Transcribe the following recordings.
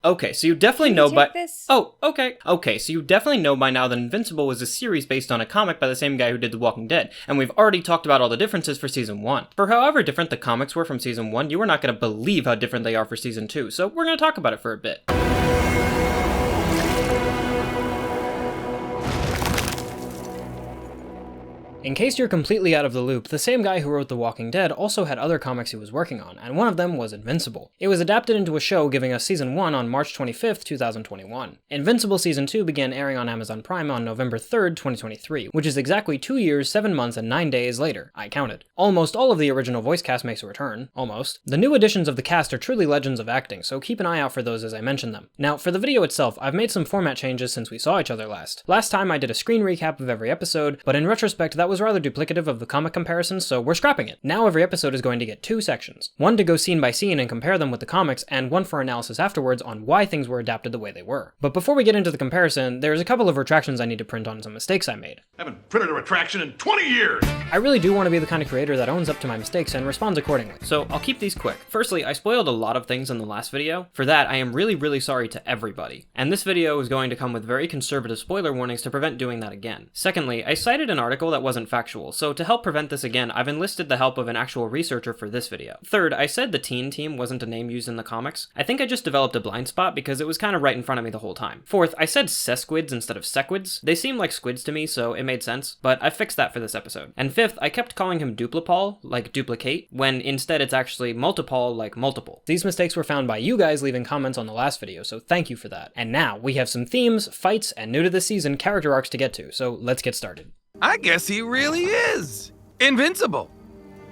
Okay, so you definitely know by- this? Oh, okay. Okay, so you definitely know by now that Invincible was a series based on a comic by the same guy who did The Walking Dead, and we've already talked about all the differences for Season 1. For however different the comics were from Season 1, you are not going to believe how different they are for Season 2, so we're going to talk about it for a bit. In case you're completely out of the loop, the same guy who wrote The Walking Dead also had other comics he was working on, and one of them was Invincible. It was adapted into a show, giving us Season 1 on March 25th, 2021. Invincible Season 2 began airing on Amazon Prime on November 3rd, 2023, which is exactly 2 years, 7 months, and 9 days later. I counted. Almost all of the original voice cast makes a return. Almost. The new additions of the cast are truly legends of acting, so keep an eye out for those as I mention them. Now, for the video itself, I've made some format changes since we saw each other last. Last time I did a screen recap of every episode, but in retrospect that was rather duplicative of the comic comparisons, so we're scrapping it. Now every episode is going to get 2 sections. One to go scene by scene and compare them with the comics, and one for analysis afterwards on why things were adapted the way they were. But before we get into the comparison, there's a couple of retractions I need to print on some mistakes I made. I haven't printed a retraction in 20 years! I really do want to be the kind of creator that owns up to my mistakes and responds accordingly. So I'll keep these quick. Firstly, I spoiled a lot of things in the last video. For that, I am really sorry to everybody. And this video is going to come with very conservative spoiler warnings to prevent doing that again. Secondly, I cited an article that wasn't factual, so to help prevent this again, I've enlisted the help of an actual researcher for this video. Third, I said the teen team wasn't a name used in the comics. I think I just developed a blind spot because it was kind of right in front of me the whole time. Fourth, I said sesquids instead of sequids. They seem like squids to me, so it made sense, but I fixed that for this episode. And fifth, I kept calling him Duplipol, like duplicate, when instead it's actually Multipol, like multiple. These mistakes were found by you guys leaving comments on the last video, so thank you for that. And now, we have some themes, fights, and new to this season, character arcs to get to, so let's get started. I guess he really is invincible.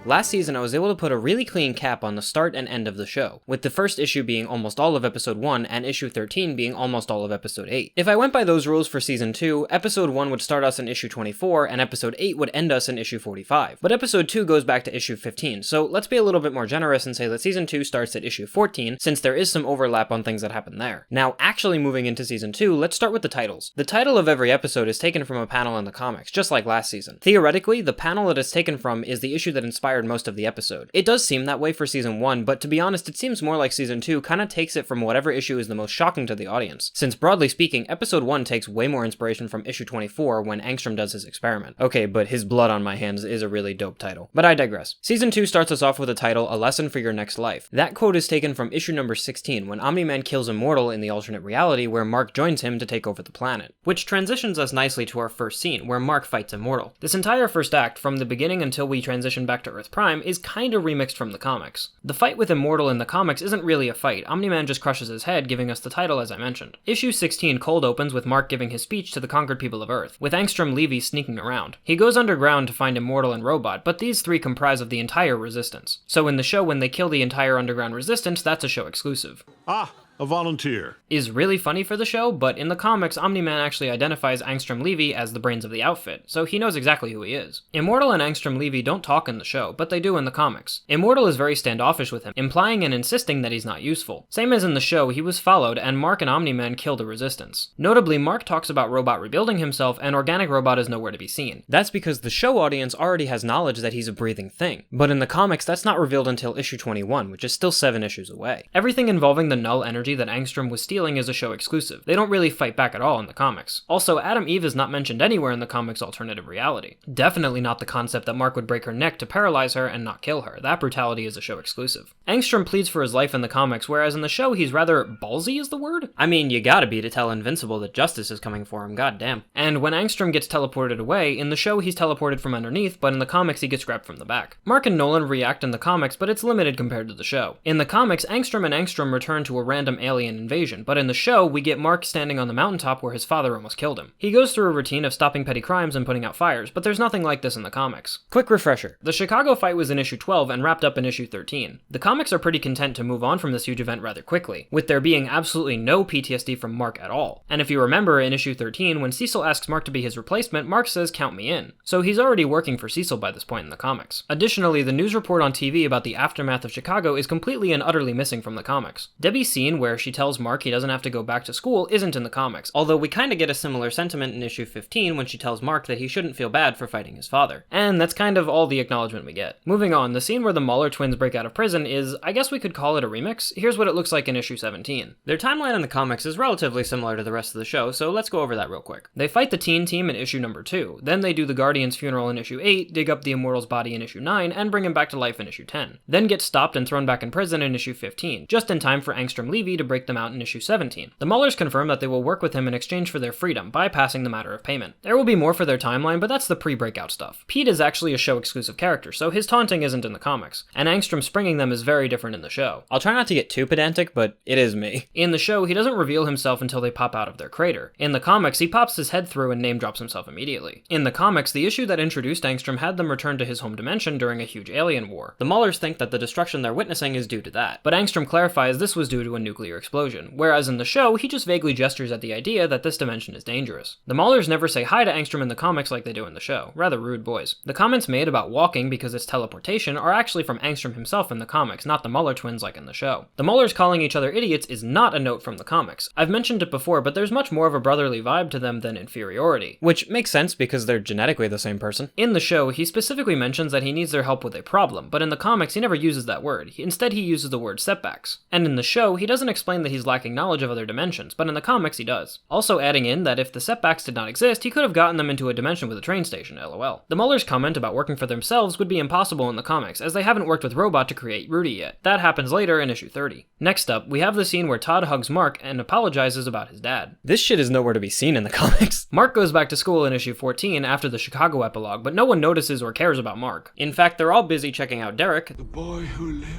Last season, I was able to put a really clean cap on the start and end of the show, with the first issue being almost all of episode 1 and issue 13 being almost all of episode 8. If I went by those rules for season 2, episode 1 would start us in issue 24 and episode 8 would end us in issue 45. But episode 2 goes back to issue 15, so let's be a little bit more generous and say that season 2 starts at issue 14, since there is some overlap on things that happen there. Now, actually moving into season 2, let's start with the titles. The title of every episode is taken from a panel in the comics, just like last season. Theoretically, the panel it is taken from is the issue that inspired most of the episode. It does seem that way for season 1, but to be honest, it seems more like season 2 kinda takes it from whatever issue is the most shocking to the audience, since broadly speaking, episode 1 takes way more inspiration from issue 24 when Angstrom does his experiment. Okay, but His Blood on My Hands is a really dope title. But I digress. Season 2 starts us off with the title, A Lesson for Your Next Life. That quote is taken from issue number 16, when Omni-Man kills Immortal in the alternate reality where Mark joins him to take over the planet. Which transitions us nicely to our first scene, where Mark fights Immortal. This entire first act, from the beginning until we transition back to Earth Prime, is kinda remixed from the comics. The fight with Immortal in the comics isn't really a fight, Omni-Man just crushes his head, giving us the title as I mentioned. Issue 16 cold opens with Mark giving his speech to the conquered people of Earth, with Angstrom Levy sneaking around. He goes underground to find Immortal and Robot, but these three comprise of the entire Resistance. So in the show, when they kill the entire underground Resistance, that's a show exclusive. Ah, a volunteer. Is really funny for the show, but in the comics, Omni-Man actually identifies Angstrom Levy as the brains of the outfit, so he knows exactly who he is. Immortal and Angstrom Levy don't talk in the show, but they do in the comics. Immortal is very standoffish with him, implying and insisting that he's not useful. Same as in the show, he was followed, and Mark and Omni-Man kill the Resistance. Notably, Mark talks about Robot rebuilding himself, and Organic Robot is nowhere to be seen. That's because the show audience already has knowledge that he's a breathing thing. But in the comics, that's not revealed until issue 21, which is still 7 issues away. Everything involving the null energy that Angstrom was stealing is a show exclusive. They don't really fight back at all in the comics. Also, Adam Eve is not mentioned anywhere in the comics' alternative reality. Definitely not the concept that Mark would break her neck to paralyze her and not kill her. That brutality is a show exclusive. Angstrom pleads for his life in the comics, whereas in the show he's rather ballsy is the word? I mean, you gotta be to tell Invincible that justice is coming for him, goddamn. And when Angstrom gets teleported away, in the show he's teleported from underneath, but in the comics he gets grabbed from the back. Mark and Nolan react in the comics, but it's limited compared to the show. In the comics, Angstrom and Angstrom return to a random alien invasion, but in the show, we get Mark standing on the mountaintop where his father almost killed him. He goes through a routine of stopping petty crimes and putting out fires, but there's nothing like this in the comics. Quick refresher. The Chicago fight was in issue 12 and wrapped up in issue 13. The comics are pretty content to move on from this huge event rather quickly, with there being absolutely no PTSD from Mark at all. And if you remember, in issue 13, when Cecil asks Mark to be his replacement, Mark says, "Count me in." So he's already working for Cecil by this point in the comics. Additionally, the news report on TV about the aftermath of Chicago is completely and utterly missing from the comics. Debbie's scene where where she tells Mark he doesn't have to go back to school isn't in the comics, although we kinda get a similar sentiment in issue 15 when she tells Mark that he shouldn't feel bad for fighting his father. And that's kind of all the acknowledgement we get. Moving on, the scene where the Mauler twins break out of prison is, I guess we could call it a remix. Here's what it looks like in issue 17. Their timeline in the comics is relatively similar to the rest of the show, so let's go over that real quick. They fight the teen team in issue number 2, then they do the Guardian's funeral in issue 8, dig up the Immortal's body in issue 9, and bring him back to life in issue 10. Then get stopped and thrown back in prison in issue 15, just in time for Angstrom Levy to break them out in issue 17. The Maulers confirm that they will work with him in exchange for their freedom, bypassing the matter of payment. There will be more for their timeline, but that's the pre-breakout stuff. Pete is actually a show-exclusive character, so his taunting isn't in the comics, and Angstrom springing them is very different in the show. I'll try not to get too pedantic, but it is me. In the show, he doesn't reveal himself until they pop out of their crater. In the comics, he pops his head through and name drops himself immediately. In the comics, the issue that introduced Angstrom had them return to his home dimension during a huge alien war. The Maulers think that the destruction they're witnessing is due to that, but Angstrom clarifies this was due to a nuclear explosion, whereas in the show, he just vaguely gestures at the idea that this dimension is dangerous. The Maulers never say hi to Angstrom in the comics like they do in the show. Rather rude boys. The comments made about walking because it's teleportation are actually from Angstrom himself in the comics, not the Mauler twins like in the show. The Maulers calling each other idiots is not a note from the comics. I've mentioned it before, but there's much more of a brotherly vibe to them than inferiority. Which makes sense because they're genetically the same person. In the show, he specifically mentions that he needs their help with a problem, but in the comics he never uses that word. Instead he uses the word setbacks. And in the show, he doesn't explain that he's lacking knowledge of other dimensions, but in the comics he does. Also adding in that if the setbacks did not exist, he could have gotten them into a dimension with a train station, lol. The Maulers' comment about working for themselves would be impossible in the comics, as they haven't worked with Robot to create Rudy yet. That happens later in issue 30. Next up, we have the scene where Todd hugs Mark and apologizes about his dad. This shit is nowhere to be seen in the comics. Mark goes back to school in issue 14 after the Chicago epilogue, but no one notices or cares about Mark. In fact, they're all busy checking out Derek, The boy who lived.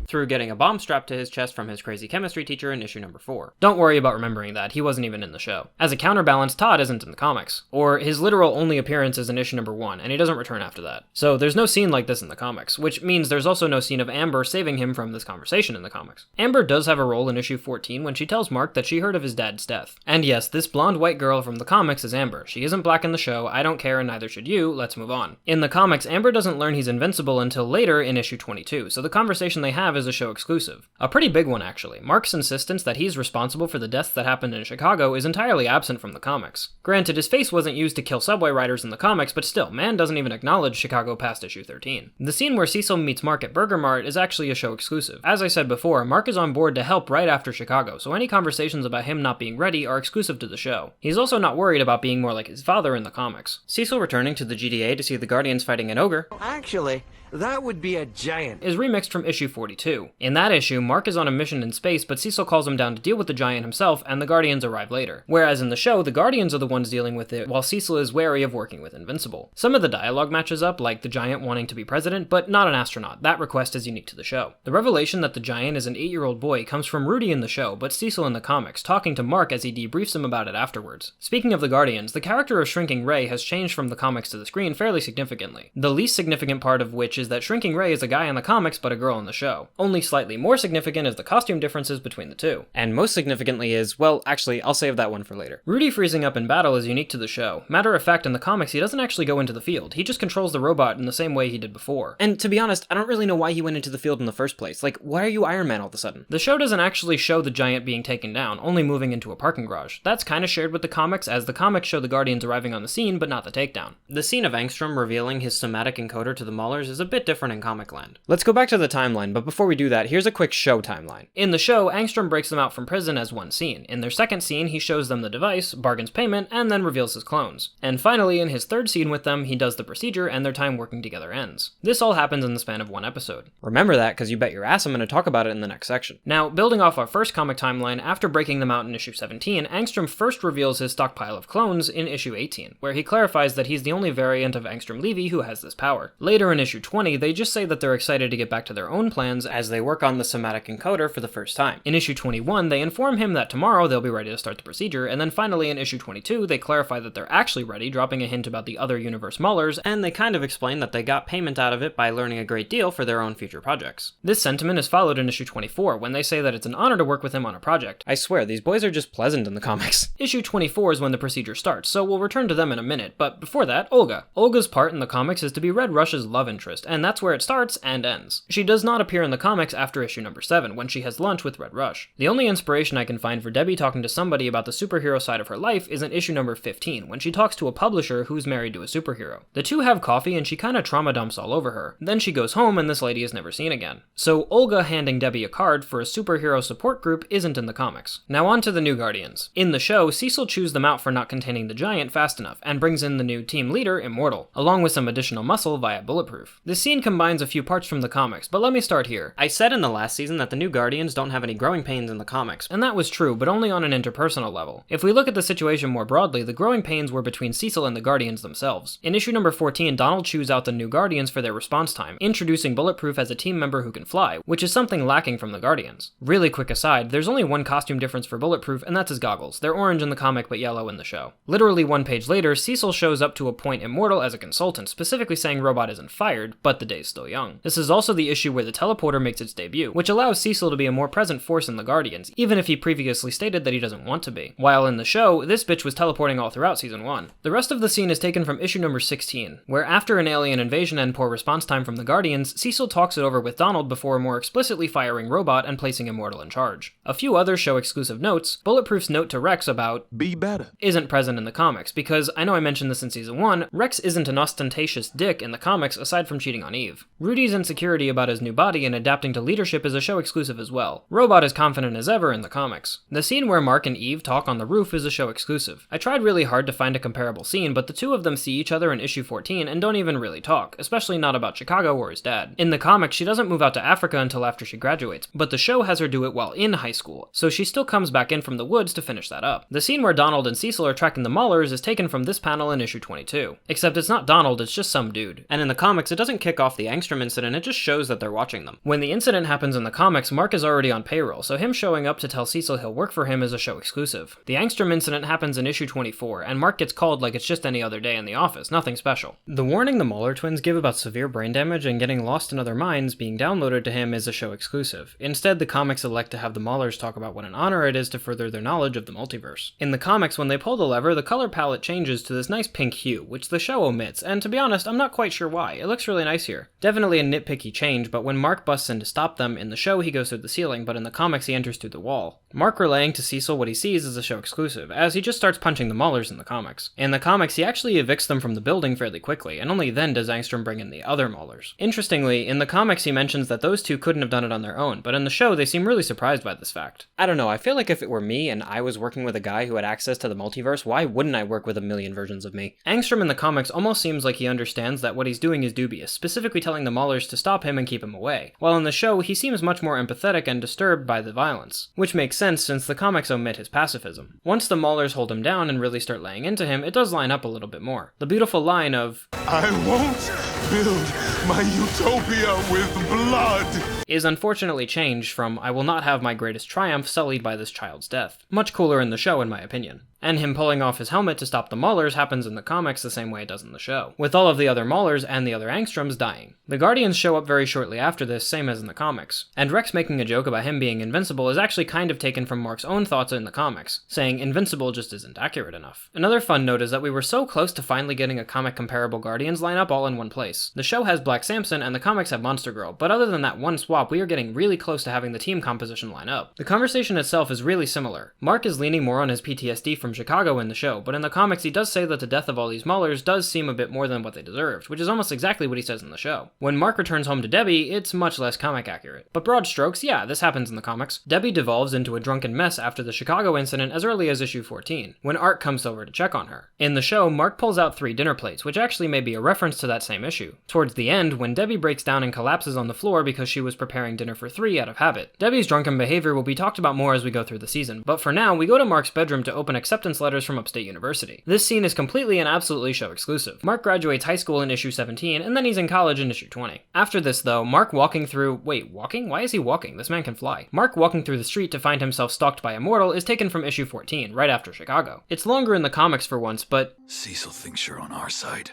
through getting a bomb strapped to his chest from his crazy chemistry teacher in issue number 4. Don't worry about remembering that, he wasn't even in the show. As a counterbalance, Todd isn't in the comics. Or his literal only appearance is in issue number 1, and he doesn't return after that. So there's no scene like this in the comics, which means there's also no scene of Amber saving him from this conversation in the comics. Amber does have a role in issue 14 when she tells Mark that she heard of his dad's death. And yes, this blonde white girl from the comics is Amber. She isn't black in the show, I don't care and neither should you, let's move on. In the comics, Amber doesn't learn he's invincible until later in issue 22, so the conversation they have is a show exclusive. A pretty big one, actually. Mark's insistence that he's responsible for the deaths that happened in Chicago is entirely absent from the comics. Granted, his face wasn't used to kill subway riders in the comics, but still, man doesn't even acknowledge Chicago past issue 13. The scene where Cecil meets Mark at Burger Mart is actually a show exclusive. As I said before, Mark is on board to help right after Chicago, so any conversations about him not being ready are exclusive to the show. He's also not worried about being more like his father in the comics. Cecil returning to the GDA to see the Guardians fighting an ogre, Actually, that would be a giant. is remixed from issue 42. In that issue, Mark is on a mission in space, but Cecil calls him down to deal with the giant himself, and the Guardians arrive later. Whereas in the show, the Guardians are the ones dealing with it, while Cecil is wary of working with Invincible. Some of the dialogue matches up, like the giant wanting to be president, but not an astronaut. That request is unique to the show. The revelation that the giant is an 8-year-old boy comes from Rudy in the show, but Cecil in the comics, talking to Mark as he debriefs him about it afterwards. Speaking of the Guardians, the character of Shrinking Ray has changed from the comics to the screen fairly significantly. The least significant part of which is that Shrinking Ray is a guy in the comics but a girl in the show. Only slightly more significant is the costume differences between the two. And most significantly is, well, actually, I'll save that one for later. Rudy freezing up in battle is unique to the show. Matter of fact, in the comics, he doesn't actually go into the field. He just controls the robot in the same way he did before. And to be honest, I don't really know why he went into the field in the first place. Like, why are you Iron Man all of a sudden? The show doesn't actually show the giant being taken down, only moving into a parking garage. That's kinda shared with the comics, as the comics show the Guardians arriving on the scene, but not the takedown. The scene of Angstrom revealing his somatic encoder to the Maulers is a bit different in comic land. Let's go back to the timeline, but before we do that, here's a quick show timeline. In the show, Angstrom breaks them out from prison as one scene. In their second scene, he shows them the device, bargains payment, and then reveals his clones. And finally, in his third scene with them, he does the procedure and their time working together ends. This all happens in the span of one episode. Remember that, because you bet your ass I'm going to talk about it in the next section. Now, building off our first comic timeline, after breaking them out in issue 17, Angstrom first reveals his stockpile of clones in issue 18, where he clarifies that he's the only variant of Angstrom Levy who has this power. Later in issue 20, they just say that they're excited to get back to their own plans as they work on the somatic encoder for the first time. In issue 21, they inform him that tomorrow they'll be ready to start the procedure, and then finally in issue 22, they clarify that they're actually ready, dropping a hint about the other universe Maulers, and they kind of explain that they got payment out of it by learning a great deal for their own future projects. This sentiment is followed in issue 24, when they say that it's an honor to work with him on a project. I swear, these boys are just pleasant in the comics. Issue 24 is when the procedure starts, so we'll return to them in a minute, but before that, Olga. Olga's part in the comics is to be Red Rush's love interest, and that's where it starts and ends. She does not appear in the comics after issue number 7, when she has lunch with Red Rush. The only inspiration I can find for Debbie talking to somebody about the superhero side of her life is in issue number 15, when she talks to a publisher who's married to a superhero. The two have coffee and she kinda trauma dumps all over her. Then she goes home and this lady is never seen again. So Olga handing Debbie a card for a superhero support group isn't in the comics. Now on to the new Guardians. In the show, Cecil chews them out for not containing the giant fast enough, and brings in the new team leader, Immortal, along with some additional muscle via Bulletproof. This scene combines a few parts from the comics, but let me start here. I said in the last season that the new Guardians don't have any growing pains in the comics, and that was true, but only on an interpersonal level. If we look at the situation more broadly, the growing pains were between Cecil and the Guardians themselves. In issue number 14, Donald chews out the new Guardians for their response time, introducing Bulletproof as a team member who can fly, which is something lacking from the Guardians. Really quick aside, there's only one costume difference for Bulletproof, and that's his goggles. They're orange in the comic but yellow in the show. Literally one page later, Cecil shows up to appoint Immortal as a consultant, specifically saying Robot isn't fired, but the day's still young. This is also the issue where the teleporter makes its debut, which allows Cecil to be a more present force in the Guardians, even if he previously stated that he doesn't want to be. While in the show, this bitch was teleporting all throughout season 1. The rest of the scene is taken from issue number 16, where after an alien invasion and poor response time from the Guardians, Cecil talks it over with Donald before more explicitly firing Robot and placing Immortal in charge. A few other show exclusive notes: Bulletproof's note to Rex about Be better. isn't present in the comics, because I know I mentioned this in season 1, Rex isn't an ostentatious dick in the comics aside from cheating on Eve. Rudy's insecurity about his new body and adapting to leadership is a show exclusive as well. Robot is confident as ever in the comics. The scene where Mark and Eve talk on the roof is a show exclusive. I tried really hard to find a comparable scene, but the two of them see each other in issue 14 and don't even really talk, especially not about Chicago or his dad. In the comics, she doesn't move out to Africa until after she graduates, but the show has her do it while in high school, so she still comes back in from the woods to finish that up. The scene where Donald and Cecil are tracking the Maulers is taken from this panel in issue 22. Except it's not Donald, it's just some dude. And in the comics, it doesn't kick off the Angstrom incident, it just shows that they're watching them. When the incident happens in the comics, Mark is already on payroll, so him showing up to tell Cecil he'll work for him is a show exclusive. The Angstrom incident happens in issue 24, and Mark gets called like it's just any other day in the office, nothing special. The warning the Mauler twins give about severe brain damage and getting lost in other minds being downloaded to him is a show exclusive. Instead, the comics elect to have the Maulers talk about what an honor it is to further their knowledge of the multiverse. In the comics, when they pull the lever, the color palette changes to this nice pink hue, which the show omits, and to be honest, I'm not quite sure why. It looks really nice here. Definitely a nitpicky change, but when Mark busts in to stop them, in the show he goes through the ceiling, but in the comics he enters through the wall. Mark relaying to Cecil what he sees is a show exclusive, as he just starts punching the Maulers in the comics. In the comics, he actually evicts them from the building fairly quickly, and only then does Angstrom bring in the other Maulers. Interestingly, in the comics he mentions that those two couldn't have done it on their own, but in the show they seem really surprised by this fact. I don't know, I feel like if it were me and I was working with a guy who had access to the multiverse, why wouldn't I work with a million versions of me? Angstrom in the comics almost seems like he understands that what he's doing is dubious, specifically telling the Maulers to stop him and keep him away, while in the show he seems much more empathetic and disturbed by the violence, which makes sense since the comics omit his pacifism. Once the Maulers hold him down and really start laying into him, it does line up a little bit more. The beautiful line of, I won't build my utopia with blood, is unfortunately changed from, I will not have my greatest triumph sullied by this child's death. Much cooler in the show in my opinion. And him pulling off his helmet to stop the Maulers happens in the comics the same way it does in the show, with all of the other Maulers and the other Angstroms dying. The Guardians show up very shortly after this, same as in the comics, and Rex making a joke about him being invincible is actually kind of taken from Mark's own thoughts in the comics, saying invincible just isn't accurate enough. Another fun note is that we were so close to finally getting a comic comparable Guardians lineup all in one place. The show has Black Samson and the comics have Monster Girl, but other than that one swap, we are getting really close to having the team composition line up. The conversation itself is really similar. Mark is leaning more on his PTSD from Chicago in the show, but in the comics he does say that the death of all these Maulers does seem a bit more than what they deserved, which is almost exactly what he says in the show. When Mark returns home to Debbie, it's much less comic accurate. But broad strokes, yeah, this happens in the comics. Debbie devolves into a drunken mess after the Chicago incident as early as issue 14, when Art comes over to check on her. In the show, Mark pulls out 3 dinner plates, which actually may be a reference to that same issue. Towards the end, when Debbie breaks down and collapses on the floor because she was preparing dinner for 3 out of habit. Debbie's drunken behavior will be talked about more as we go through the season, but for now, we go to Mark's bedroom to open acceptance letters from Upstate University. This scene is completely and absolutely show exclusive. Mark graduates high school in issue 17, and then he's in college in issue 20. After this though, Mark walking through, walking? Why is he walking? This man can fly. Mark walking through the street to find himself stalked by Immortal is taken from issue 14, right after Chicago. It's longer in the comics for once, but Cecil thinks you're on our side.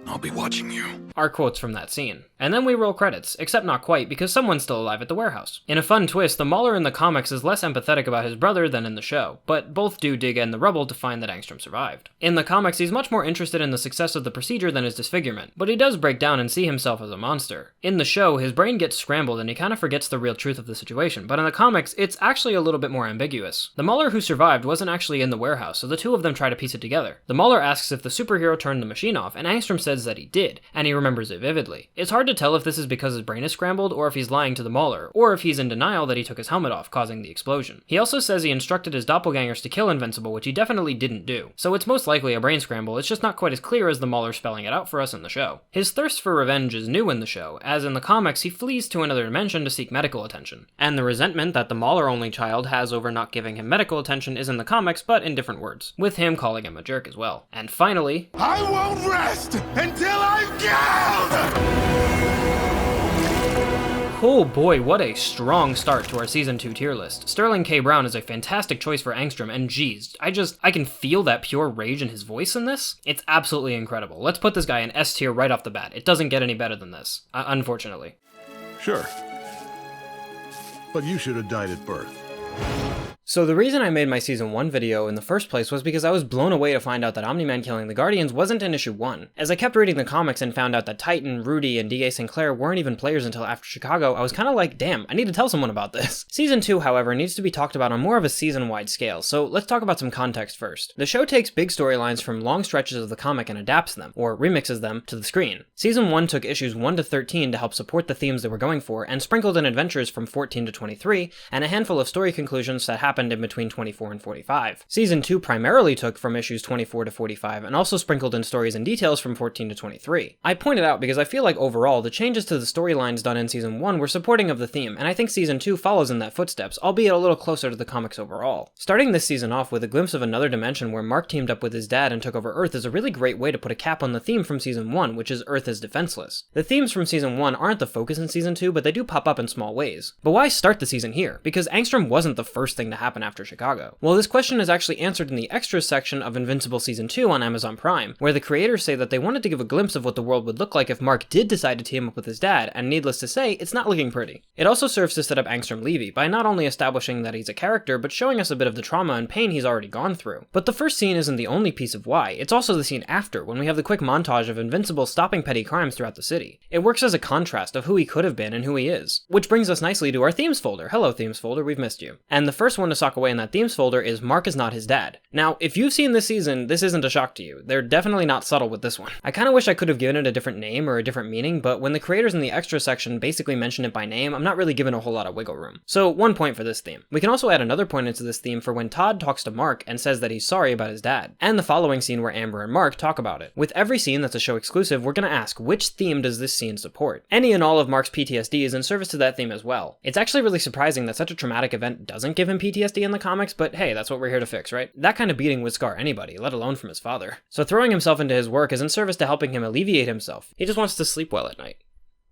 I'll be watching you. Are quotes from that scene. And then we roll credits, except not quite, because someone's still alive at the warehouse. In a fun twist, the Mauler in the comics is less empathetic about his brother than in the show, but both do dig in the rubble to find that Angstrom survived. In the comics, he's much more interested in the success of the procedure than his disfigurement, but he does break down and see himself as a monster. In the show, his brain gets scrambled and he kind of forgets the real truth of the situation, but in the comics, it's actually a little bit more ambiguous. The Mauler who survived wasn't actually in the warehouse, so the two of them try to piece it together. The Mauler asks if the superhero turned the machine off, and Angstrom says that he did, and he remembers it vividly. It's hard to tell if this is because his brain is scrambled, or if he's lying to the Mauler, or if he's in denial that he took his helmet off, causing the explosion. He also says he instructed his doppelgangers to kill Invincible, which he definitely didn't do, so it's most likely a brain scramble. It's just not quite as clear as the Mauler spelling it out for us in the show. His thirst for revenge is new in the show, as in the comics he flees to another dimension to seek medical attention. And the resentment that the Mauler only child has over not giving him medical attention is in the comics, but in different words, with him calling him a jerk as well. And finally, I won't rest until I've killed! oh boy, what a strong start to our Season 2 tier list. Sterling K. Brown is a fantastic choice for Angstrom, and geez, I can feel that pure rage in his voice in this. It's absolutely incredible. Let's put this guy in S tier right off the bat. It doesn't get any better than this, unfortunately. Sure. But you should have died at birth. So the reason I made my Season 1 video in the first place was because I was blown away to find out that Omni-Man killing the Guardians wasn't in issue 1. As I kept reading the comics and found out that Titan, Rudy, and D.A. Sinclair weren't even players until after Chicago, I was kinda like, damn, I need to tell someone about this. Season 2, however, needs to be talked about on more of a season-wide scale, so let's talk about some context first. The show takes big storylines from long stretches of the comic and adapts them, or remixes them, to the screen. Season 1 took issues 1 to 13 to help support the themes they were going for, and sprinkled in adventures from 14 to 23, and a handful of story conclusions that happened in between 24 and 45. Season 2 primarily took from issues 24 to 45 and also sprinkled in stories and details from 14 to 23. I point it out because I feel like overall the changes to the storylines done in Season 1 were supporting of the theme, and I think Season 2 follows in that footsteps, albeit a little closer to the comics overall. Starting this season off with a glimpse of another dimension where Mark teamed up with his dad and took over Earth is a really great way to put a cap on the theme from Season 1, which is Earth is defenseless. The themes from Season 1 aren't the focus in Season 2, but they do pop up in small ways. But why start the season here? Because Angstrom wasn't the first thing to happen after Chicago. Well, this question is actually answered in the extras section of Invincible Season 2 on Amazon Prime, where the creators say that they wanted to give a glimpse of what the world would look like if Mark did decide to team up with his dad, and needless to say, it's not looking pretty. It also serves to set up Angstrom Levy by not only establishing that he's a character, but showing us a bit of the trauma and pain he's already gone through. But the first scene isn't the only piece of why, it's also the scene after, when we have the quick montage of Invincible stopping petty crimes throughout the city. It works as a contrast of who he could have been and who he is. Which brings us nicely to our themes folder. Hello themes folder, we've missed you. And the first one to sock away in that themes folder is Mark is not his dad. Now, if you've seen this season, this isn't a shock to you. They're definitely not subtle with this one. I kinda wish I could have given it a different name or a different meaning, but when the creators in the extra section basically mention it by name, I'm not really given a whole lot of wiggle room. So 1 point for this theme. We can also add another point into this theme for when Todd talks to Mark and says that he's sorry about his dad, and the following scene where Amber and Mark talk about it. With every scene that's a show exclusive, we're gonna ask, which theme does this scene support? Any and all of Mark's PTSD is in service to that theme as well. It's actually really surprising that such a traumatic event doesn't give him PTSD in the comics, but hey, that's what we're here to fix, right? That kind of beating would scar anybody, let alone from his father. So throwing himself into his work is in service to helping him alleviate himself. He just wants to sleep well at night.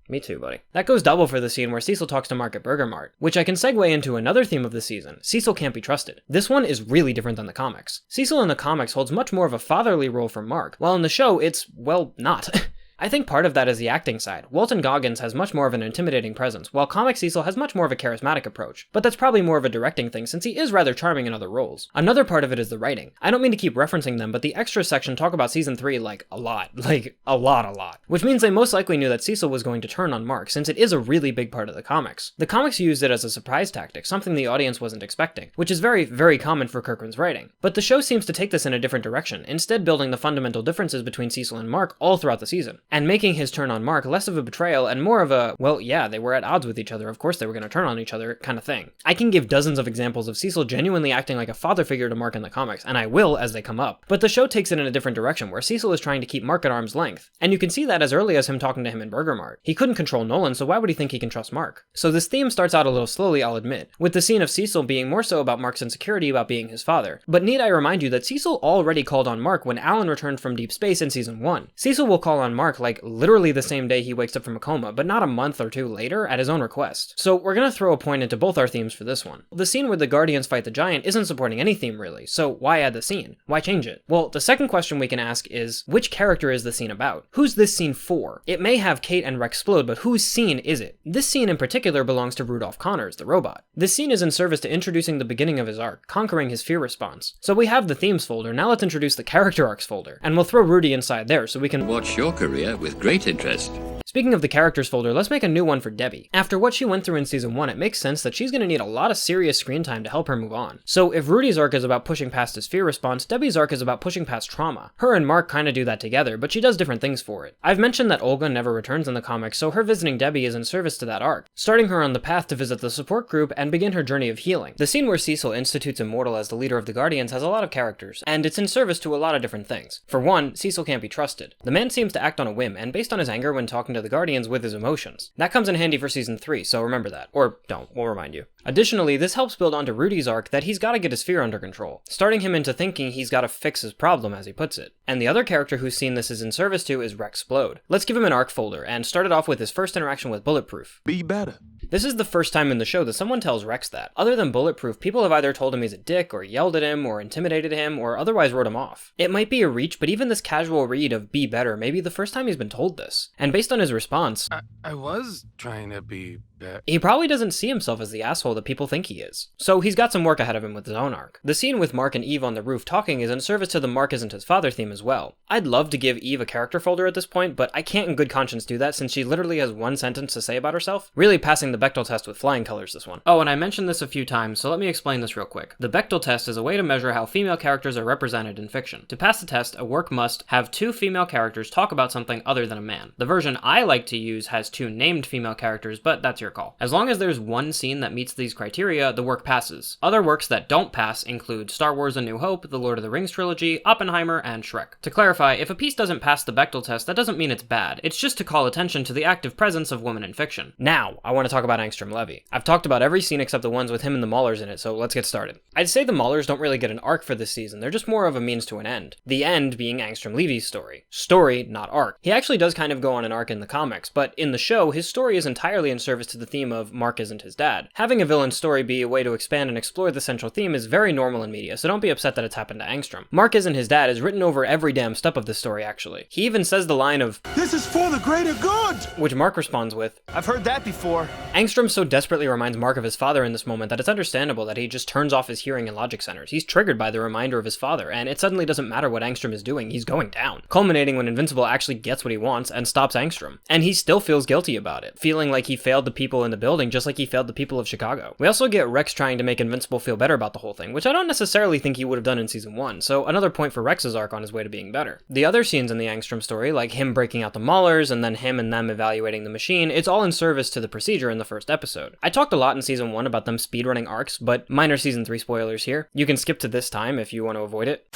Me too, buddy. That goes double for the scene where Cecil talks to Mark at Burger Mart, which I can segue into another theme of the season. Cecil can't be trusted. This one is really different than the comics. Cecil in the comics holds much more of a fatherly role for Mark, while in the show it's, well, not. I think part of that is the acting side. Walton Goggins has much more of an intimidating presence, while comic Cecil has much more of a charismatic approach. But that's probably more of a directing thing since he is rather charming in other roles. Another part of it is the writing. I don't mean to keep referencing them, but the extra section talk about season 3 like a lot. Like, a lot. Which means they most likely knew that Cecil was going to turn on Mark, since it is a really big part of the comics. The comics used it as a surprise tactic, something the audience wasn't expecting, which is very, very common for Kirkman's writing. But the show seems to take this in a different direction, instead building the fundamental differences between Cecil and Mark all throughout the season, and making his turn on Mark less of a betrayal and more of a, well, yeah, they were at odds with each other, of course they were going to turn on each other kind of thing. I can give dozens of examples of Cecil genuinely acting like a father figure to Mark in the comics, and I will as they come up. But the show takes it in a different direction, where Cecil is trying to keep Mark at arm's length. And you can see that as early as him talking to him in Burger Mart. He couldn't control Nolan, so why would he think he can trust Mark? So this theme starts out a little slowly, I'll admit, with the scene of Cecil being more so about Mark's insecurity about being his father. But need I remind you that Cecil already called on Mark when Alan returned from deep space in season 1. Cecil will call on Mark arc like literally the same day he wakes up from a coma, but not a month or two later at his own request. So we're gonna throw a point into both our themes for this one. The scene where the Guardians fight the Giant isn't supporting any theme really, so why add the scene? Why change it? Well, the second question we can ask is, which character is the scene about? Who's this scene for? It may have Kate and Rex explode, but whose scene is it? This scene in particular belongs to Rudolph Connors, the robot. This scene is in service to introducing the beginning of his arc, conquering his fear response. So we have the themes folder, now let's introduce the character arcs folder, and we'll throw Rudy inside there so we can watch your career with great interest. Speaking of the characters folder, let's make a new one for Debbie. After what she went through in season 1, it makes sense that she's gonna need a lot of serious screen time to help her move on. So if Rudy's arc is about pushing past his fear response, Debbie's arc is about pushing past trauma. Her and Mark kinda do that together, but she does different things for it. I've mentioned that Olga never returns in the comics, so her visiting Debbie is in service to that arc, starting her on the path to visit the support group and begin her journey of healing. The scene where Cecil institutes Immortal as the leader of the Guardians has a lot of characters, and it's in service to a lot of different things. For one, Cecil can't be trusted. The man seems to act on a whim, and based on his anger when talking to the Guardians with his emotions. That comes in handy for season 3, so remember that. Or don't, we'll remind you. Additionally, this helps build onto Rudy's arc that he's gotta get his fear under control, starting him into thinking he's gotta fix his problem, as he puts it. And the other character whose scene this is in service to is Rexplode. Let's give him an arc folder, and start it off with his first interaction with Bulletproof. Be better. This is the first time in the show that someone tells Rex that. Other than Bulletproof, people have either told him he's a dick, or yelled at him, or intimidated him, or otherwise wrote him off. It might be a reach, but even this casual read of be better may be the first time he's been told this. And based on his response, I was trying to be better. He probably doesn't see himself as the asshole that people think he is. So he's got some work ahead of him with his own arc. The scene with Mark and Eve on the roof talking is in service to the Mark isn't his father theme as well. I'd love to give Eve a character folder at this point, but I can't in good conscience do that since she literally has one sentence to say about herself. Really passing the Bechdel test with flying colors, this one. Oh, and I mentioned this a few times, so let me explain this real quick. The Bechdel test is a way to measure how female characters are represented in fiction. To pass the test, a work must have 2 female characters talk about something other than a man. The version I like to use has 2 named female characters, but that's your call. As long as there's one scene that meets these criteria, the work passes. Other works that don't pass include Star Wars A New Hope, the Lord of the Rings trilogy, Oppenheimer, and Shrek. To clarify, if a piece doesn't pass the Bechdel test, that doesn't mean it's bad. It's just to call attention to the active presence of women in fiction. Now, I want to talk about Angstrom Levy. I've talked about every scene except the ones with him and the Maulers in it, so let's get started. I'd say the Maulers don't really get an arc for this season, they're just more of a means to an end. The end being Angstrom Levy's story. Story, not arc. He actually does kind of go on an arc in the comics, but in the show, his story is entirely in service to the theme of Mark isn't his dad. Having a villain story be a way to expand and explore the central theme is very normal in media, so don't be upset that it's happened to Angstrom. Mark isn't his dad is written over every damn step of this story, actually. He even says the line of, This is for the greater good! which Mark responds with, I've heard that before. Angstrom so desperately reminds Mark of his father in this moment that it's understandable that he just turns off his hearing and logic centers. He's triggered by the reminder of his father, and it suddenly doesn't matter what Angstrom is doing, he's going down. Culminating when Invincible actually gets what he wants and stops Angstrom. And he still feels guilty about it, feeling like he failed the people in the building just like he failed the people of Chicago. We also get Rex trying to make Invincible feel better about the whole thing, which I don't necessarily think he would have done in season 1, so another point for Rex's arc on his way to being better. The other scenes in the Angstrom story, like him breaking out the Maulers and then him and them evaluating the machine, it's all in service to the procedure in the first episode. I talked a lot in season 1 about them speedrunning arcs, but minor season 3 spoilers here. You can skip to this time if you want to avoid it.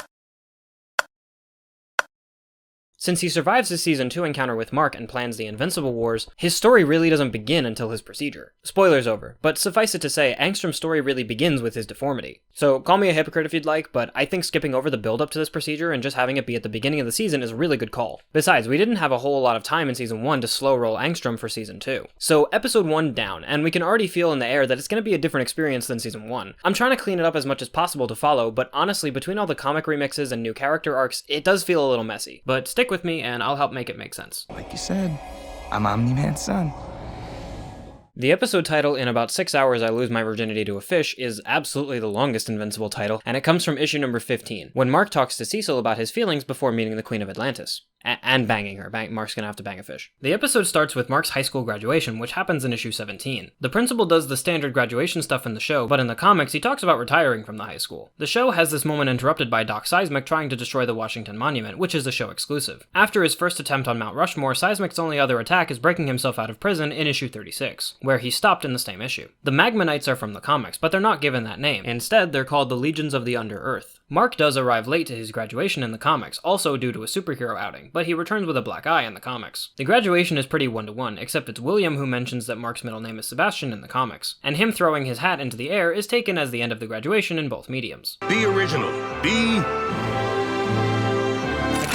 Since he survives his Season 2 encounter with Mark and plans the Invincible Wars, his story really doesn't begin until his procedure. Spoilers over, but suffice it to say, Angstrom's story really begins with his deformity. So call me a hypocrite if you'd like, but I think skipping over the build-up to this procedure and just having it be at the beginning of the season is a really good call. Besides, we didn't have a whole lot of time in Season 1 to slow roll Angstrom for Season 2. So Episode 1 down, and we can already feel in the air that it's going to be a different experience than Season 1. I'm trying to clean it up as much as possible to follow, but honestly, between all the comic remixes and new character arcs, it does feel a little messy. But stick with me and I'll help make it make sense. Like you said, I'm Omni-Man's son. The episode title, In About 6 Hours I Lose My Virginity to a Fish, is absolutely the longest Invincible title, and it comes from issue number 15, when Mark talks to Cecil about his feelings before meeting the Queen of Atlantis. And banging her. Mark's gonna have to bang a fish. The episode starts with Mark's high school graduation, which happens in issue 17. The principal does the standard graduation stuff in the show, but in the comics he talks about retiring from the high school. The show has this moment interrupted by Doc Seismic trying to destroy the Washington Monument, which is a show exclusive. After his first attempt on Mount Rushmore, Seismic's only other attack is breaking himself out of prison in issue 36, where he stopped in the same issue. The Magma Knights are from the comics, but they're not given that name. Instead, they're called the Legions of the Under-Earth. Mark does arrive late to his graduation in the comics, also due to a superhero outing, but he returns with a black eye in the comics. The graduation is pretty one-to-one, except it's William who mentions that Mark's middle name is Sebastian in the comics, and him throwing his hat into the air is taken as the end of the graduation in both mediums. Be original. Be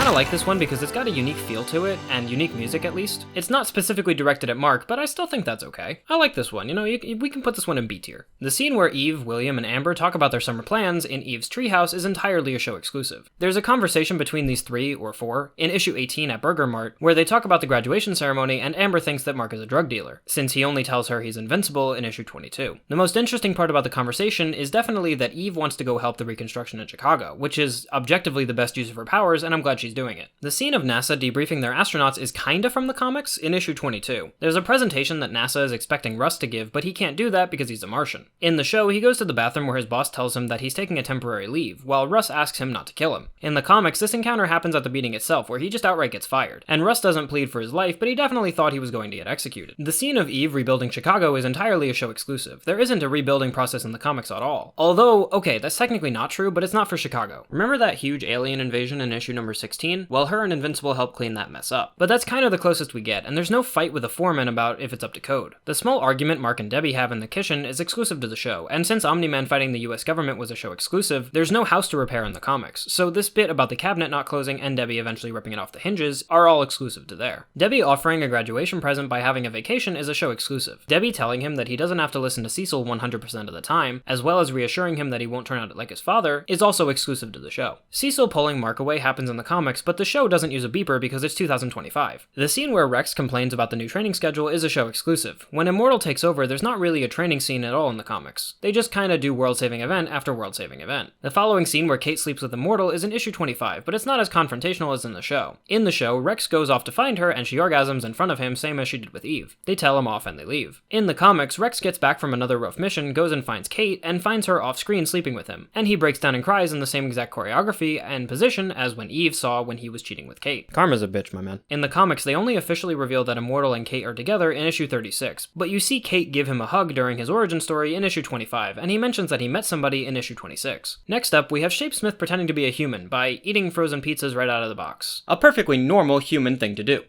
kinda like this one because it's got a unique feel to it, and unique music at least. It's not specifically directed at Mark, but I still think that's okay. I like this one, we can put this one in B tier. The scene where Eve, William, and Amber talk about their summer plans in Eve's treehouse is entirely a show exclusive. There's a conversation between these 3 or 4 in issue 18 at Burger Mart, where they talk about the graduation ceremony, and Amber thinks that Mark is a drug dealer, since he only tells her he's invincible in issue 22. The most interesting part about the conversation is definitely that Eve wants to go help the reconstruction in Chicago, which is objectively the best use of her powers, and I'm glad she's doing it. The scene of NASA debriefing their astronauts is kinda from the comics in issue 22. There's a presentation that NASA is expecting Russ to give, but he can't do that because he's a Martian. In the show, he goes to the bathroom where his boss tells him that he's taking a temporary leave, while Russ asks him not to kill him. In the comics, this encounter happens at the meeting itself, where he just outright gets fired, and Russ doesn't plead for his life, but he definitely thought he was going to get executed. The scene of Eve rebuilding Chicago is entirely a show exclusive. There isn't a rebuilding process in the comics at all. Although, okay, that's technically not true, but it's not for Chicago. Remember that huge alien invasion in issue number 16? Well, her and Invincible help clean that mess up. But that's kind of the closest we get, and there's no fight with the foreman about if it's up to code. The small argument Mark and Debbie have in the kitchen is exclusive to the show, and since Omni-Man fighting the US government was a show exclusive, there's no house to repair in the comics, so this bit about the cabinet not closing and Debbie eventually ripping it off the hinges are all exclusive to there. Debbie offering a graduation present by having a vacation is a show exclusive. Debbie telling him that he doesn't have to listen to Cecil 100% of the time, as well as reassuring him that he won't turn out like his father, is also exclusive to the show. Cecil pulling Mark away happens in the comics, but the show doesn't use a beeper because it's 2025. The scene where Rex complains about the new training schedule is a show exclusive. When Immortal takes over, there's not really a training scene at all in the comics. They just kinda do world-saving event after world-saving event. The following scene where Kate sleeps with Immortal is in issue 25, but it's not as confrontational as in the show. In the show, Rex goes off to find her and she orgasms in front of him, same as she did with Eve. They tell him off and they leave. In the comics, Rex gets back from another rough mission, goes and finds Kate, and finds her off-screen sleeping with him, and he breaks down and cries in the same exact choreography and position as when Eve saw when he was cheating with Kate. Karma's a bitch, my man. In the comics, they only officially reveal that Immortal and Kate are together in issue 36, but you see Kate give him a hug during his origin story in issue 25, and he mentions that he met somebody in issue 26. Next up, we have Shapesmith pretending to be a human by eating frozen pizzas right out of the box. A perfectly normal human thing to do.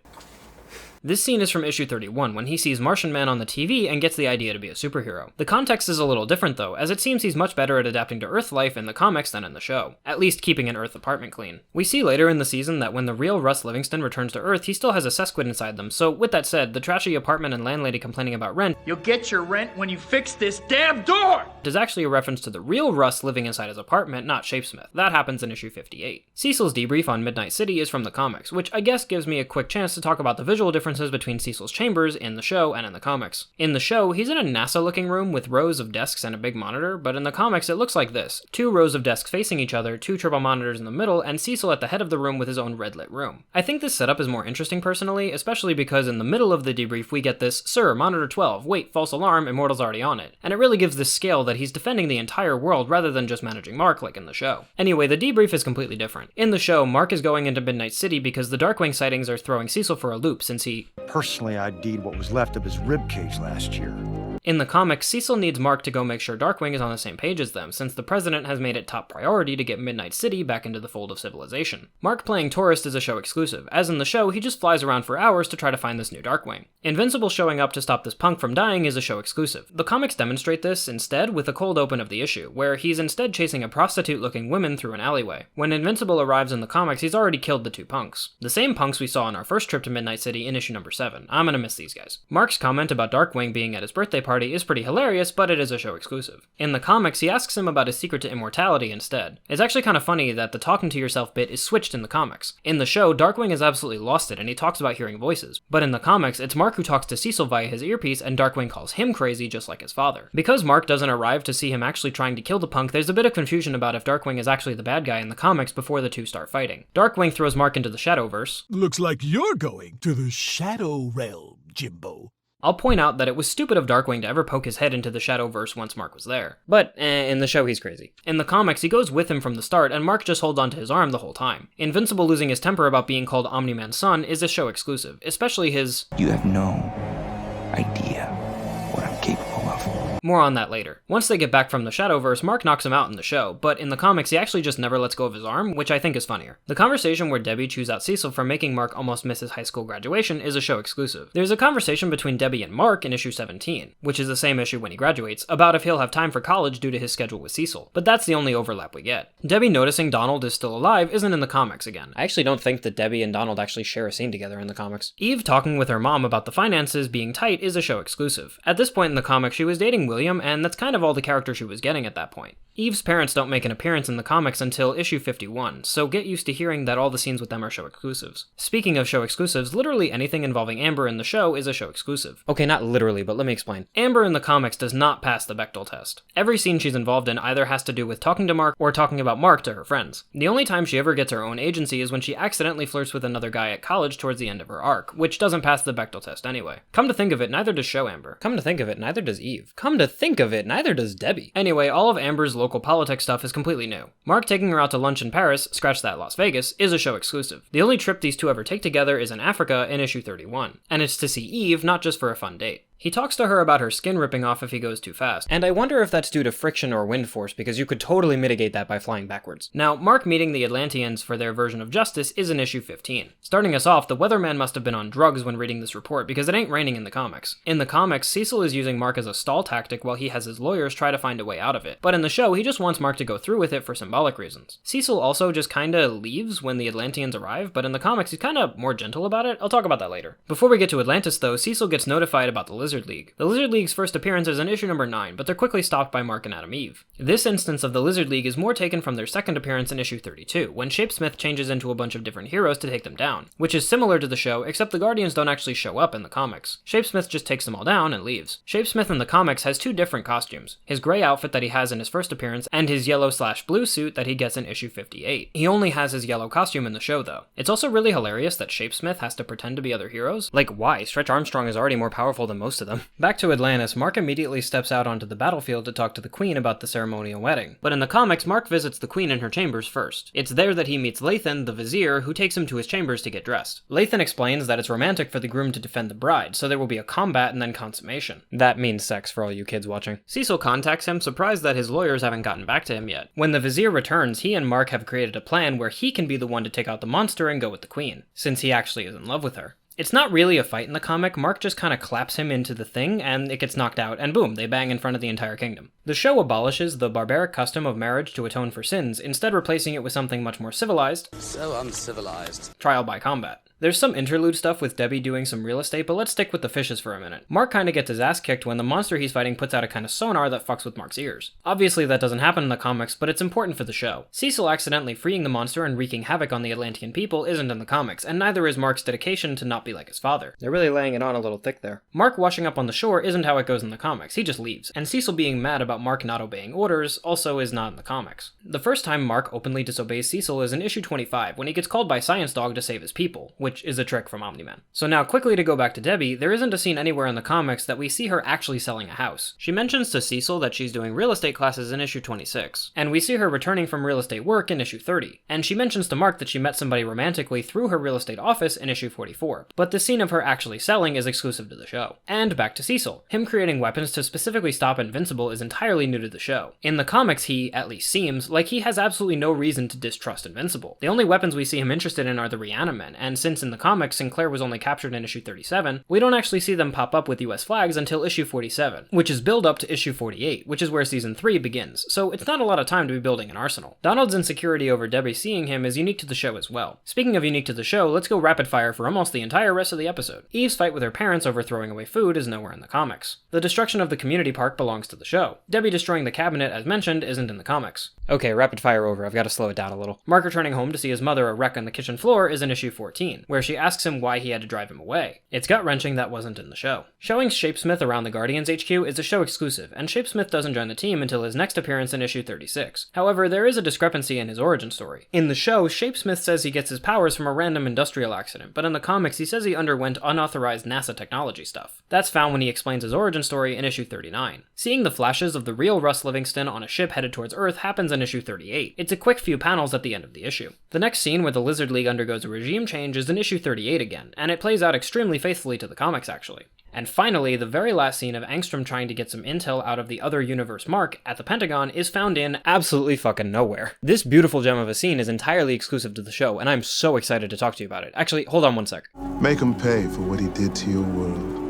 This scene is from issue 31, when he sees Martian Man on the TV and gets the idea to be a superhero. The context is a little different though, as it seems he's much better at adapting to Earth life in the comics than in the show, at least keeping an Earth apartment clean. We see later in the season that when the real Russ Livingston returns to Earth, he still has a Sesquid inside them, so with that said, the trashy apartment and landlady complaining about rent You'll get your rent when you fix this damn door! is actually a reference to the real Russ living inside his apartment, not Shapesmith. That happens in issue 58. Cecil's debrief on Midnight City is from the comics, which I guess gives me a quick chance to talk about the visual differences between Cecil's chambers in the show and in the comics. In the show, he's in a NASA-looking room with rows of desks and a big monitor, but in the comics it looks like this. 2 rows of desks facing each other, 2 triple monitors in the middle, and Cecil at the head of the room with his own red-lit room. I think this setup is more interesting personally, especially because in the middle of the debrief we get this, "Sir, monitor 12, wait, false alarm, Immortal's already on it." And it really gives this scale that he's defending the entire world rather than just managing Mark like in the show. Anyway, the debrief is completely different. In the show, Mark is going into Midnight City because the Darkwing sightings are throwing Cecil for a loop since he personally ID'd what was left of his ribcage last year. In the comics, Cecil needs Mark to go make sure Darkwing is on the same page as them, since the president has made it top priority to get Midnight City back into the fold of civilization. Mark playing tourist is a show exclusive, as in the show he just flies around for hours to try to find this new Darkwing. Invincible showing up to stop this punk from dying is a show exclusive. The comics demonstrate this instead with a cold open of the issue, where he's instead chasing a prostitute-looking woman through an alleyway. When Invincible arrives in the comics, he's already killed the 2 punks. The same punks we saw on our first trip to Midnight City in issue number 7. I'm gonna miss these guys. Mark's comment about Darkwing being at his birthday party is pretty hilarious, but it is a show exclusive. In the comics, he asks him about his secret to immortality instead. It's actually kind of funny that the talking to yourself bit is switched in the comics. In the show, Darkwing has absolutely lost it and he talks about hearing voices. But in the comics, it's Mark who talks to Cecil via his earpiece and Darkwing calls him crazy just like his father. Because Mark doesn't arrive to see him actually trying to kill the punk, there's a bit of confusion about if Darkwing is actually the bad guy in the comics before the 2 start fighting. Darkwing throws Mark into the Shadowverse. Looks like you're going to the Shadow Realm, Jimbo. I'll point out that it was stupid of Darkwing to ever poke his head into the Shadowverse once Mark was there. But, in the show he's crazy. In the comics, he goes with him from the start, and Mark just holds onto his arm the whole time. Invincible losing his temper about being called Omni-Man's son is a show exclusive, especially his You have no idea what I'm capable of. More on that later. Once they get back from the Shadowverse, Mark knocks him out in the show, but in the comics he actually just never lets go of his arm, which I think is funnier. The conversation where Debbie chews out Cecil for making Mark almost miss his high school graduation is a show exclusive. There's a conversation between Debbie and Mark in issue 17, which is the same issue when he graduates, about if he'll have time for college due to his schedule with Cecil, but that's the only overlap we get. Debbie noticing Donald is still alive isn't in the comics again. I actually don't think that Debbie and Donald actually share a scene together in the comics. Eve talking with her mom about the finances being tight is a show exclusive. At this point in the comics, she was dating William, and that's kind of all the character she was getting at that point. Eve's parents don't make an appearance in the comics until issue 51, so get used to hearing that all the scenes with them are show exclusives. Speaking of show exclusives, literally anything involving Amber in the show is a show exclusive. Okay, not literally, but let me explain. Amber in the comics does not pass the Bechdel test. Every scene she's involved in either has to do with talking to Mark or talking about Mark to her friends. The only time she ever gets her own agency is when she accidentally flirts with another guy at college towards the end of her arc, which doesn't pass the Bechdel test anyway. Come to think of it, neither does show Amber. Come to think of it, neither does Eve. Come to think of it, neither does Debbie. Anyway, all of Amber's local politics stuff is completely new. Mark taking her out to lunch in Paris, scratch that Las Vegas, is a show exclusive. The only trip these two ever take together is in Africa in issue 31, and it's to see Eve, not just for a fun date. He talks to her about her skin ripping off if he goes too fast, and I wonder if that's due to friction or wind force, because you could totally mitigate that by flying backwards. Now, Mark meeting the Atlanteans for their version of justice is in issue 15. Starting us off, the weatherman must have been on drugs when reading this report, because it ain't raining in the comics. In the comics, Cecil is using Mark as a stall tactic while he has his lawyers try to find a way out of it, but in the show, he just wants Mark to go through with it for symbolic reasons. Cecil also just kinda leaves when the Atlanteans arrive, but in the comics, he's kinda more gentle about it. I'll talk about that later. Before we get to Atlantis though, Cecil gets notified about the Lizard League. The Lizard League's first appearance is in issue number 9, but they're quickly stopped by Mark and Adam Eve. This instance of the Lizard League is more taken from their second appearance in issue 32, when Shapesmith changes into a bunch of different heroes to take them down, which is similar to the show, except the Guardians don't actually show up in the comics. Shapesmith just takes them all down and leaves. Shapesmith in the comics has two different costumes, his gray outfit that he has in his first appearance, and his yellow/blue suit that he gets in issue 58. He only has his yellow costume in the show though. It's also really hilarious that Shapesmith has to pretend to be other heroes. Like, why? Stretch Armstrong is already more powerful than most of them. Back to Atlantis, Mark immediately steps out onto the battlefield to talk to the Queen about the ceremonial wedding. But in the comics, Mark visits the Queen in her chambers first. It's there that he meets Lathan, the Vizier, who takes him to his chambers to get dressed. Lathan explains that it's romantic for the groom to defend the bride, so there will be a combat and then consummation. That means sex for all you kids watching. Cecil contacts him, surprised that his lawyers haven't gotten back to him yet. When the Vizier returns, he and Mark have created a plan where he can be the one to take out the monster and go with the Queen, since he actually is in love with her. It's not really a fight in the comic, Mark just kinda claps him into the thing, and it gets knocked out, and boom, they bang in front of the entire kingdom. The show abolishes the barbaric custom of marriage to atone for sins, instead replacing it with something much more civilized. So uncivilized. Trial by combat. There's some interlude stuff with Debbie doing some real estate, but let's stick with the fishes for a minute. Mark kinda gets his ass kicked when the monster he's fighting puts out a kind of sonar that fucks with Mark's ears. Obviously that doesn't happen in the comics, but it's important for the show. Cecil accidentally freeing the monster and wreaking havoc on the Atlantean people isn't in the comics, and neither is Mark's dedication to not be like his father. They're really laying it on a little thick there. Mark washing up on the shore isn't how it goes in the comics, he just leaves. And Cecil being mad about Mark not obeying orders also is not in the comics. The first time Mark openly disobeys Cecil is in issue 25, when he gets called by Science Dog to save his people, which is a trick from Omni-Man. So now quickly to go back to Debbie, there isn't a scene anywhere in the comics that we see her actually selling a house. She mentions to Cecil that she's doing real estate classes in issue 26, and we see her returning from real estate work in issue 30, and she mentions to Mark that she met somebody romantically through her real estate office in issue 44, but the scene of her actually selling is exclusive to the show. And back to Cecil. Him creating weapons to specifically stop Invincible is entirely new to the show. In the comics he, at least seems, like he has absolutely no reason to distrust Invincible. The only weapons we see him interested in are the Reanimen, and since in the comics Sinclair was only captured in issue 37, we don't actually see them pop up with US flags until issue 47, which is build up to issue 48, which is where season 3 begins, so it's not a lot of time to be building an arsenal. Donald's insecurity over Debbie seeing him is unique to the show as well. Speaking of unique to the show, let's go rapid fire for almost the entire rest of the episode. Eve's fight with her parents over throwing away food is nowhere in the comics. The destruction of the community park belongs to the show. Debbie destroying the cabinet, as mentioned, isn't in the comics. Okay, rapid fire over, I've got to slow it down a little. Mark returning home to see his mother a wreck on the kitchen floor is in issue 14, where she asks him why he had to drive him away. It's gut-wrenching that wasn't in the show. Showing Shapesmith around the Guardians HQ is a show exclusive, and Shapesmith doesn't join the team until his next appearance in issue 36. However, there is a discrepancy in his origin story. In the show, Shapesmith says he gets his powers from a random industrial accident, but in the comics he says he underwent unauthorized NASA technology stuff. That's found when he explains his origin story in issue 39. Seeing the flashes of the real Russ Livingston on a ship headed towards Earth happens in issue 38. It's a quick few panels at the end of the issue. The next scene where the Lizard League undergoes a regime change is in issue 38 again, and it plays out extremely faithfully to the comics actually. And finally, the very last scene of Angstrom trying to get some intel out of the other universe Mark at the Pentagon is found in absolutely fucking nowhere. This beautiful gem of a scene is entirely exclusive to the show, and I'm so excited to talk to you about it. Actually, hold on one sec. Make him pay for what he did to your world.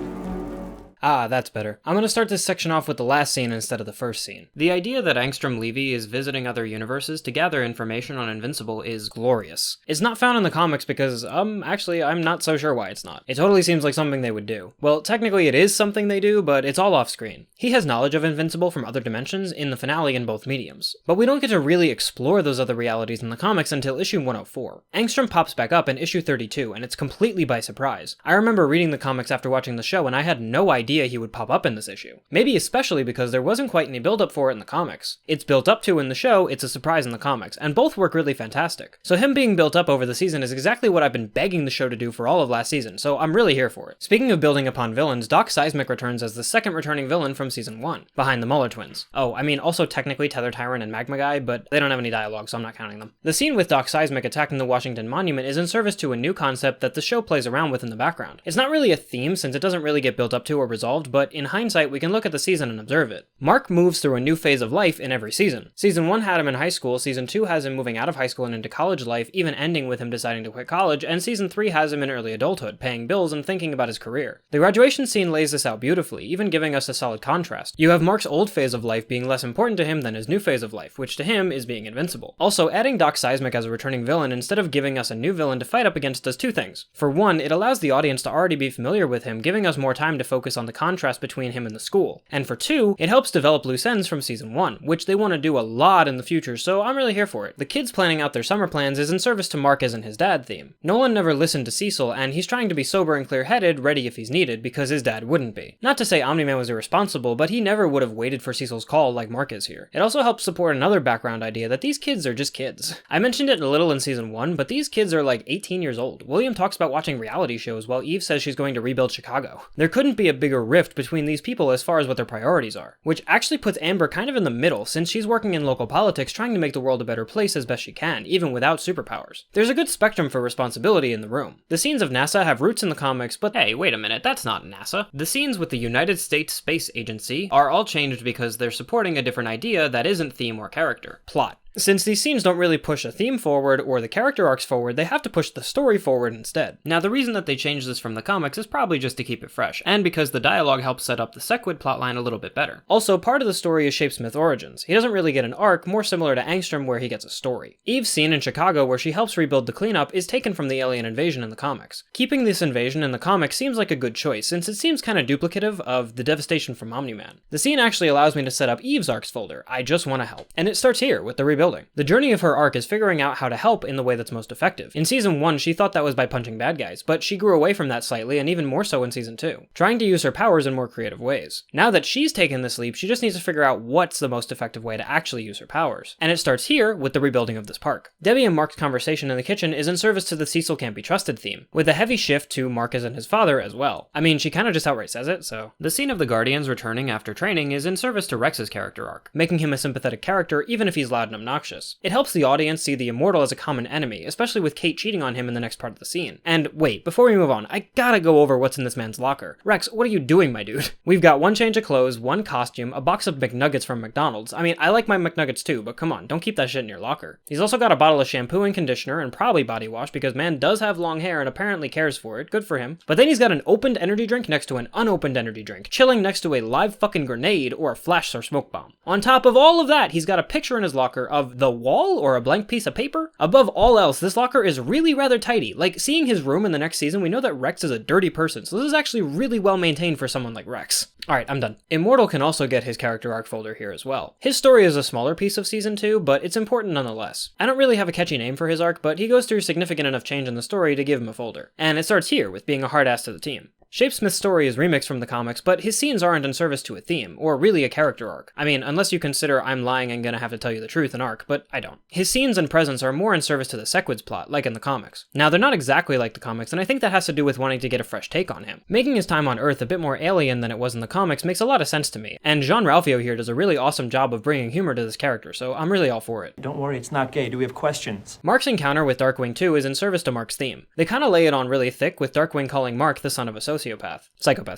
Ah, that's better. I'm gonna start this section off with the last scene instead of the first scene. The idea that Angstrom Levy is visiting other universes to gather information on Invincible is glorious. It's not found in the comics because, actually, I'm not so sure why it's not. It totally seems like something they would do. Well, technically it is something they do, but it's all off screen. He has knowledge of Invincible from other dimensions in the finale in both mediums. But we don't get to really explore those other realities in the comics until issue 104. Angstrom pops back up in issue 32, and it's completely by surprise. I remember reading the comics after watching the show, and I had no idea he would pop up in this issue. Maybe especially because there wasn't quite any build up for it in the comics. It's built up to in the show, it's a surprise in the comics, and both work really fantastic. So him being built up over the season is exactly what I've been begging the show to do for all of last season, so I'm really here for it. Speaking of building upon villains, Doc Seismic returns as the second returning villain from season 1, behind the Muller twins. Oh, I mean also technically Tether Tyrant and Magma Guy, but they don't have any dialogue, so I'm not counting them. The scene with Doc Seismic attacking the Washington Monument is in service to a new concept that the show plays around with in the background. It's not really a theme since it doesn't really get built up to or resolved, but in hindsight we can look at the season and observe it. Mark moves through a new phase of life in every season. Season 1 had him in high school, season 2 has him moving out of high school and into college life, even ending with him deciding to quit college, and season 3 has him in early adulthood, paying bills and thinking about his career. The graduation scene lays this out beautifully, even giving us a solid contrast. You have Mark's old phase of life being less important to him than his new phase of life, which to him is being invincible. Also, adding Doc Seismic as a returning villain instead of giving us a new villain to fight up against does two things. For one, it allows the audience to already be familiar with him, giving us more time to focus on the contrast between him and the school. And for two, it helps develop loose ends from season 1, which they want to do a lot in the future, so I'm really here for it. The kids planning out their summer plans is in service to Mark as in his dad theme. Nolan never listened to Cecil, and he's trying to be sober and clear-headed, ready if he's needed, because his dad wouldn't be. Not to say Omni-Man was irresponsible, but he never would have waited for Cecil's call like Mark is here. It also helps support another background idea that these kids are just kids. I mentioned it a little in season 1, but these kids are like 18 years old. William talks about watching reality shows while Eve says she's going to rebuild Chicago. There couldn't be a bigger rift between these people as far as what their priorities are, which actually puts Amber kind of in the middle since she's working in local politics trying to make the world a better place as best she can, even without superpowers. There's a good spectrum for responsibility in the room. The scenes of NASA have roots in the comics, but hey, wait a minute, that's not NASA. The scenes with the United States Space Agency are all changed because they're supporting a different idea that isn't theme or character. Plot. Since these scenes don't really push a theme forward or the character arcs forward, they have to push the story forward instead. Now, the reason that they changed this from the comics is probably just to keep it fresh, and because the dialogue helps set up the Sequid plotline a little bit better. Also, part of the story is Shapesmith's origins. He doesn't really get an arc, more similar to Angstrom where he gets a story. Eve's scene in Chicago where she helps rebuild the cleanup is taken from the alien invasion in the comics. Keeping this invasion in the comics seems like a good choice, since it seems kind of duplicative of the devastation from Omni-Man. The scene actually allows me to set up Eve's arcs folder, I just want to help. And it starts here, with the rebuilding. The journey of her arc is figuring out how to help in the way that's most effective. In season 1, she thought that was by punching bad guys, but she grew away from that slightly, and even more so in season 2, trying to use her powers in more creative ways. Now that she's taken this leap, she just needs to figure out what's the most effective way to actually use her powers. And it starts here with the rebuilding of this park. Debbie and Mark's conversation in the kitchen is in service to the Cecil can't be trusted theme, with a heavy shift to Mark as in his father as well. I mean, she kinda just outright says it, so. The scene of the Guardians returning after training is in service to Rex's character arc, making him a sympathetic character even if he's loud and obnoxious. It helps the audience see the Immortal as a common enemy, especially with Kate cheating on him in the next part of the scene. And wait, before we move on, I gotta go over what's in this man's locker. Rex, what are you doing, my dude? We've got one change of clothes, one costume, a box of McNuggets from McDonald's. I mean, I like my McNuggets too, but come on, don't keep that shit in your locker. He's also got a bottle of shampoo and conditioner and probably body wash because man does have long hair and apparently cares for it. Good for him. But then he's got an opened energy drink next to an unopened energy drink, chilling next to a live fucking grenade or a flash or smoke bomb. On top of all of that, he's got a picture in his locker of the wall or a blank piece of paper. Above all else, this locker is really rather tidy. Like, seeing his room in the next season, we know that Rex is a dirty person, so this is actually really well maintained for someone like Rex. Alright, I'm done. Immortal can also get his character arc folder here as well. His story is a smaller piece of season 2, but it's important nonetheless. I don't really have a catchy name for his arc, but he goes through significant enough change in the story to give him a folder. And it starts here, with being a hard ass to the team. Shapesmith's story is remixed from the comics, but his scenes aren't in service to a theme, or really a character arc. I mean, unless you consider I'm lying and gonna have to tell you the truth an arc, but I don't. His scenes and presence are more in service to the Sequid's plot, like in the comics. Now, they're not exactly like the comics, and I think that has to do with wanting to get a fresh take on him, making his time on Earth a bit more alien than it was in the comics makes a lot of sense to me, and Jean-Ralphio here does a really awesome job of bringing humor to this character, so I'm really all for it. Don't worry, it's not gay. Do we have questions? Mark's encounter with Darkwing 2 is in service to Mark's theme. They kinda lay it on really thick, with Darkwing calling Mark the son of a psychopath,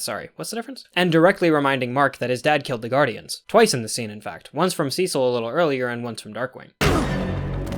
sorry, what's the difference? And directly reminding Mark that his dad killed the Guardians. Twice in the scene, in fact. Once from Cecil a little earlier, and once from Darkwing.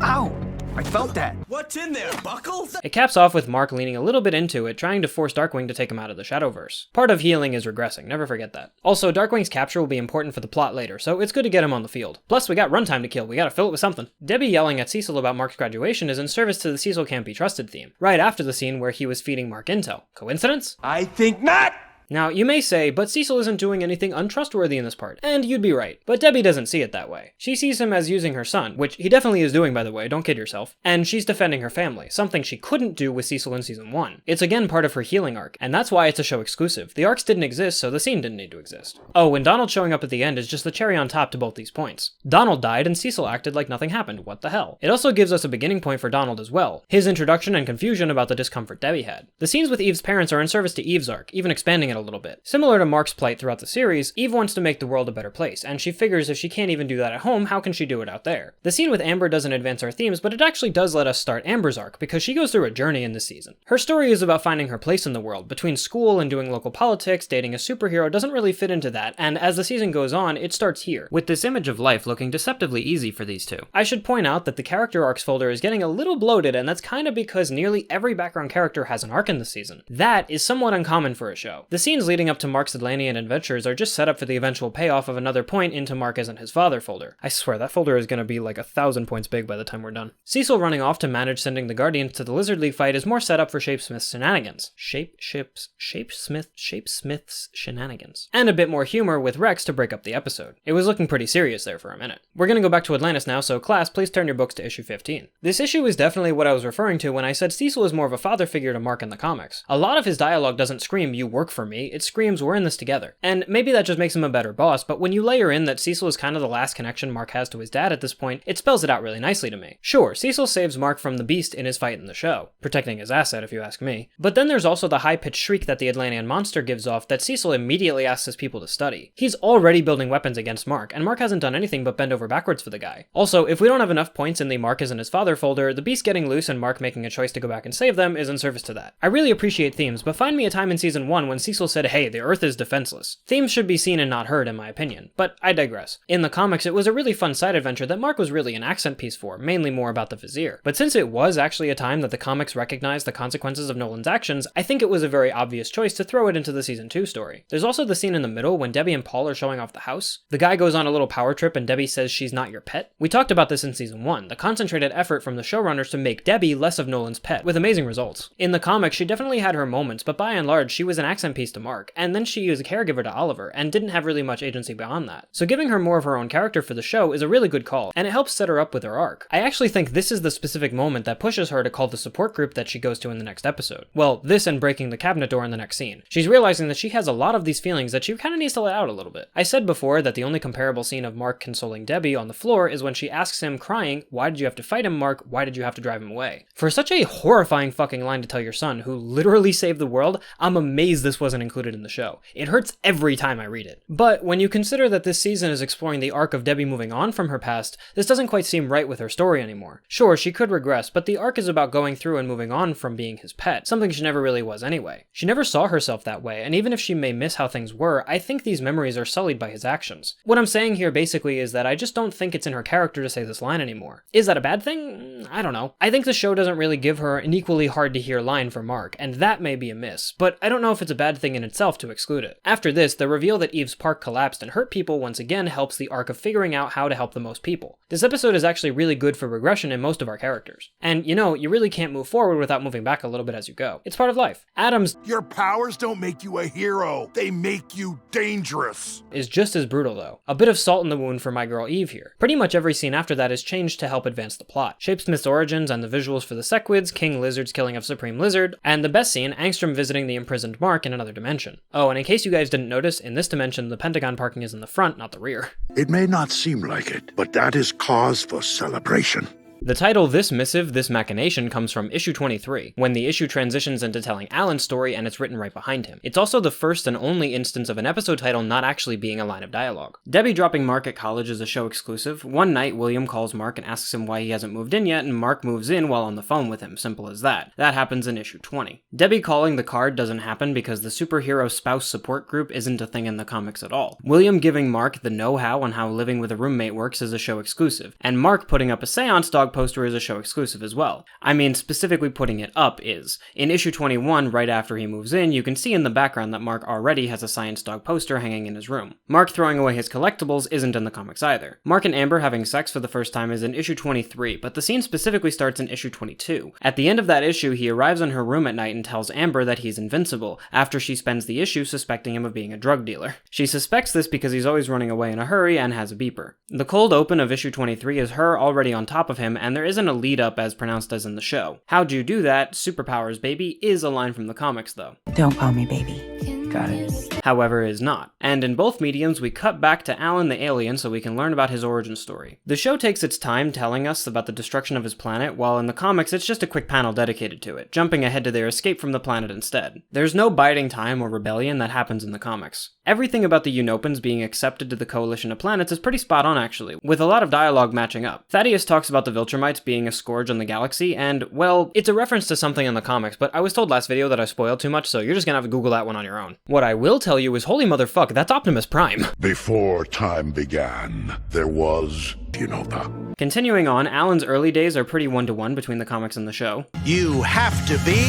Ow! I felt that. What's in there, Buckles? It caps off with Mark leaning a little bit into it, trying to force Darkwing to take him out of the Shadowverse. Part of healing is regressing, never forget that. Also, Darkwing's capture will be important for the plot later, so it's good to get him on the field. Plus, we got runtime to kill, we gotta fill it with something. Debbie yelling at Cecil about Mark's graduation is in service to the Cecil can't be trusted theme, right after the scene where he was feeding Mark intel. Coincidence? I think not! Now, you may say, but Cecil isn't doing anything untrustworthy in this part, and you'd be right, but Debbie doesn't see it that way. She sees him as using her son, which he definitely is doing by the way, don't kid yourself, and she's defending her family, something she couldn't do with Cecil in season 1. It's again part of her healing arc, and that's why it's a show exclusive. The arcs didn't exist, so the scene didn't need to exist. Oh, and Donald showing up at the end is just the cherry on top to both these points. Donald died and Cecil acted like nothing happened, what the hell? It also gives us a beginning point for Donald as well, his introduction and confusion about the discomfort Debbie had. The scenes with Eve's parents are in service to Eve's arc, even expanding it a little bit. Similar to Mark's plight throughout the series, Eve wants to make the world a better place, and she figures if she can't even do that at home, how can she do it out there? The scene with Amber doesn't advance our themes, but it actually does let us start Amber's arc, because she goes through a journey in this season. Her story is about finding her place in the world. Between school and doing local politics, dating a superhero doesn't really fit into that, and as the season goes on, it starts here, with this image of life looking deceptively easy for these two. I should point out that the character arcs folder is getting a little bloated, and that's kinda because nearly every background character has an arc in this season. That is somewhat uncommon for a show. The scenes leading up to Mark's Atlantean adventures are just set up for the eventual payoff of another point into Mark isn't his father folder. I swear, that folder is gonna be like 1,000 points big by the time we're done. Cecil running off to manage sending the Guardians to the Lizard League fight is more set up for Shapesmith's shenanigans. Shapesmith's shenanigans. And a bit more humor with Rex to break up the episode. It was looking pretty serious there for a minute. We're gonna go back to Atlantis now, so class, please turn your books to issue 15. This issue is definitely what I was referring to when I said Cecil is more of a father figure to Mark in the comics. A lot of his dialogue doesn't scream, "you work for me," it screams, "we're in this together." And maybe that just makes him a better boss, but when you layer in that Cecil is kind of the last connection Mark has to his dad at this point, it spells it out really nicely to me. Sure, Cecil saves Mark from the Beast in his fight in the show, protecting his asset if you ask me, but then there's also the high-pitched shriek that the Atlantean monster gives off that Cecil immediately asks his people to study. He's already building weapons against Mark, and Mark hasn't done anything but bend over backwards for the guy. Also, if we don't have enough points in the Mark isn't his father folder, the Beast getting loose and Mark making a choice to go back and save them is in service to that. I really appreciate themes, but find me a time in season 1 when Cecil said, "Hey, the Earth is defenseless." Themes should be seen and not heard in my opinion, but I digress. In the comics, it was a really fun side adventure that Mark was really an accent piece for, mainly more about the Vizier. But since it was actually a time that the comics recognized the consequences of Nolan's actions, I think it was a very obvious choice to throw it into the season 2 story. There's also the scene in the middle when Debbie and Paul are showing off the house. The guy goes on a little power trip and Debbie says she's not your pet. We talked about this in season 1, the concentrated effort from the showrunners to make Debbie less of Nolan's pet, with amazing results. In the comics, she definitely had her moments, but by and large, she was an accent piece to Mark, and then she was a caregiver to Oliver, and didn't have really much agency beyond that. So giving her more of her own character for the show is a really good call, and it helps set her up with her arc. I actually think this is the specific moment that pushes her to call the support group that she goes to in the next episode. Well, this and breaking the cabinet door in the next scene. She's realizing that she has a lot of these feelings that she kind of needs to let out a little bit. I said before that the only comparable scene of Mark consoling Debbie on the floor is when she asks him, crying, "Why did you have to fight him, Mark? Why did you have to drive him away?" For such a horrifying fucking line to tell your son, who literally saved the world, I'm amazed this wasn't included in the show. It hurts every time I read it. But when you consider that this season is exploring the arc of Debbie moving on from her past, this doesn't quite seem right with her story anymore. Sure, she could regress, but the arc is about going through and moving on from being his pet, something she never really was anyway. She never saw herself that way, and even if she may miss how things were, I think these memories are sullied by his actions. What I'm saying here basically is that I just don't think it's in her character to say this line anymore. Is that a bad thing? I don't know. I think the show doesn't really give her an equally hard to hear line for Mark, and that may be a miss, but I don't know if it's a bad thing in itself to exclude it. After this, the reveal that Eve's park collapsed and hurt people once again helps the arc of figuring out how to help the most people. This episode is actually really good for regression in most of our characters. And you know, you really can't move forward without moving back a little bit as you go. It's part of life. Adam's Your powers don't make you a hero. They make you dangerous. is just as brutal though. A bit of salt in the wound for my girl Eve here. Pretty much every scene after that is changed to help advance the plot. Shapesmith's origins and the visuals for the Sequids, King Lizard's killing of Supreme Lizard, and the best scene, Angstrom visiting the imprisoned Mark in another dimension. Oh, and in case you guys didn't notice, in this dimension the Pentagon parking is in the front, not the rear. It may not seem like it, but that is cause for celebration. The title This Missive, This Machination comes from issue 23, when the issue transitions into telling Alan's story and it's written right behind him. It's also the first and only instance of an episode title not actually being a line of dialogue. Debbie dropping Mark at college is a show exclusive. One night, William calls Mark and asks him why he hasn't moved in yet, and Mark moves in while on the phone with him, simple as that. That happens in issue 20. Debbie calling the card doesn't happen because the superhero spouse support group isn't a thing in the comics at all. William giving Mark the know-how on how living with a roommate works is a show exclusive, and Mark putting up a seance dog poster is a show exclusive as well. I mean, specifically putting it up is. In issue 21, right after he moves in, you can see in the background that Mark already has a science dog poster hanging in his room. Mark throwing away his collectibles isn't in the comics either. Mark and Amber having sex for the first time is in issue 23, but the scene specifically starts in issue 22. At the end of that issue, he arrives in her room at night and tells Amber that he's invincible, after she spends the issue suspecting him of being a drug dealer. She suspects this because he's always running away in a hurry and has a beeper. The cold open of issue 23 is her already on top of him, and there isn't a lead up as pronounced as in the show. How'd you do that? Superpowers, baby, is a line from the comics though. Don't call me baby. Got it. However, is not. And in both mediums, we cut back to Alan the alien so we can learn about his origin story. The show takes its time telling us about the destruction of his planet, while in the comics it's just a quick panel dedicated to it, jumping ahead to their escape from the planet instead. There's no biding time or rebellion that happens in the comics. Everything about the Unopans being accepted to the Coalition of Planets is pretty spot on actually, with a lot of dialogue matching up. Thaddeus talks about the Viltrumites being a scourge on the galaxy, and, well, it's a reference to something in the comics, but I was told last video that I spoiled too much, so you're just gonna have to Google that one on your own. What I will tell you is, holy motherfuck, that's Optimus Prime. Before time began, there was Unova. Continuing on, Alan's early days are pretty one-to-one between the comics and the show. You have to be...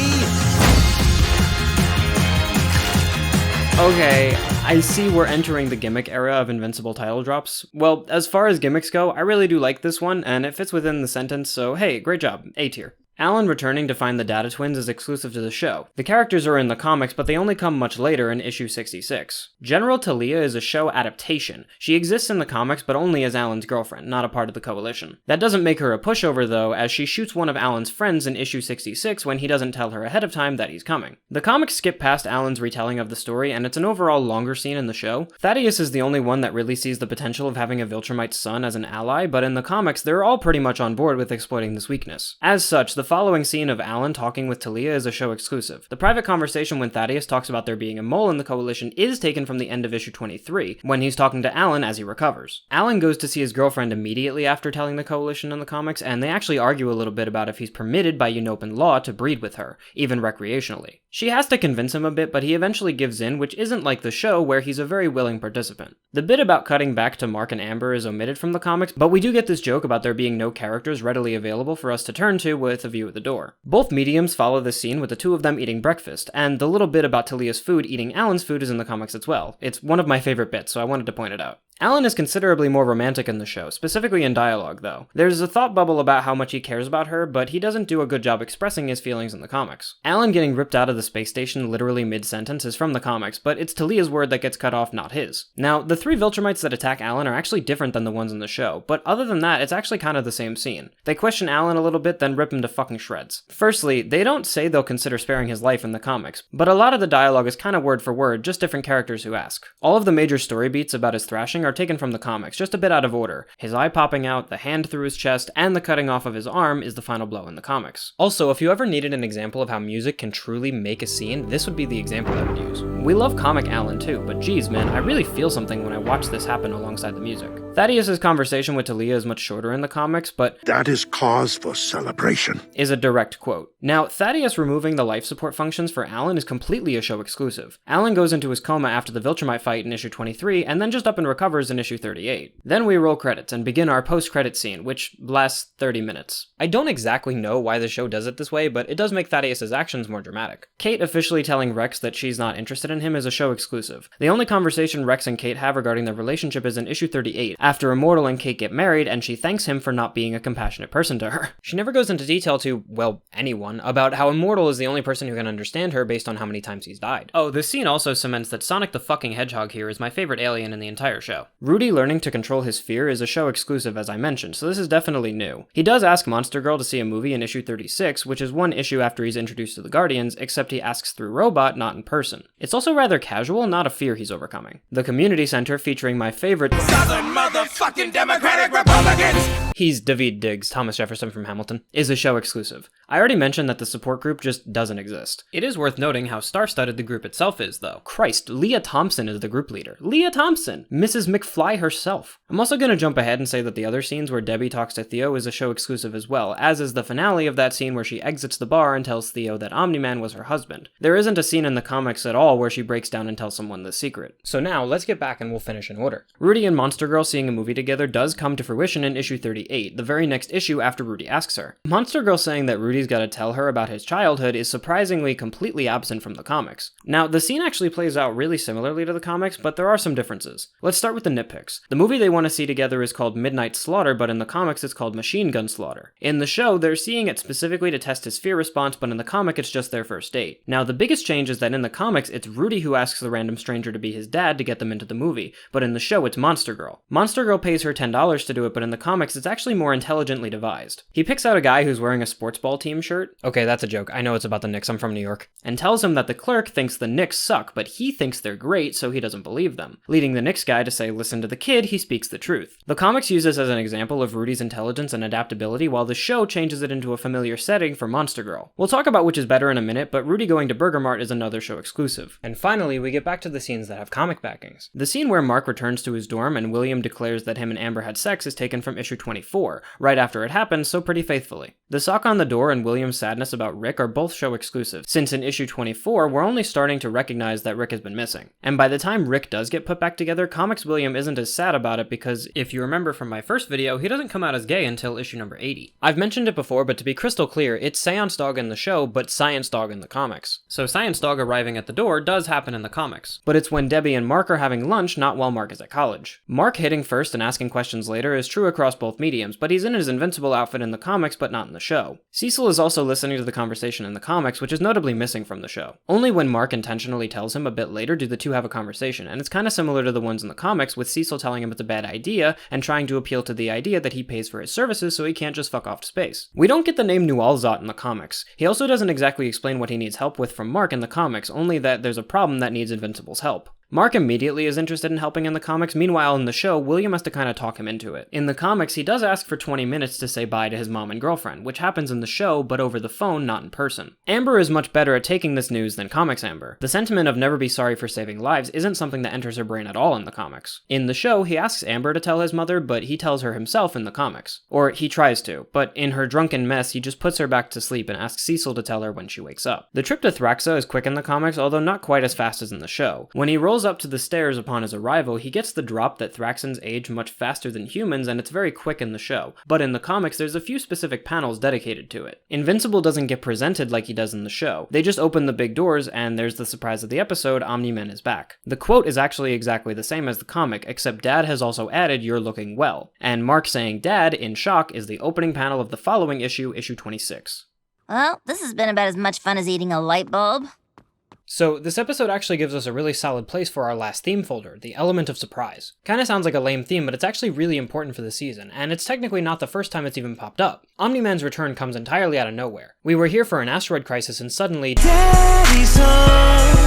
Okay, I see we're entering the gimmick era of Invincible title drops. Well, as far as gimmicks go, I really do like this one, and it fits within the sentence, so hey, great job, A tier. Alan returning to find the Data Twins is exclusive to the show. The characters are in the comics, but they only come much later in issue 66. General Talia is a show adaptation. She exists in the comics, but only as Alan's girlfriend, not a part of the Coalition. That doesn't make her a pushover though, as she shoots one of Alan's friends in issue 66 when he doesn't tell her ahead of time that he's coming. The comics skip past Alan's retelling of the story, and it's an overall longer scene in the show. Thaddeus is the only one that really sees the potential of having a Viltrumite son as an ally, but in the comics, they're all pretty much on board with exploiting this weakness. As such, the following scene of Alan talking with Talia is a show exclusive. The private conversation when Thaddeus talks about there being a mole in the Coalition is taken from the end of issue 23, when he's talking to Alan as he recovers. Alan goes to see his girlfriend immediately after telling the Coalition in the comics, and they actually argue a little bit about if he's permitted by Unopan law to breed with her, even recreationally. She has to convince him a bit, but he eventually gives in, which isn't like the show where he's a very willing participant. The bit about cutting back to Mark and Amber is omitted from the comics, but we do get this joke about there being no characters readily available for us to turn to with a view of the door. Both mediums follow this scene with the two of them eating breakfast, and the little bit about Talia's food eating Alan's food is in the comics as well. It's one of my favorite bits, so I wanted to point it out. Alan is considerably more romantic in the show, specifically in dialogue though. There's a thought bubble about how much he cares about her, but he doesn't do a good job expressing his feelings in the comics. Alan getting ripped out of the space station literally mid-sentence is from the comics, but it's Talia's word that gets cut off, not his. Now, the three Viltrumites that attack Alan are actually different than the ones in the show, but other than that, it's actually kind of the same scene. They question Alan a little bit, then rip him to fucking shreds. Firstly, they don't say they'll consider sparing his life in the comics, but a lot of the dialogue is kind of word for word, just different characters who ask. All of the major story beats about his thrashing are taken from the comics, just a bit out of order. His eye popping out, the hand through his chest, and the cutting off of his arm is the final blow in the comics. Also, if you ever needed an example of how music can truly make a scene, this would be the example I would use. We love comic Alan too, but geez man, I really feel something when I watch this happen alongside the music. Thaddeus' conversation with Talia is much shorter in the comics, but that is cause for celebration, is a direct quote. Now, Thaddeus removing the life support functions for Alan is completely a show exclusive. Alan goes into his coma after the Viltrumite fight in issue 23, and then just up and recovers in issue 38. Then we roll credits and begin our post-credit scene, which lasts 30 minutes. I don't exactly know why the show does it this way, but it does make Thaddeus' actions more dramatic. Kate officially telling Rex that she's not interested in him is a show exclusive. The only conversation Rex and Kate have regarding their relationship is in issue 38, after Immortal and Kate get married, and she thanks him for not being a compassionate person to her. She never goes into detail to, well, anyone, about how Immortal is the only person who can understand her based on how many times he's died. Oh, this scene also cements that Sonic the fucking Hedgehog here is my favorite alien in the entire show. Rudy learning to control his fear is a show exclusive as I mentioned, so this is definitely new. He does ask Monster Girl to see a movie in issue 36, which is one issue after he's introduced to the Guardians, except he asks through robot, not in person. It's also rather casual, not a fear he's overcoming. The community center featuring my favorite Southern motherfucking Democratic Republicans! he's David Diggs, Thomas Jefferson from Hamilton, is a show exclusive. I already mentioned that the support group just doesn't exist. It is worth noting how star-studded the group itself is, though. Christ, Leah Thompson is the group leader. Leah Thompson! Mrs. McFly herself. I'm also gonna jump ahead and say that the other scenes where Debbie talks to Theo is a show exclusive as well, as is the finale of that scene where she exits the bar and tells Theo that Omni-Man was her husband. There isn't a scene in the comics at all where she breaks down and tells someone the secret. So now, let's get back and we'll finish in order. Rudy and Monster Girl seeing a movie together does come to fruition in issue 38, the very next issue after Rudy asks her. Monster Girl saying that Rudy's gotta tell her about his childhood is surprisingly completely absent from the comics. Now, the scene actually plays out really similarly to the comics, but there are some differences. Let's start with the nitpicks. The movie they want to see together is called Midnight Slaughter, but in the comics it's called Machine Gun Slaughter. In the show, they're seeing it specifically to test his fear response, but in the comic it's just their first date. Now, the biggest change is that in the comics, it's Rudy who asks the random stranger to be his dad to get them into the movie, but in the show it's Monster Girl. Monster Girl pays her $10 to do it, but in the comics it's actually more intelligently devised. He picks out a guy who's wearing a sports ball team shirt. Okay, that's a joke. I know it's about the Knicks, I'm from New York. And tells him that the clerk thinks the Knicks suck, but he thinks they're great, so he doesn't believe them. Leading the Knicks guy to say, listen to the kid, he speaks the truth. The comics use this as an example of Rudy's intelligence and adaptability, while the show changes it into a familiar setting for Monster Girl. We'll talk about which is better in a minute, but Rudy going to Burger Mart is another show exclusive. And finally, we get back to the scenes that have comic backings. The scene where Mark returns to his dorm and William declares that him and Amber had sex is taken from issue 24, right after it happens, so pretty faithfully. The sock on the door and William's sadness about Rick are both show exclusive, since in issue 24, we're only starting to recognize that Rick has been missing. And by the time Rick does get put back together, Comics William isn't as sad about it because, if you remember from my first video, he doesn't come out as gay until issue number 80. I've mentioned it before, but to be crystal clear, it's Seance Dog in the show, but Science Dog in the comics. So Science Dog arriving at the door does happen in the comics, but it's when Debbie and Mark are having lunch, not while Mark is at college. Mark hitting first and asking questions later is true across both mediums, but he's in his Invincible outfit in the comics, but not in the show. Cecil is also listening to the conversation in the comics, which is notably missing from the show. Only when Mark intentionally tells him a bit later do the two have a conversation, and it's kinda similar to the ones in the comics, with Cecil telling him it's a bad idea, and trying to appeal to the idea that he pays for his services so he can't just fuck off to space. We don't get the name Nualzot in the comics. He also doesn't exactly explain what he needs help with from Mark in the comics, only that there's a problem that needs Invincible's help. Mark immediately is interested in helping in the comics, meanwhile in the show, William has to kinda talk him into it. In the comics, he does ask for 20 minutes to say bye to his mom and girlfriend, which happens in the show, but over the phone, not in person. Amber is much better at taking this news than Comics Amber. The sentiment of never be sorry for saving lives isn't something that enters her brain at all in the comics. In the show, he asks Amber to tell his mother, but he tells her himself in the comics. Or he tries to, but in her drunken mess, he just puts her back to sleep and asks Cecil to tell her when she wakes up. The trip to Thraxa is quick in the comics, although not quite as fast as in the show. When he rolls up to the stairs upon his arrival, he gets the drop that Thraxans age much faster than humans, and it's very quick in the show. But in the comics, there's a few specific panels dedicated to it. Invincible doesn't get presented like he does in the show. They just open the big doors, and there's the surprise of the episode, Omni-Man is back. The quote is actually exactly the same as the comic, except Dad has also added, "You're looking well." And Mark saying Dad, in shock, is the opening panel of the following issue, issue 26. Well, this has been about as much fun as eating a light bulb. So this episode actually gives us a really solid place for our last theme folder, the element of surprise. Kinda sounds like a lame theme, but it's actually really important for the season, and it's technically not the first time it's even popped up. Omni-Man's return comes entirely out of nowhere. We were here for an asteroid crisis and suddenly Daddy's home!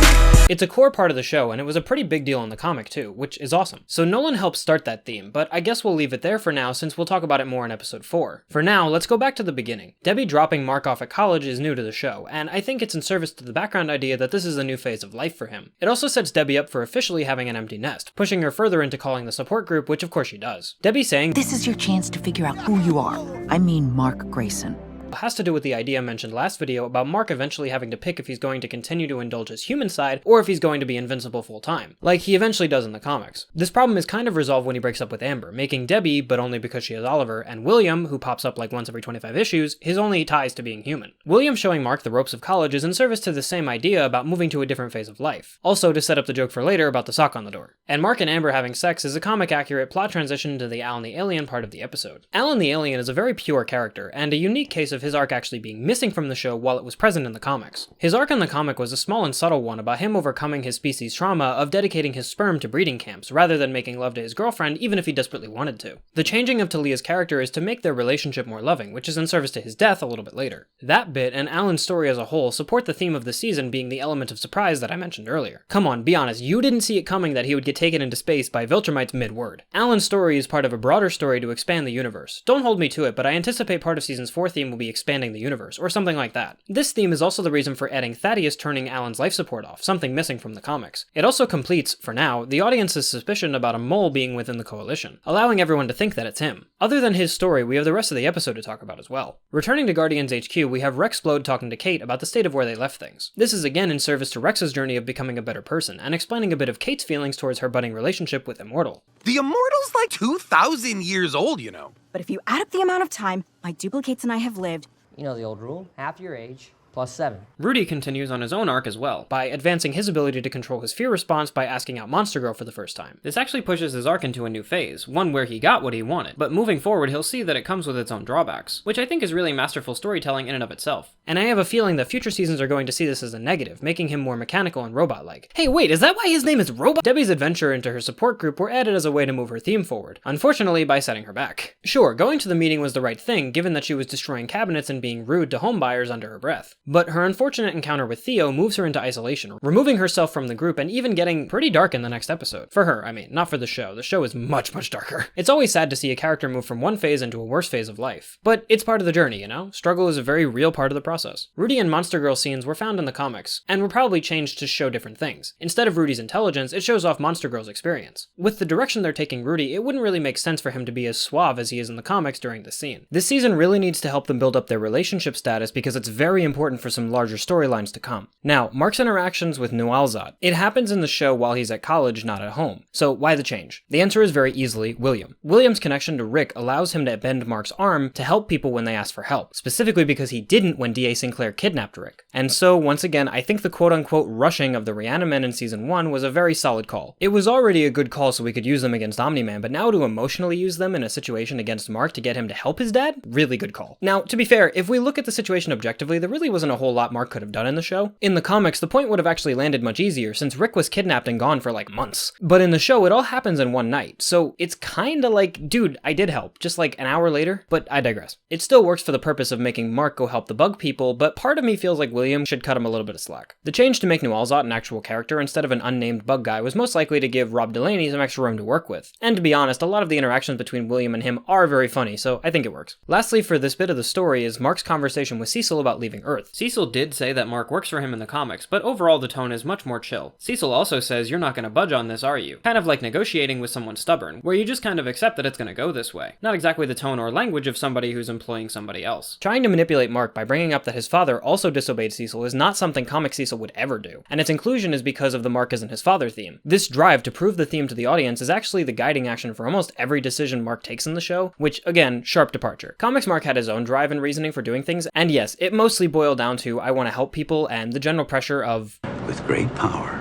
It's a core part of the show, and it was a pretty big deal in the comic too, which is awesome. So Nolan helped start that theme, but I guess we'll leave it there for now since we'll talk about it more in episode 4. For now, let's go back to the beginning. Debbie dropping Mark off at college is new to the show, and I think it's in service to the background idea that this is a new phase of life for him. It also sets Debbie up for officially having an empty nest, pushing her further into calling the support group, which of course she does. Debbie saying, "This is your chance to figure out who you are. I mean Mark Grayson." has to do with the idea mentioned last video about Mark eventually having to pick if he's going to continue to indulge his human side or if he's going to be invincible full time, like he eventually does in the comics. This problem is kind of resolved when he breaks up with Amber, making Debbie, but only because she has Oliver, and William, who pops up like once every 25 issues, his only ties to being human. William showing Mark the ropes of college is in service to the same idea about moving to a different phase of life, also to set up the joke for later about the sock on the door. And Mark and Amber having sex is a comic-accurate plot transition to the Alan the Alien part of the episode. Alan the Alien is a very pure character, and a unique case of of his arc actually being missing from the show while it was present in the comics. His arc in the comic was a small and subtle one about him overcoming his species' trauma of dedicating his sperm to breeding camps, rather than making love to his girlfriend even if he desperately wanted to. The changing of Talia's character is to make their relationship more loving, which is in service to his death a little bit later. That bit, and Alan's story as a whole, support the theme of the season being the element of surprise that I mentioned earlier. Come on, be honest, you didn't see it coming that he would get taken into space by Viltrumites mid-word. Alan's story is part of a broader story to expand the universe. Don't hold me to it, but I anticipate part of Season's 4 theme will be expanding the universe, or something like that. This theme is also the reason for adding Thaddeus turning Alan's life support off, something missing from the comics. It also completes, for now, the audience's suspicion about a mole being within the Coalition, allowing everyone to think that it's him. Other than his story, we have the rest of the episode to talk about as well. Returning to Guardians HQ, we have Rex Splode talking to Kate about the state of where they left things. This is again in service to Rex's journey of becoming a better person, and explaining a bit of Kate's feelings towards her budding relationship with Immortal. The Immortal's like 2,000 years old, you know. But if you add up the amount of time my duplicates and I have lived... You know the old rule, half your age plus 7. Rudy continues on his own arc as well, by advancing his ability to control his fear response by asking out Monster Girl for the first time. This actually pushes his arc into a new phase, one where he got what he wanted, but moving forward he'll see that it comes with its own drawbacks, which I think is really masterful storytelling in and of itself. And I have a feeling that future seasons are going to see this as a negative, making him more mechanical and robot-like. Hey wait, is that why his name is Robot? Debbie's adventure into her support group were added as a way to move her theme forward, unfortunately by setting her back. Sure, going to the meeting was the right thing, given that she was destroying cabinets and being rude to homebuyers under her breath. But her unfortunate encounter with Theo moves her into isolation, removing herself from the group and even getting pretty dark in the next episode. For her, I mean, not for the show. The show is much darker. It's always sad to see a character move from one phase into a worse phase of life. But it's part of the journey, you know? Struggle is a very real part of the process. Rudy and Monster Girl scenes were found in the comics, and were probably changed to show different things. Instead of Rudy's intelligence, it shows off Monster Girl's experience. With the direction they're taking Rudy, it wouldn't really make sense for him to be as suave as he is in the comics during this scene. This season really needs to help them build up their relationship status because it's very important for some larger storylines to come. Now, Mark's interactions with Nualzad. It happens in the show while he's at college, not at home. So why the change? The answer is very easily William. William's connection to Rick allows him to bend Mark's arm to help people when they ask for help, specifically because he didn't when D.A. Sinclair kidnapped Rick. And so, once again, I think the quote-unquote rushing of the Reanimen in Season 1 was a very solid call. It was already a good call so we could use them against Omni-Man, but now to emotionally use them in a situation against Mark to get him to help his dad? Really good call. Now, to be fair, if we look at the situation objectively, there really wasn't a whole lot Mark could have done in the show. In the comics, the point would have actually landed much easier since Rick was kidnapped and gone for like months. But in the show, it all happens in one night, so it's kinda like, dude, I did help, just like an hour later, but I digress. It still works for the purpose of making Mark go help the bug people, but part of me feels like William should cut him a little bit of slack. The change to make Nualzad an actual character instead of an unnamed bug guy was most likely to give Rob Delaney some extra room to work with. And to be honest, a lot of the interactions between William and him are very funny, so I think it works. Lastly, for this bit of the story is Mark's conversation with Cecil about leaving Earth. Cecil did say that Mark works for him in the comics, but overall the tone is much more chill. Cecil also says, "You're not gonna budge on this, are you?" Kind of like negotiating with someone stubborn, where you just kind of accept that it's gonna go this way. Not exactly the tone or language of somebody who's employing somebody else. Trying to manipulate Mark by bringing up that his father also disobeyed Cecil is not something comic Cecil would ever do, and its inclusion is because of the Mark isn't his father theme. This drive to prove the theme to the audience is actually the guiding action for almost every decision Mark takes in the show, which, again, sharp departure. Comics Mark had his own drive and reasoning for doing things, and yes, it mostly boiled down to I want to help people and the general pressure of With great power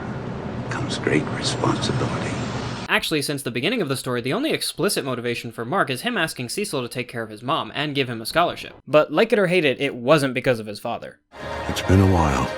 comes great responsibility. Actually, since the beginning of the story, the only explicit motivation for Mark is him asking Cecil to take care of his mom and give him a scholarship. But like it or hate it, it wasn't because of his father. It's been a while.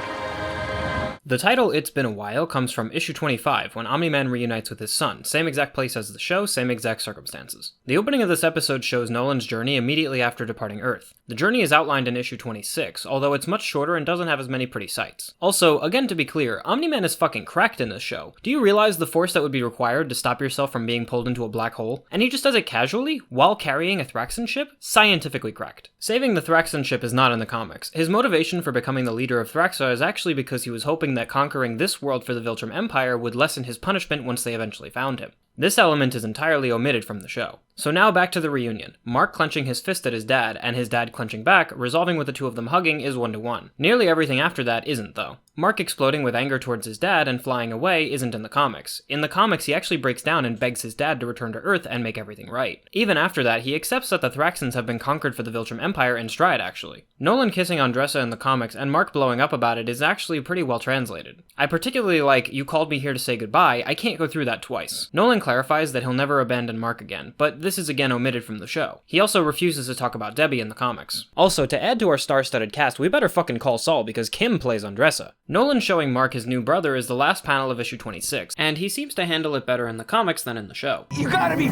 The title It's Been a While comes from issue 25, when Omni-Man reunites with his son, same exact place as the show, same exact circumstances. The opening of this episode shows Nolan's journey immediately after departing Earth. The journey is outlined in issue 26, although it's much shorter and doesn't have as many pretty sights. Also, again to be clear, Omni-Man is fucking cracked in this show. Do you realize the force that would be required to stop yourself from being pulled into a black hole? And he just does it casually, while carrying a Thraxan ship? Scientifically cracked. Saving the Thraxan ship is not in the comics. His motivation for becoming the leader of Thraxa is actually because he was hoping that conquering this world for the Viltrum Empire would lessen his punishment once they eventually found him. This element is entirely omitted from the show. So now back to the reunion. Mark clenching his fist at his dad, and his dad clenching back, resolving with the two of them hugging is 1-to-1. Nearly everything after that isn't, though. Mark exploding with anger towards his dad and flying away isn't in the comics. In the comics, he actually breaks down and begs his dad to return to Earth and make everything right. Even after that, he accepts that the Thraxans have been conquered for the Viltrum Empire in stride, actually. Nolan kissing Andressa in the comics and Mark blowing up about it is actually pretty well translated. I particularly like, "You called me here to say goodbye, I can't go through that twice." Nolan clarifies that he'll never abandon Mark again, but this is again omitted from the show. He also refuses to talk about Debbie in the comics. Also, to add to our star-studded cast, we better fucking call Saul because Kim plays Andressa. Nolan showing Mark his new brother is the last panel of issue 26, and he seems to handle it better in the comics than in the show. You gotta be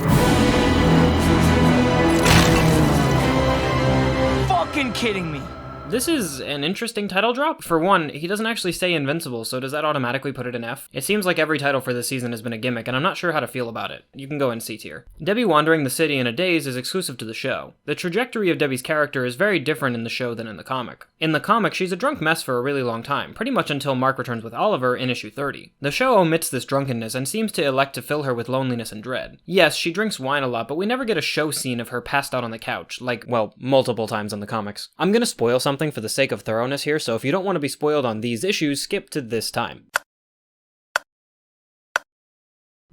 fucking kidding me. This is an interesting title drop. For one, he doesn't actually say Invincible, so does that automatically put it in F? It seems like every title for this season has been a gimmick, and I'm not sure how to feel about it. You can go in C tier. Debbie wandering the city in a daze is exclusive to the show. The trajectory of Debbie's character is very different in the show than in the comic. In the comic, she's a drunk mess for a really long time, pretty much until Mark returns with Oliver in issue 30. The show omits this drunkenness and seems to elect to fill her with loneliness and dread. Yes, she drinks wine a lot, but we never get a show scene of her passed out on the couch, like, well, multiple times in the comics. I'm gonna spoil something for the sake of thoroughness here, so if you don't want to be spoiled on these issues, skip to this time.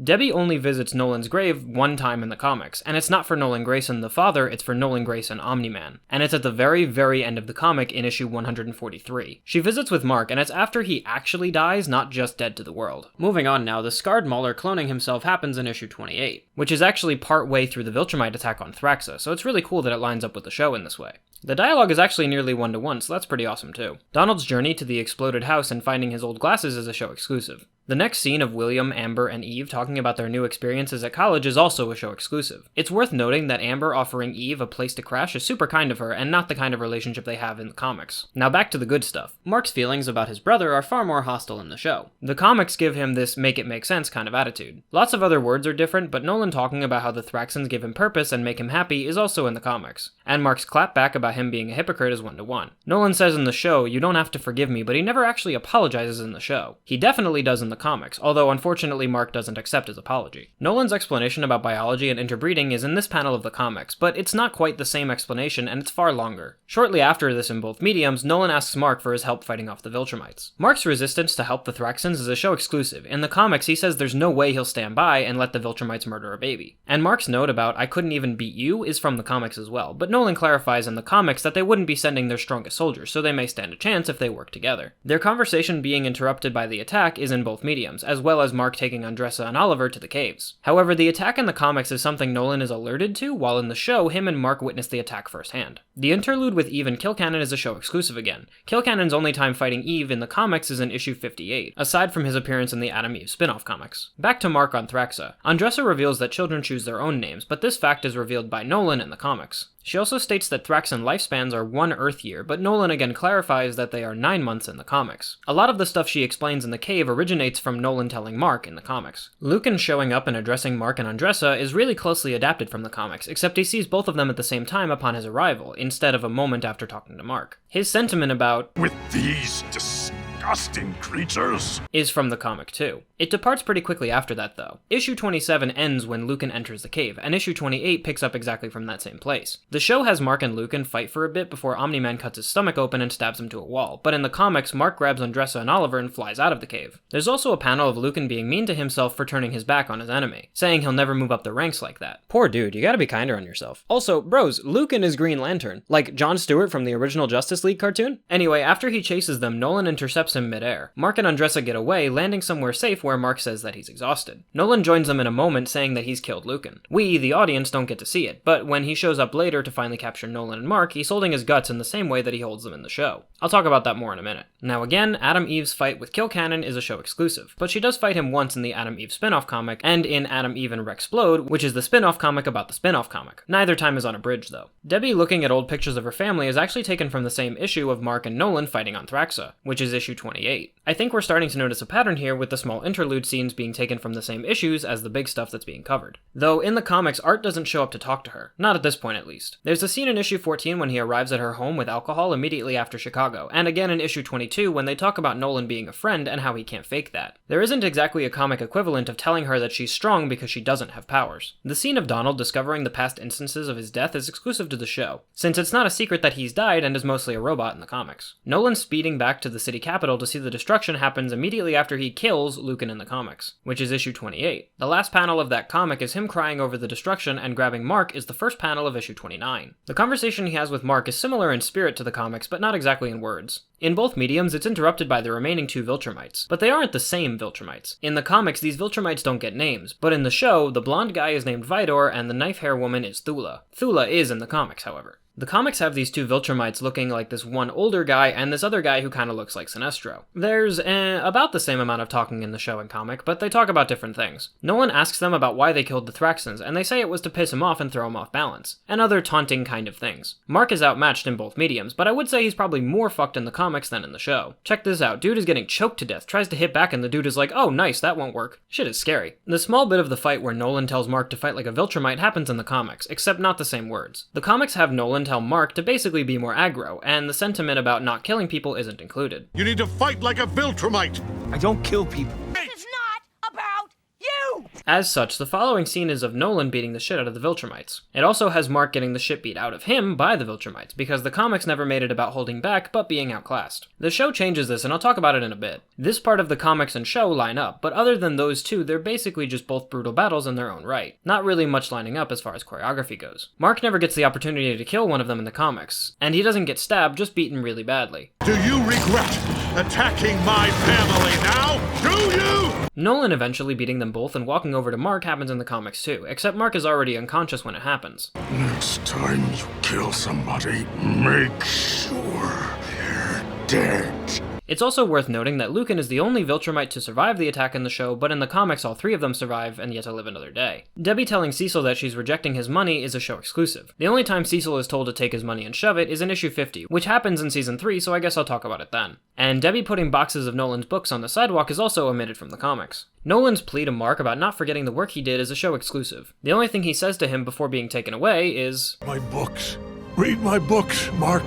Debbie only visits Nolan's grave one time in the comics, and it's not for Nolan Grayson the father, it's for Nolan Grayson Omni-Man. And it's at the very, very end of the comic in issue 143. She visits with Mark, and it's after he actually dies, not just dead to the world. Moving on now, the scarred Mauler cloning himself happens in issue 28, which is actually part way through the Viltrumite attack on Thraxa, so it's really cool that it lines up with the show in this way. The dialogue is actually nearly 1-to-1, so that's pretty awesome too. Donald's journey to the exploded house and finding his old glasses is a show exclusive. The next scene of William, Amber, and Eve talking about their new experiences at college is also a show exclusive. It's worth noting that Amber offering Eve a place to crash is super kind of her, and not the kind of relationship they have in the comics. Now back to the good stuff. Mark's feelings about his brother are far more hostile in the show. The comics give him this make it make sense kind of attitude. Lots of other words are different, but Nolan talking about how the Thraxans give him purpose and make him happy is also in the comics. And Mark's clapback about him being a hypocrite is 1-to-1. Nolan says in the show, "You don't have to forgive me," but he never actually apologizes in the show. He definitely does in the comics, although unfortunately Mark doesn't accept his apology. Nolan's explanation about biology and interbreeding is in this panel of the comics, but it's not quite the same explanation and it's far longer. Shortly after this in both mediums, Nolan asks Mark for his help fighting off the Viltrumites. Mark's resistance to help the Thraxans is a show exclusive. In the comics, he says there's no way he'll stand by and let the Viltrumites murder a baby. And Mark's note about "I couldn't even beat you" is from the comics as well, but Nolan clarifies in the comics that they wouldn't be sending their strongest soldiers, so they may stand a chance if they work together. Their conversation being interrupted by the attack is in both mediums, as well as Mark taking Andressa and Oliver to the caves. However, the attack in the comics is something Nolan is alerted to, while in the show, him and Mark witness the attack firsthand. The interlude with Eve and Kilcannon is a show exclusive again. Kilcannon's only time fighting Eve in the comics is in issue 58, aside from his appearance in the Adam Eve spin-off comics. Back to Mark on Thraxa. Andressa reveals that children choose their own names, but this fact is revealed by Nolan in the comics. She also states that Thraxan lifespans are 1 Earth year, but Nolan again clarifies that they are 9 months in the comics. A lot of the stuff she explains in the cave originates from Nolan telling Mark in the comics. Lucan showing up and addressing Mark and Andressa is really closely adapted from the comics, except he sees both of them at the same time upon his arrival, instead of a moment after talking to Mark. His sentiment about "with these disgusting creatures" is from the comic too. It departs pretty quickly after that though. Issue 27 ends when Lucan enters the cave, and issue 28 picks up exactly from that same place. The show has Mark and Lucan fight for a bit before Omni-Man cuts his stomach open and stabs him to a wall, but in the comics, Mark grabs Andressa and Oliver and flies out of the cave. There's also a panel of Lucan being mean to himself for turning his back on his enemy, saying he'll never move up the ranks like that. Poor dude, you gotta be kinder on yourself. Also, bros, Lucan is Green Lantern, like Jon Stewart from the original Justice League cartoon. Anyway, after he chases them, Nolan intercepts him midair. Mark and Andressa get away, landing somewhere safe where Mark says that he's exhausted. Nolan joins them in a moment, saying that he's killed Lucan. We, the audience, don't get to see it, but when he shows up later to finally capture Nolan and Mark, he's holding his guts in the same way that he holds them in the show. I'll talk about that more in a minute. Now again, Adam Eve's fight with Kilcannon is a show exclusive, but she does fight him once in the Adam Eve spin-off comic, and in Adam Eve and Rexplode, which is the spin-off comic about the spin-off comic. Neither time is on a bridge though. Debbie looking at old pictures of her family is actually taken from the same issue of Mark and Nolan fighting on Thraxa, which is issue 28. I think we're starting to notice a pattern here with the small interlude scenes being taken from the same issues as the big stuff that's being covered. Though in the comics, Art doesn't show up to talk to her. Not at this point at least. There's a scene in issue 14 when he arrives at her home with alcohol immediately after Chicago, and again in issue 22 when they talk about Nolan being a friend and how he can't fake that. There isn't exactly a comic equivalent of telling her that she's strong because she doesn't have powers. The scene of Donald discovering the past instances of his death is exclusive to the show, since it's not a secret that he's died and is mostly a robot in the comics. Nolan speeding back to the city capital hospital to see the destruction happens immediately after he kills Lucan in the comics, which is issue 28. The last panel of that comic is him crying over the destruction, and grabbing Mark is the first panel of issue 29. The conversation he has with Mark is similar in spirit to the comics, but not exactly in words. In both mediums, it's interrupted by the remaining 2 Viltrumites, but they aren't the same Viltrumites. In the comics, these Viltrumites don't get names, but in the show, the blonde guy is named Vidor and the knife hair woman is Thula. Thula is in the comics, however. The comics have these 2 Viltrumites looking like this one older guy and this other guy who kind of looks like Sinestro. There's about the same amount of talking in the show and comic, but they talk about different things. Nolan asks them about why they killed the Thraxans, and they say it was to piss him off and throw him off balance, and other taunting kind of things. Mark is outmatched in both mediums, but I would say he's probably more fucked in the comics than in the show. Check this out, dude is getting choked to death, tries to hit back, and the dude is like, oh nice, that won't work. Shit is scary. The small bit of the fight where Nolan tells Mark to fight like a Viltrumite happens in the comics, except not the same words. The comics have Nolan tell Mark to basically be more aggro, and the sentiment about not killing people isn't included. You need to fight like a Viltrumite! I don't kill people. It's not about you! As such, the following scene is of Nolan beating the shit out of the Viltrumites. It also has Mark getting the shit beat out of him by the Viltrumites, because the comics never made it about holding back, but being outclassed. The show changes this, and I'll talk about it in a bit. This part of the comics and show line up, but other than those 2, they're basically just both brutal battles in their own right. Not really much lining up as far as choreography goes. Mark never gets the opportunity to kill one of them in the comics, and he doesn't get stabbed, just beaten really badly. Do you regret attacking my family now? Do you? Nolan eventually beating them both and walking over to Mark happens in the comics too, except Mark is already unconscious when it happens. Next time you kill somebody, make sure they're dead. It's also worth noting that Lucan is the only Viltrumite to survive the attack in the show, but in the comics all 3 of them survive and yet to live another day. Debbie telling Cecil that she's rejecting his money is a show exclusive. The only time Cecil is told to take his money and shove it is in issue 50, which happens in season 3, so I guess I'll talk about it then. And Debbie putting boxes of Nolan's books on the sidewalk is also omitted from the comics. Nolan's plea to Mark about not forgetting the work he did is a show exclusive. The only thing he says to him before being taken away is, My books. Read my books, Mark.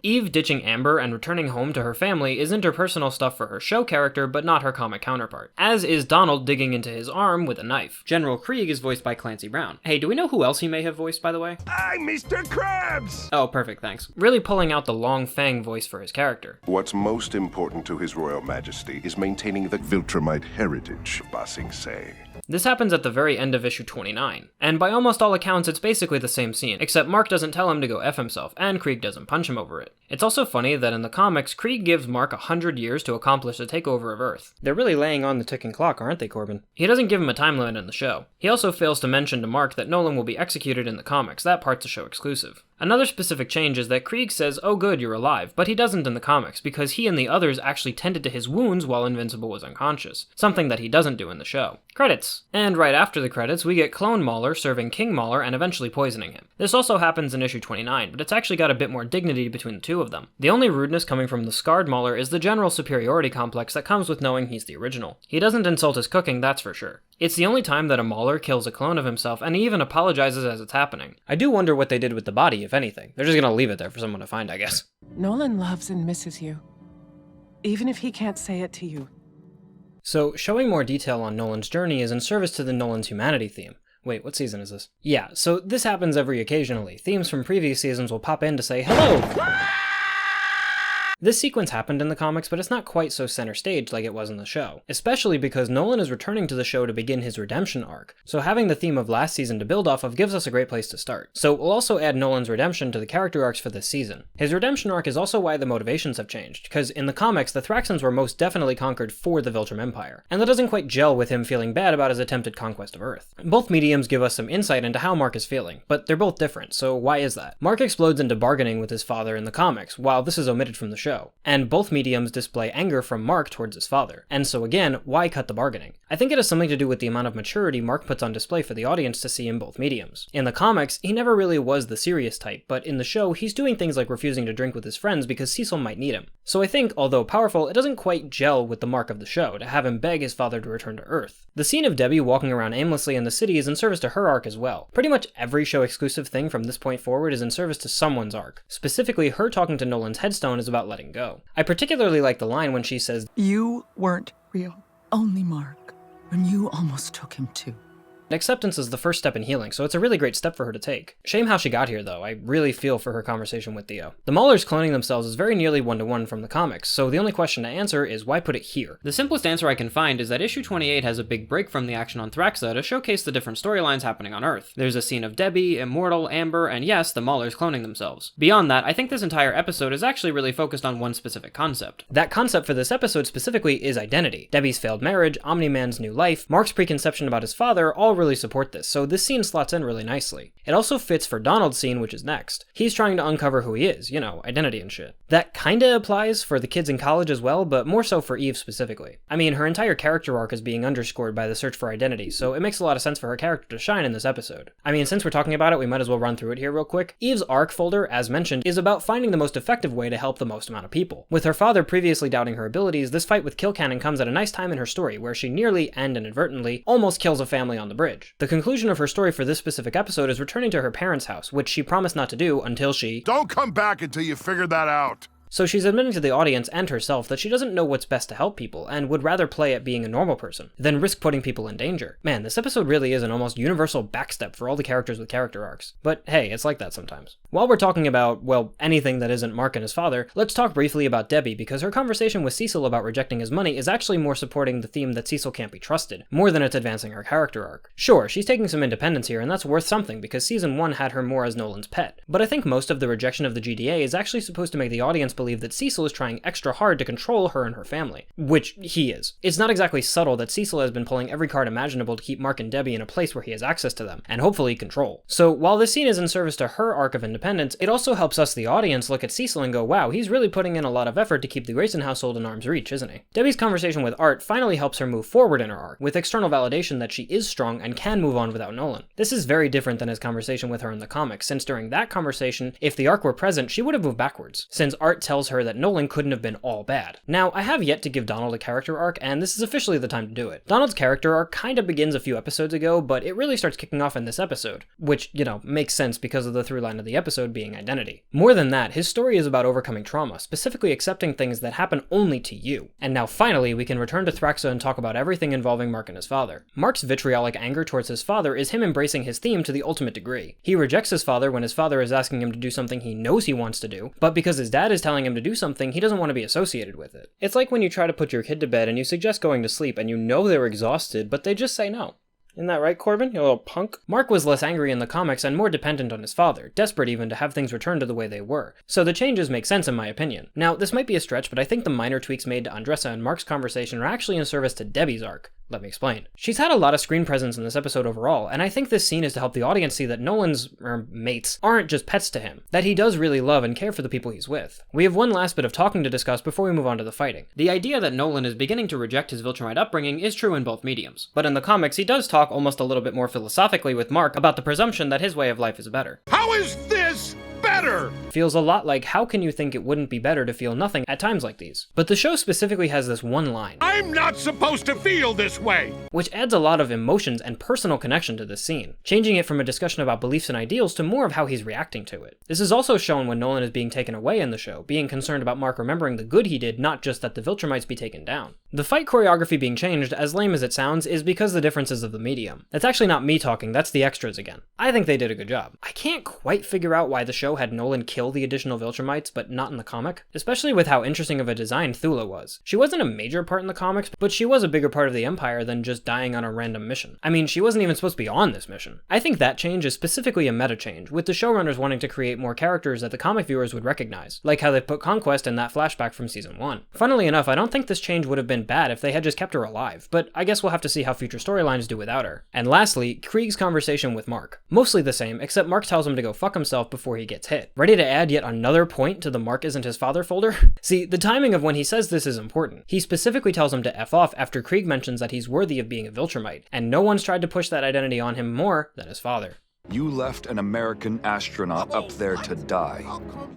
Eve ditching Amber and returning home to her family is interpersonal stuff for her show character, but not her comic counterpart. As is Donald digging into his arm with a knife. General Krieg is voiced by Clancy Brown. Hey, do we know who else he may have voiced, by the way? I'm Mr. Krabs! Oh, perfect, thanks. Really pulling out the long Fang voice for his character. What's most important to His Royal Majesty is maintaining the Viltrumite heritage of Ba Sing Se. This happens at the very end of issue 29, and by almost all accounts it's basically the same scene, except Mark doesn't tell him to go F himself, and Krieg doesn't punch him over it. It's also funny that in the comics, Krieg gives Mark 100 years to accomplish the takeover of Earth. They're really laying on the ticking clock, aren't they, Corbin? He doesn't give him a time limit in the show. He also fails to mention to Mark that Nolan will be executed in the comics, that part's a show exclusive. Another specific change is that Krieg says, oh good, you're alive, but he doesn't in the comics, because he and the others actually tended to his wounds while Invincible was unconscious, something that he doesn't do in the show. Credits! And right after the credits, we get Clone Mauler serving King Mauler and eventually poisoning him. This also happens in issue 29, but it's actually got a bit more dignity between the 2 of them. The only rudeness coming from the scarred Mauler is the general superiority complex that comes with knowing he's the original. He doesn't insult his cooking, that's for sure. It's the only time that a Mauler kills a clone of himself, and he even apologizes as it's happening. I do wonder what they did with the body, if anything. They're just gonna leave it there for someone to find, I guess. Nolan loves and misses you, even if he can't say it to you. So, showing more detail on Nolan's journey is in service to the Nolan's humanity theme. Wait, what season is this? Yeah, so this happens every occasionally. Themes from previous seasons will pop in to say, hello! This sequence happened in the comics, but it's not quite so center stage like it was in the show, especially because Nolan is returning to the show to begin his redemption arc, so having the theme of last season to build off of gives us a great place to start. So we'll also add Nolan's redemption to the character arcs for this season. His redemption arc is also why the motivations have changed, because in the comics, the Thraxans were most definitely conquered for the Viltrum Empire, and that doesn't quite gel with him feeling bad about his attempted conquest of Earth. Both mediums give us some insight into how Mark is feeling, but they're both different, so why is that? Mark explodes into bargaining with his father in the comics, while this is omitted from the show, and both mediums display anger from Mark towards his father. And so again, why cut the bargaining? I think it has something to do with the amount of maturity Mark puts on display for the audience to see in both mediums. In the comics, he never really was the serious type, but in the show, he's doing things like refusing to drink with his friends because Cecil might need him. So I think, although powerful, it doesn't quite gel with the Mark of the show to have him beg his father to return to Earth. The scene of Debbie walking around aimlessly in the city is in service to her arc as well. Pretty much every show exclusive thing from this point forward is in service to someone's arc. Specifically, her talking to Nolan's headstone is about letting go. I particularly like the line when she says, "You weren't real, only Mark, and you almost took him too. Acceptance is the first step in healing, so it's a really great step for her to take. Shame how she got here, though. I really feel for her conversation with Theo. The Maulers cloning themselves is very nearly one-to-one from the comics, so the only question to answer is why put it here? The simplest answer I can find is that issue 28 has a big break from the action on Thraxa to showcase the different storylines happening on Earth. There's a scene of Debbie, Immortal, Amber, and yes, the Maulers cloning themselves. Beyond that, I think this entire episode is actually really focused on one specific concept. That concept for this episode specifically is identity. Debbie's failed marriage, Omni-Man's new life, Mark's preconception about his father all really support this, so this scene slots in really nicely. It also fits for Donald's scene, which is next. He's trying to uncover who he is, you know, identity and shit. That kinda applies for the kids in college as well, but more so for Eve specifically. I mean, her entire character arc is being underscored by the search for identity, so it makes a lot of sense for her character to shine in this episode. I mean, since we're talking about it, we might as well run through it here real quick. Eve's arc folder, as mentioned, is about finding the most effective way to help the most amount of people. With her father previously doubting her abilities, this fight with Kill Cannon comes at a nice time in her story, where she nearly, and inadvertently, almost kills a family on the bridge. The conclusion of her story for this specific episode is returning to her parents' house, which she promised not to do until she... Don't come back until you figure that out! So she's admitting to the audience and herself that she doesn't know what's best to help people, and would rather play at being a normal person, than risk putting people in danger. Man, this episode really is an almost universal backstep for all the characters with character arcs. But hey, it's like that sometimes. While we're talking about, well, anything that isn't Mark and his father, let's talk briefly about Debbie, because her conversation with Cecil about rejecting his money is actually more supporting the theme that Cecil can't be trusted, more than it's advancing her character arc. Sure, she's taking some independence here, and that's worth something, because season 1 had her more as Nolan's pet. But I think most of the rejection of the GDA is actually supposed to make the audience believe that Cecil is trying extra hard to control her and her family. Which he is. It's not exactly subtle that Cecil has been pulling every card imaginable to keep Mark and Debbie in a place where he has access to them, and hopefully control. So while this scene is in service to her arc of independence, it also helps us, the audience, look at Cecil and go, wow, he's really putting in a lot of effort to keep the Grayson household in arm's reach, isn't he? Debbie's conversation with Art finally helps her move forward in her arc, with external validation that she is strong and can move on without Nolan. This is very different than his conversation with her in the comics, since during that conversation, if the arc were present, she would have moved backwards, since Art tells her that Nolan couldn't have been all bad. Now, I have yet to give Donald a character arc, and this is officially the time to do it. Donald's character arc kinda begins a few episodes ago, but it really starts kicking off in this episode, which, you know, makes sense because of the through line of the episode being identity. More than that, his story is about overcoming trauma, specifically accepting things that happen only to you. And now finally, we can return to Thraxa and talk about everything involving Mark and his father. Mark's vitriolic anger towards his father is him embracing his theme to the ultimate degree. He rejects his father when his father is asking him to do something he knows he wants to do, but because his dad is telling him to do something, he doesn't want to be associated with it. It's like when you try to put your kid to bed and you suggest going to sleep and you know they're exhausted, but they just say no. Isn't that right, Corbin, you little punk? Mark was less angry in the comics and more dependent on his father, desperate even to have things return to the way they were. So the changes make sense in my opinion. Now, this might be a stretch, but I think the minor tweaks made to Andressa and Mark's conversation are actually in service to Debbie's arc. Let me explain. She's had a lot of screen presence in this episode overall, and I think this scene is to help the audience see that Nolan's mates aren't just pets to him, that he does really love and care for the people he's with. We have one last bit of talking to discuss before we move on to the fighting. The idea that Nolan is beginning to reject his Viltrumite upbringing is true in both mediums, but in the comics he does talk almost a little bit more philosophically with Mark about the presumption that his way of life is better. How is this better? Feels a lot like how can you think it wouldn't be better to feel nothing at times like these? But the show specifically has this one line, I'm not supposed to feel this way! Which adds a lot of emotions and personal connection to this scene, changing it from a discussion about beliefs and ideals to more of how he's reacting to it. This is also shown when Nolan is being taken away in the show, being concerned about Mark remembering the good he did, not just that the Viltrumites be taken down. The fight choreography being changed, as lame as it sounds, is because the differences of the medium. That's actually not me talking, that's the extras again. I think they did a good job. I can't quite figure out why the show had Nolan kill the additional Viltrumites, but not in the comic, especially with how interesting of a design Thula was. She wasn't a major part in the comics, but she was a bigger part of the Empire than just dying on a random mission. I mean, she wasn't even supposed to be on this mission. I think that change is specifically a meta change, with the showrunners wanting to create more characters that the comic viewers would recognize, like how they put Conquest in that flashback from season 1. Funnily enough, I don't think this change would have been bad if they had just kept her alive, but I guess we'll have to see how future storylines do without her. And lastly, Krieg's conversation with Mark. Mostly the same, except Mark tells him to go fuck himself before he gets hit. Ready to add yet another point to the Mark isn't his father folder? See, the timing of when he says this is important. He specifically tells him to F off after Krieg mentions that he's worthy of being a Viltrumite, and no one's tried to push that identity on him more than his father. You left an American astronaut up there to die.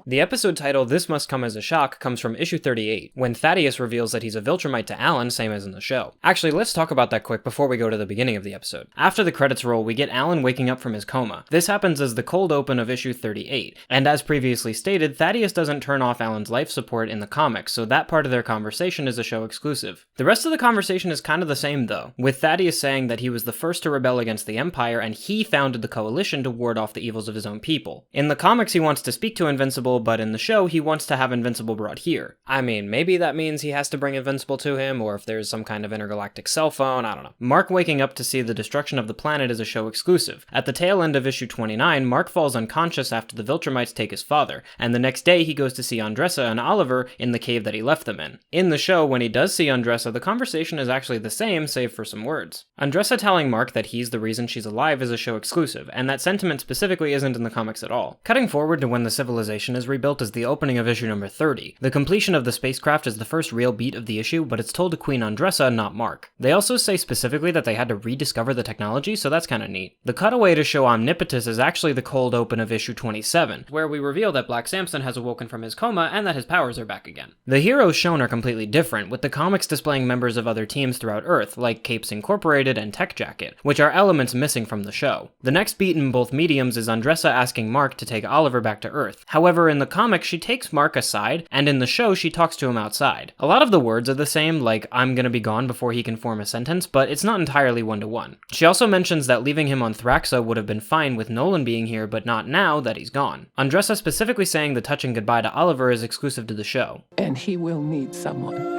The episode title, This Must Come as a Shock, comes from issue 38, when Thaddeus reveals that he's a Viltrumite to Alan, same as in the show. Actually, let's talk about that quick before we go to the beginning of the episode. After the credits roll, we get Alan waking up from his coma. This happens as the cold open of issue 38, and as previously stated, Thaddeus doesn't turn off Alan's life support in the comics, so that part of their conversation is a show exclusive. The rest of the conversation is kind of the same though, with Thaddeus saying that he was the first to rebel against the Empire and he founded the Coalition to ward off the evils of his own people. In the comics, he wants to speak to Invincible, but in the show, he wants to have Invincible brought here. I mean, maybe that means he has to bring Invincible to him, or if there's some kind of intergalactic cell phone, I don't know. Mark waking up to see the destruction of the planet is a show exclusive. At the tail end of issue 29, Mark falls unconscious after the Viltrumites take his father, and the next day he goes to see Andressa and Oliver in the cave that he left them in. In the show, when he does see Andressa, the conversation is actually the same, save for some words. Andressa telling Mark that he's the reason she's alive is a show exclusive, and that sentiment specifically isn't in the comics at all. Cutting forward to when the civilization is rebuilt is the opening of issue number 30. The completion of the spacecraft is the first real beat of the issue, but it's told to Queen Andressa, not Mark. They also say specifically that they had to rediscover the technology, so that's kinda neat. The cutaway to show Omnipotus is actually the cold open of issue 27, where we reveal that Black Samson has awoken from his coma and that his powers are back again. The heroes shown are completely different, with the comics displaying members of other teams throughout Earth, like Capes Incorporated and Tech Jacket, which are elements missing from the show. The next beat in both mediums is Andressa asking Mark to take Oliver back to Earth. However, in the comic, she takes Mark aside, and in the show, she talks to him outside. A lot of the words are the same, like, I'm gonna be gone before he can form a sentence, but it's not entirely one-to-one. She also mentions that leaving him on Thraxa would have been fine with Nolan being here, but not now that he's gone. Andressa specifically saying the touching goodbye to Oliver is exclusive to the show. And he will need someone.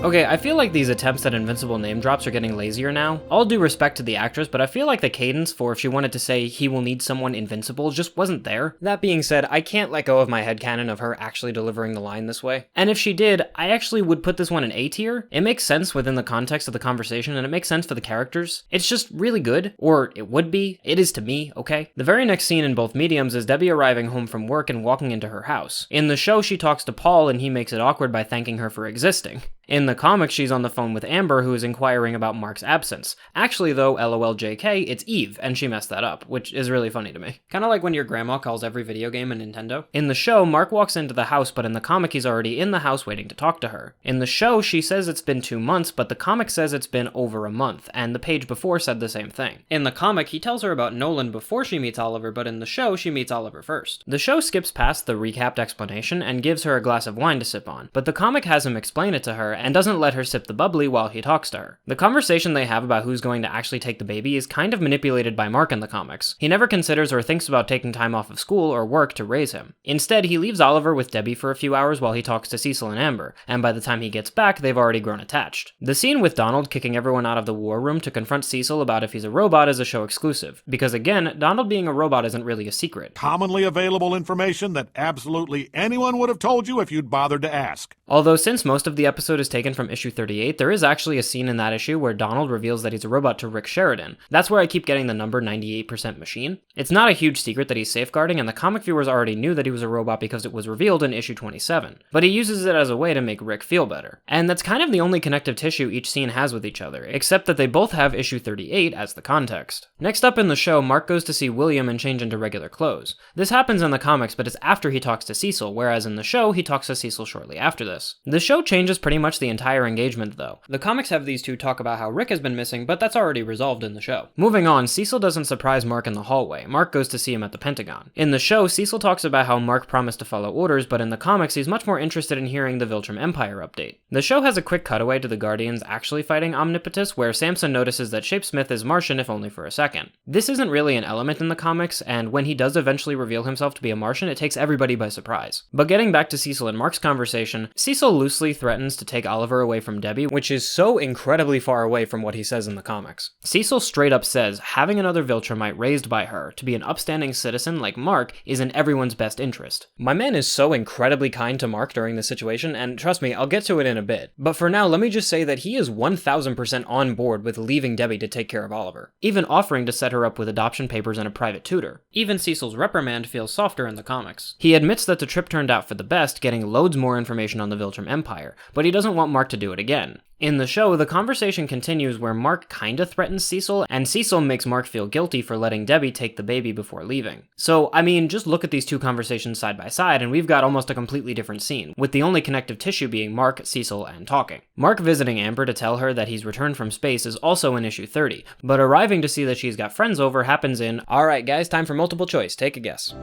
Okay, I feel like these attempts at Invincible name drops are getting lazier now. All due respect to the actress, but I feel like the cadence for if she wanted to say he will need someone invincible just wasn't there. That being said, I can't let go of my headcanon of her actually delivering the line this way. And if she did, I actually would put this one in A tier. It makes sense within the context of the conversation, and it makes sense for the characters. It's just really good, or it would be. It is to me, okay? The very next scene in both mediums is Debbie arriving home from work and walking into her house. In the show, she talks to Paul and he makes it awkward by thanking her for existing. In the comics, she's on the phone with Amber, who is inquiring about Mark's absence. Actually, though, LOL JK, it's Eve, and she messed that up, which is really funny to me. Kinda like when your grandma calls every video game a Nintendo. In the show, Mark walks into the house, but in the comic, he's already in the house waiting to talk to her. In the show, she says it's been 2 months, but the comic says it's been over a month, and the page before said the same thing. In the comic, he tells her about Nolan before she meets Oliver, but in the show, she meets Oliver first. The show skips past the recapped explanation and gives her a glass of wine to sip on, but the comic has him explain it to her and doesn't let her sip the bubbly while he talks to her. The conversation they have about who's going to actually take the baby is kind of manipulated by Mark in the comics. He never considers or thinks about taking time off of school or work to raise him. Instead, he leaves Oliver with Debbie for a few hours while he talks to Cecil and Amber, and by the time he gets back, they've already grown attached. The scene with Donald kicking everyone out of the war room to confront Cecil about if he's a robot is a show exclusive, because again, Donald being a robot isn't really a secret. Commonly available information that absolutely anyone would have told you if you'd bothered to ask. Although since most of the episode is taken from issue 38, there is actually a scene in that issue where Donald reveals that he's a robot to Rick Sheridan. That's where I keep getting the number 98% machine. It's not a huge secret that he's safeguarding, and the comic viewers already knew that he was a robot because it was revealed in issue 27. But he uses it as a way to make Rick feel better. And that's kind of the only connective tissue each scene has with each other, except that they both have issue 38 as the context. Next up in the show, Mark goes to see William and change into regular clothes. This happens in the comics, but it's after he talks to Cecil, whereas in the show, he talks to Cecil shortly after this. The show changes pretty much the entire engagement though. The comics have these two talk about how Rick has been missing, but that's already resolved in the show. Moving on, Cecil doesn't surprise Mark in the hallway. Mark goes to see him at the Pentagon. In the show, Cecil talks about how Mark promised to follow orders, but in the comics, he's much more interested in hearing the Viltrum Empire update. The show has a quick cutaway to the Guardians actually fighting Omnipotus, where Samson notices that Shapesmith is Martian if only for a second. This isn't really an element in the comics, and when he does eventually reveal himself to be a Martian, it takes everybody by surprise. But getting back to Cecil and Mark's conversation, Cecil loosely threatens to take Oliver away from Debbie, which is so incredibly far away from what he says in the comics. Cecil straight up says having another Viltrumite raised by her to be an upstanding citizen like Mark is in everyone's best interest. My man is so incredibly kind to Mark during this situation, and trust me, I'll get to it in a bit. But for now, let me just say that he is 1000% on board with leaving Debbie to take care of Oliver, even offering to set her up with adoption papers and a private tutor. Even Cecil's reprimand feels softer in the comics. He admits that the trip turned out for the best, getting loads more information on the the Viltrum Empire, but he doesn't want Mark to do it again. In the show, the conversation continues where Mark kinda threatens Cecil, and Cecil makes Mark feel guilty for letting Debbie take the baby before leaving. So, I mean, just look at these two conversations side by side, and we've got almost a completely different scene, with the only connective tissue being Mark, Cecil, and talking. Mark visiting Amber to tell her that he's returned from space is also in issue 30, but arriving to see that she's got friends over happens in, alright guys, time for multiple choice, take a guess.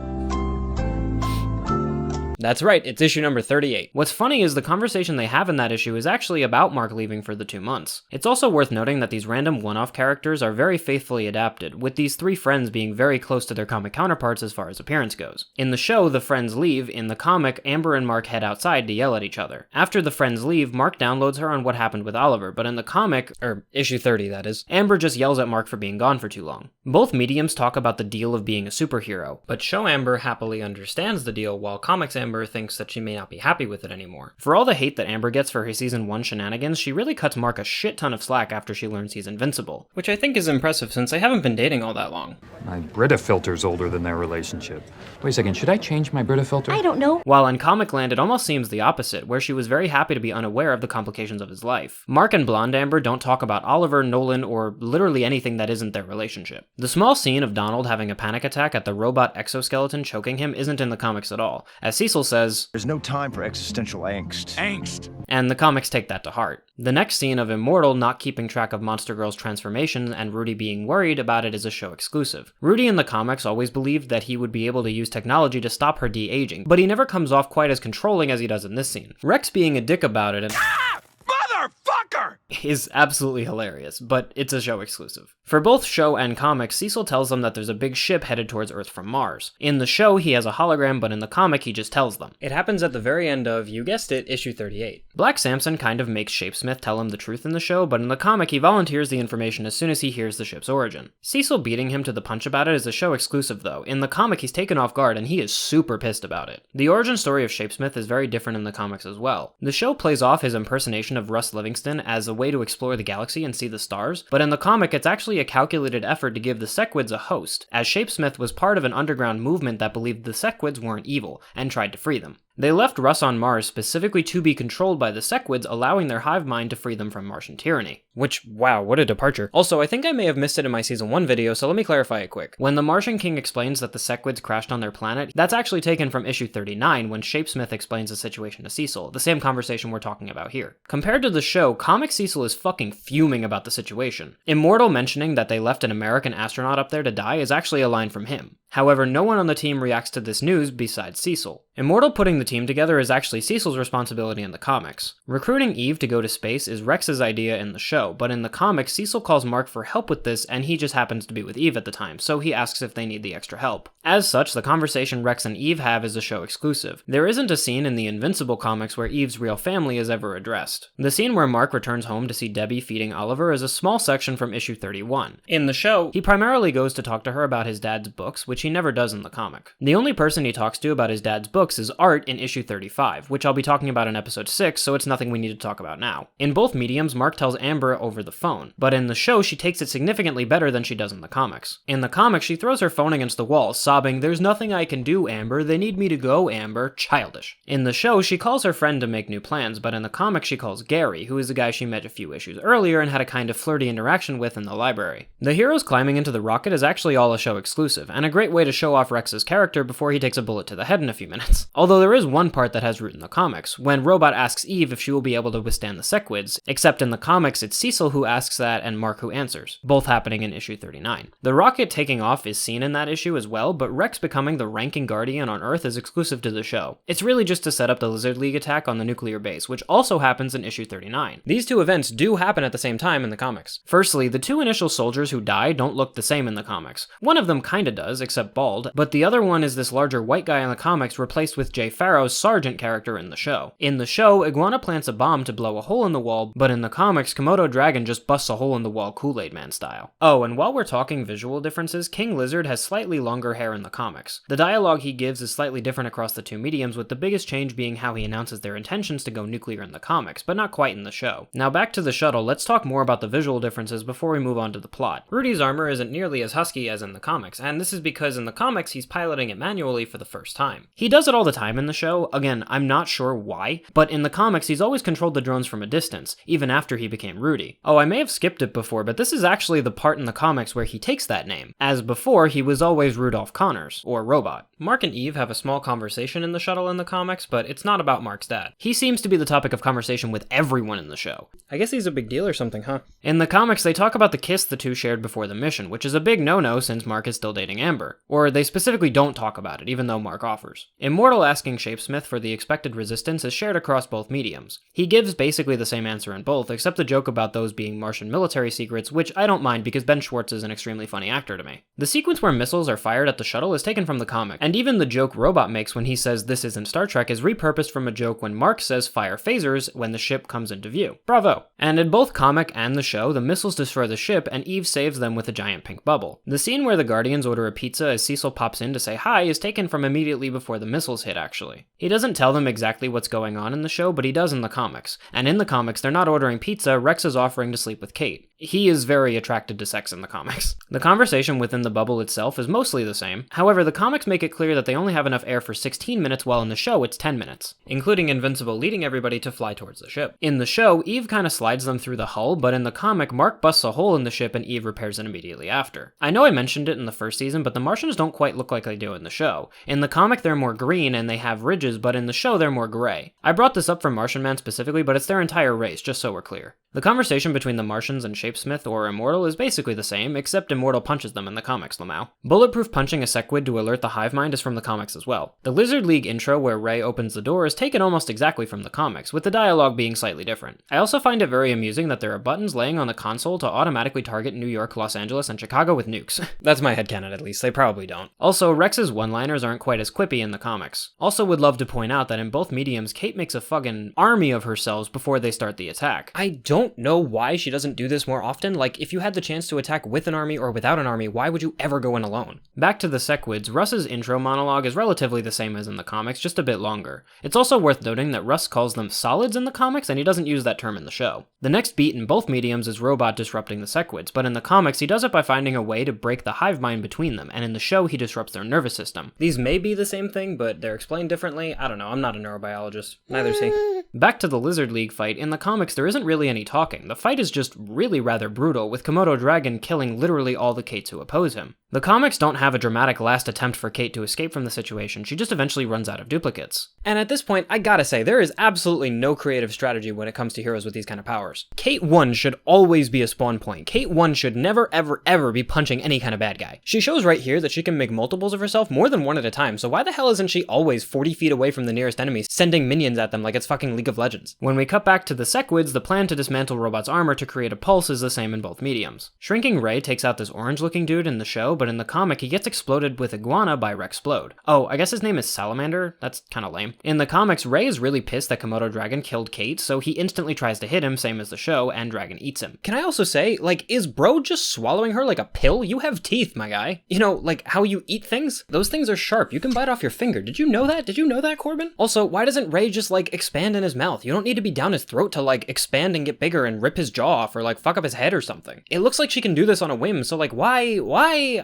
That's right, it's issue number 38. What's funny is the conversation they have in that issue is actually about Mark leaving for the 2 months. It's also worth noting that these random one-off characters are very faithfully adapted, with these 3 friends being very close to their comic counterparts as far as appearance goes. In the show, the friends leave. In the comic, Amber and Mark head outside to yell at each other. After the friends leave, Mark downloads her on what happened with Oliver, but in the comic, issue 30 that is, Amber just yells at Mark for being gone for too long. Both mediums talk about the deal of being a superhero, but show Amber happily understands the deal, while comics Amber thinks that she may not be happy with it anymore. For all the hate that Amber gets for her season 1 shenanigans, she really cuts Mark a shit ton of slack after she learns he's invincible, which I think is impressive since they haven't been dating all that long. My Brita filter's older than their relationship. Wait a second, should I change my Brita filter? I don't know. While in Comic Land, it almost seems the opposite, where she was very happy to be unaware of the complications of his life. Mark and Blonde Amber don't talk about Oliver, Nolan, or literally anything that isn't their relationship. The small scene of Donald having a panic attack at the robot exoskeleton choking him isn't in the comics at all. As Cecil says, "There's no time for existential angst." And the comics take that to heart. The next scene of Immortal not keeping track of Monster Girl's transformation and Rudy being worried about it is a show exclusive. Rudy in the comics always believed that he would be able to use technology to stop her de-aging, but he never comes off quite as controlling as he does in this scene. Rex being a dick about it and Motherfucker! is absolutely hilarious, but it's a show exclusive. For both show and comics, Cecil tells them that there's a big ship headed towards Earth from Mars. In the show, he has a hologram, but in the comic, he just tells them. It happens at the very end of, you guessed it, issue 38. Black Samson kind of makes Shapesmith tell him the truth in the show, but in the comic, he volunteers the information as soon as he hears the ship's origin. Cecil beating him to the punch about it is a show exclusive though. In the comic, he's taken off guard and he is super pissed about it. The origin story of Shapesmith is very different in the comics as well. The show plays off his impersonation of Russ Livingston as a way to explore the galaxy and see the stars, but in the comic, it's actually a calculated effort to give the Sequids a host, as Shapesmith was part of an underground movement that believed the Sequids weren't evil and tried to free them. They left Russ on Mars specifically to be controlled by the Sequids, allowing their hive mind to free them from Martian tyranny. Which, wow, what a departure. Also, I think I may have missed it in my season 1 video, so let me clarify it quick. When the Martian King explains that the Sequids crashed on their planet, that's actually taken from issue 39 when Shapesmith explains the situation to Cecil, the same conversation we're talking about here. Compared to the show, comic Cecil is fucking fuming about the situation. Immortal mentioning that they left an American astronaut up there to die is actually a line from him. However, no one on the team reacts to this news besides Cecil. Immortal putting the team together is actually Cecil's responsibility in the comics. Recruiting Eve to go to space is Rex's idea in the show, but in the comics, Cecil calls Mark for help with this, and he just happens to be with Eve at the time, so he asks if they need the extra help. As such, the conversation Rex and Eve have is a show exclusive. There isn't a scene in the Invincible comics where Eve's real family is ever addressed. The scene where Mark returns home to see Debbie feeding Oliver is a small section from issue 31. In the show, he primarily goes to talk to her about his dad's books, which he never does in the comic. The only person he talks to about his dad's books is Art in issue 35, which I'll be talking about in episode 6, so it's nothing we need to talk about now. In both mediums, Mark tells Amber over the phone, but in the show, she takes it significantly better than she does in the comics. In the comics, she throws her phone against the wall, sobbing, "There's nothing I can do, Amber. They need me to go, Amber." Childish. In the show, she calls her friend to make new plans, but in the comic, she calls Gary, who is the guy she met a few issues earlier and had a kind of flirty interaction with in the library. The heroes climbing into the rocket is actually all a show exclusive, and a great way to show off Rex's character before he takes a bullet to the head in a few minutes. Although there is one part that has root in the comics, when Robot asks Eve if she will be able to withstand the Sequids, except in the comics it's Cecil who asks that and Mark who answers, both happening in issue 39. The rocket taking off is seen in that issue as well, but Rex becoming the ranking Guardian on Earth is exclusive to the show. It's really just to set up the Lizard League attack on the nuclear base, which also happens in issue 39. These two events do happen at the same time in the comics. Firstly, the two initial soldiers who die don't look the same in the comics. One of them kinda does, except bald, but the other one is this larger white guy in the comics replaced with Jay Farrow's Sergeant character in the show. In the show, Iguana plants a bomb to blow a hole in the wall, but in the comics, Komodo Dragon just busts a hole in the wall Kool-Aid Man style. Oh, and while we're talking visual differences, King Lizard has slightly longer hair in the comics. The dialogue he gives is slightly different across the two mediums, with the biggest change being how he announces their intentions to go nuclear in the comics, but not quite in the show. Now back to the shuttle, let's talk more about the visual differences before we move on to the plot. Rudy's armor isn't nearly as husky as in the comics, and this is because because in the comics he's piloting it manually for the first time. He does it all the time in the show, again, I'm not sure why, but in the comics he's always controlled the drones from a distance, even after he became Rudy. Oh, I may have skipped it before, but this is actually the part in the comics where he takes that name, as before he was always Rudolph Connors, or Robot. Mark and Eve have a small conversation in the shuttle in the comics, but it's not about Mark's dad. He seems to be the topic of conversation with everyone in the show. I guess he's a big deal or something, huh? In the comics, they talk about the kiss the two shared before the mission, which is a big no-no since Mark is still dating Amber. Or they specifically don't talk about it, even though Mark offers. Immortal asking Shapesmith for the expected resistance is shared across both mediums. He gives basically the same answer in both, except the joke about those being Martian military secrets, which I don't mind because Ben Schwartz is an extremely funny actor to me. The sequence where missiles are fired at the shuttle is taken from the comic, and even the joke Robot makes when he says this isn't Star Trek is repurposed from a joke when Mark says fire phasers when the ship comes into view. Bravo! And in both comic and the show, the missiles destroy the ship and Eve saves them with a giant pink bubble. The scene where the Guardians order a pizza as Cecil pops in to say hi is taken from immediately before the missiles hit, actually. He doesn't tell them exactly what's going on in the show, but he does in the comics. And in the comics, they're not ordering pizza, Rex is offering to sleep with Kate. He is very attracted to sex in the comics. The conversation within the bubble itself is mostly the same. However, the comics make it clear that they only have enough air for 16 minutes, while in the show it's 10 minutes, including Invincible leading everybody to fly towards the ship. In the show, Eve kinda slides them through the hull, but in the comic, Mark busts a hole in the ship and Eve repairs it immediately after. I know I mentioned it in the first season, but the Martians don't quite look like they do in the show. In the comic, they're more green and they have ridges, but in the show, they're more gray. I brought this up for Martian Man specifically, but it's their entire race, just so we're clear. The conversation between the Martians and Shapesmith or Immortal is basically the same, except Immortal punches them in the comics, Lamau. Bulletproof punching a Sequid to alert the hive mind is from the comics as well. The Lizard League intro where Ray opens the door is taken almost exactly from the comics, with the dialogue being slightly different. I also find it very amusing that there are buttons laying on the console to automatically target New York, Los Angeles, and Chicago with nukes. That's my headcanon at least, they probably don't. Also, Rex's one-liners aren't quite as quippy in the comics. Also would love to point out that in both mediums, Kate makes a fucking army of herself before they start the attack. I don't know why she doesn't do this more often. Like, if you had the chance to attack with an army or without an army, why would you ever go in alone? Back to the Sequids, Russ's intro monologue is relatively the same as in the comics, just a bit longer. It's also worth noting that Russ calls them solids in the comics, and he doesn't use that term in the show. The next beat in both mediums is Robot disrupting the Sequids, but in the comics he does it by finding a way to break the hive mind between them, and in the show he disrupts their nervous system. These may be the same thing, but they're explained differently. I don't know, I'm not a neurobiologist. Neither's he. Back to the Lizard League fight, in the comics there isn't really any talking. The fight is just really rather brutal, with Komodo Dragon killing literally all the Kates who oppose him. The comics don't have a dramatic last attempt for Kate to escape from the situation, she just eventually runs out of duplicates. And at this point, I gotta say, there is absolutely no creative strategy when it comes to heroes with these kind of powers. Kate 1 should always be a spawn point. Kate 1 should never ever be punching any kind of bad guy. She shows right here that she can make multiples of herself more than one at a time, so why the hell isn't she always 40 feet away from the nearest enemy, sending minions at them like it's fucking League of Legends? When we cut back to the Sequids, the plan to dismantle Robot's armor to create a pulse is the same in both mediums. Shrinking Ray takes out this orange-looking dude in the show, but in the comic he gets exploded with Iguana by Rexplode. Oh, I guess his name is Salamander? That's kinda lame. In the comics, Ray is really pissed that Komodo Dragon killed Kate, so he instantly tries to hit him, same as the show, and Dragon eats him. Can I also say, like, is bro just swallowing her like a pill? You have teeth, my guy. You know, like how you eat things? Those things are sharp. You can bite off your finger. Did you know that? Did you know that, Corbin? Also, why doesn't Ray just, like, expand in his mouth? You don't need to be down his throat to, like, expand and get bigger and rip his jaw off or, like, fuck up his head or something. It looks like she can do this on a whim, so, like, why?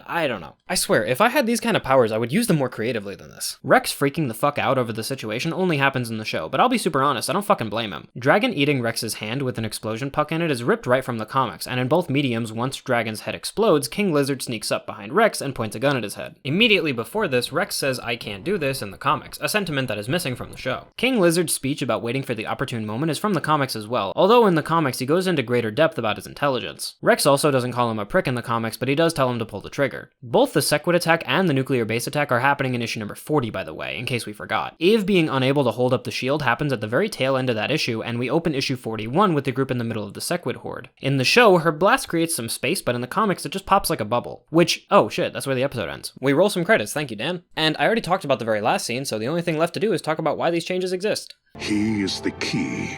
I don't know. I swear, if I had these kind of powers, I would use them more creatively than this. Rex freaking the fuck out over the situation only happens in the show, but I'll be super honest, I don't fucking blame him. Dragon eating Rex's hand with an explosion puck in it is ripped right from the comics, and in both mediums, once Dragon's head explodes, King Lizard sneaks up behind Rex and points a gun at his head. Immediately before this, Rex says, "I can't do this" in the comics, a sentiment that is missing from the show. King Lizard's speech about waiting for the opportune moment is from the comics as well, although in the comics he goes into greater depth about his intelligence. Rex also doesn't call him a prick in the comics, but he does tell him to pull the trigger. Both the Sequid attack and the nuclear base attack are happening in issue number 40, by the way, in case we forgot. Eve being unable to hold up the shield happens at the very tail end of that issue, and we open issue 41 with the group in the middle of the Sequid horde. In the show, her blast creates some space, but in the comics it just pops like a bubble. Which, oh shit, that's where the episode ends. We roll some credits, thank you, Dan. And I already talked about the very last scene, so the only thing left to do is talk about why these changes exist. He is the key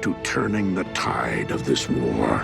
to turning the tide of this war.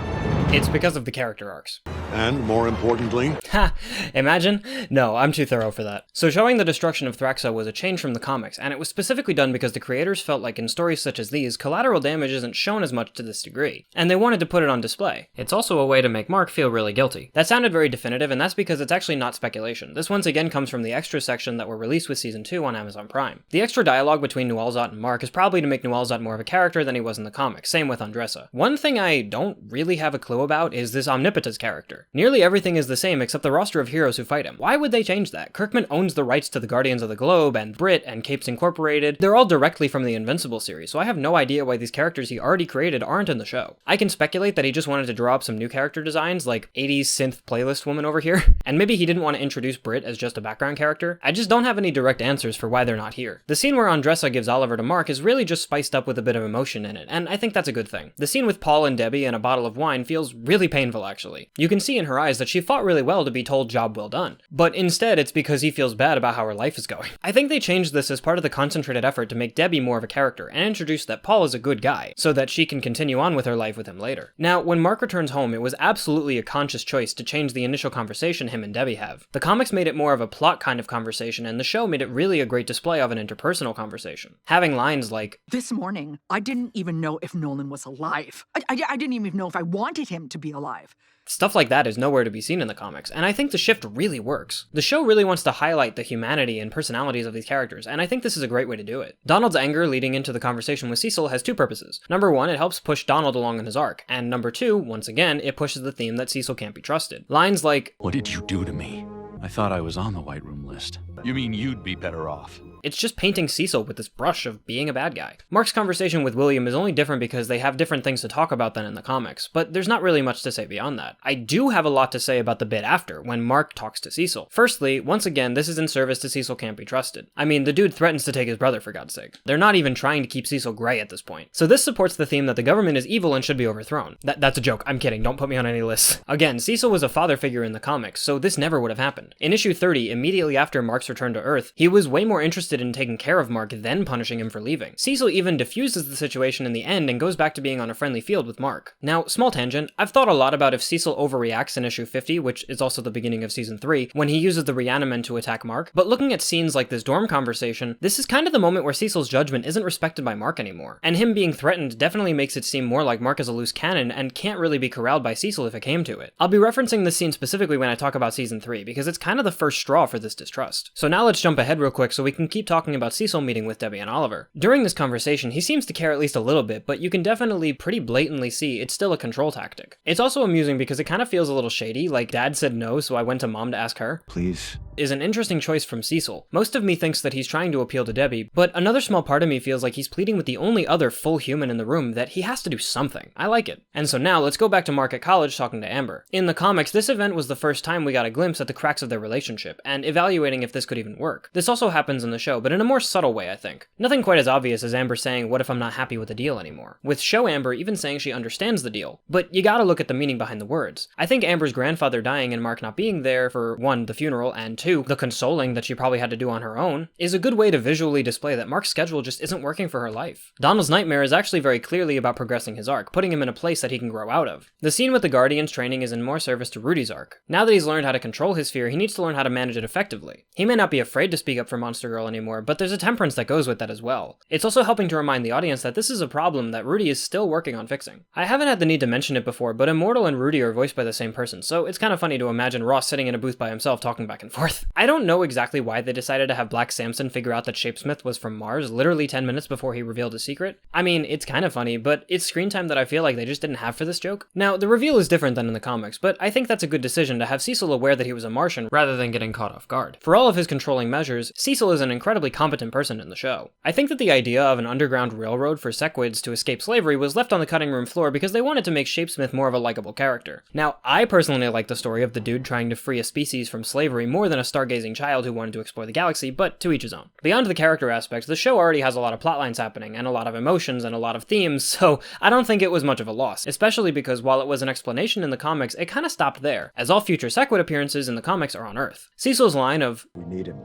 It's because of the character arcs. And more importantly... Ha! Imagine? No, I'm too thorough for that. So showing the destruction of Thraxa was a change from the comics, and it was specifically done because the creators felt like in stories such as these, collateral damage isn't shown as much to this degree, and they wanted to put it on display. It's also a way to make Mark feel really guilty. That sounded very definitive, and that's because it's actually not speculation. This once again comes from the extra section that were released with Season 2 on Amazon Prime. The extra dialogue between Nualzot and Mark is probably to make Nualzot more of a character than he was in the comics, same with Andressa. One thing I don't really have a clue about is this Omnipotus character. Nearly everything is the same except the roster of heroes who fight him. Why would they change that? Kirkman owns the rights to the Guardians of the Globe and Brit and Capes Incorporated. They're all directly from the Invincible series, so I have no idea why these characters he already created aren't in the show. I can speculate that he just wanted to draw up some new character designs, like 80s synth playlist woman over here, and maybe he didn't want to introduce Brit as just a background character. I just don't have any direct answers for why they're not here. The scene where Andressa gives Oliver to Mark is really just spiced up with a bit of emotion in it, and I think that's a good thing. The scene with Paul and Debbie and a bottle of wine feels really painful, actually. You can see in her eyes that she fought really well to be told job well done, but instead it's because he feels bad about how her life is going. I think they changed this as part of the concentrated effort to make Debbie more of a character and introduce that Paul is a good guy, so that she can continue on with her life with him later. Now, when Mark returns home, it was absolutely a conscious choice to change the initial conversation him and Debbie have. The comics made it more of a plot kind of conversation, and the show made it really a great display of an interpersonal conversation. Having lines like, "This morning, I didn't even know if Nolan was alive. I didn't even know if I wanted him to be alive." Stuff like that is nowhere to be seen in the comics, and I think the shift really works. The show really wants to highlight the humanity and personalities of these characters, and I think this is a great way to do it. Donald's anger leading into the conversation with Cecil has two purposes. Number one, it helps push Donald along in his arc, and number two, once again, it pushes the theme that Cecil can't be trusted. Lines like, "What did you do to me? I thought I was on the White Room list." You mean you'd be better off? It's just painting Cecil with this brush of being a bad guy. Mark's conversation with William is only different because they have different things to talk about than in the comics, but there's not really much to say beyond that. I do have a lot to say about the bit after, when Mark talks to Cecil. Firstly, once again, this is in service to Cecil can't be trusted. I mean, the dude threatens to take his brother, for God's sake. They're not even trying to keep Cecil gray at this point. So this supports the theme that the government is evil and should be overthrown. That's a joke, I'm kidding, don't put me on any lists. Again, Cecil was a father figure in the comics, so this never would have happened. In issue 30, immediately after Mark's return to Earth, he was way more interested in taking care of Mark then punishing him for leaving. Cecil even diffuses the situation in the end and goes back to being on a friendly field with Mark. Now, small tangent, I've thought a lot about if Cecil overreacts in issue 50, which is also the beginning of season 3, when he uses the Reanimen to attack Mark, but looking at scenes like this dorm conversation, this is kind of the moment where Cecil's judgment isn't respected by Mark anymore, and him being threatened definitely makes it seem more like Mark is a loose cannon and can't really be corralled by Cecil if it came to it. I'll be referencing this scene specifically when I talk about season 3, because it's kind of the first straw for this distrust. So now let's jump ahead real quick so we can keep talking about Cecil meeting with Debbie and Oliver. During this conversation, he seems to care at least a little bit, but you can definitely pretty blatantly see it's still a control tactic. It's also amusing because it kind of feels a little shady, like Dad said no, so I went to Mom to ask her. Please. Is an interesting choice from Cecil. Most of me thinks that he's trying to appeal to Debbie, but another small part of me feels like he's pleading with the only other full human in the room that he has to do something. I like it. And so now let's go back to Mark at college talking to Amber. In the comics, this event was the first time we got a glimpse at the cracks of their relationship, and evaluating if this could even work. This also happens in the show, but in a more subtle way, I think. Nothing quite as obvious as Amber saying, "What if I'm not happy with the deal anymore?" With show Amber even saying she understands the deal, but you gotta look at the meaning behind the words. I think Amber's grandfather dying and Mark not being there for 1, the funeral, and 2, the consoling that she probably had to do on her own, is a good way to visually display that Mark's schedule just isn't working for her life. Donald's nightmare is actually very clearly about progressing his arc, putting him in a place that he can grow out of. The scene with the Guardians training is in more service to Rudy's arc. Now that he's learned how to control his fear, he needs to learn how to manage it effectively. He may not be afraid to speak up for Monster Girl anymore, but there's a temperance that goes with that as well. It's also helping to remind the audience that this is a problem that Rudy is still working on fixing. I haven't had the need to mention it before, but Immortal and Rudy are voiced by the same person, so it's kind of funny to imagine Ross sitting in a booth by himself talking back and forth. I don't know exactly why they decided to have Black Samson figure out that Shapesmith was from Mars literally 10 minutes before he revealed his secret. I mean, it's kind of funny, but it's screen time that I feel like they just didn't have for this joke. Now, the reveal is different than in the comics, but I think that's a good decision to have Cecil aware that he was a Martian rather than getting caught off guard. For all of his controlling measures, Cecil is an incredibly competent person in the show. I think that the idea of an underground railroad for Sequids to escape slavery was left on the cutting room floor because they wanted to make Shapesmith more of a likable character. Now, I personally like the story of the dude trying to free a species from slavery more than a stargazing child who wanted to explore the galaxy, but to each his own. Beyond the character aspects, the show already has a lot of plotlines happening, and a lot of emotions, and a lot of themes, so I don't think it was much of a loss, especially because while it was an explanation in the comics, it kinda stopped there, as all future Sequid appearances in the comics are on Earth. Cecil's line of, "We need him.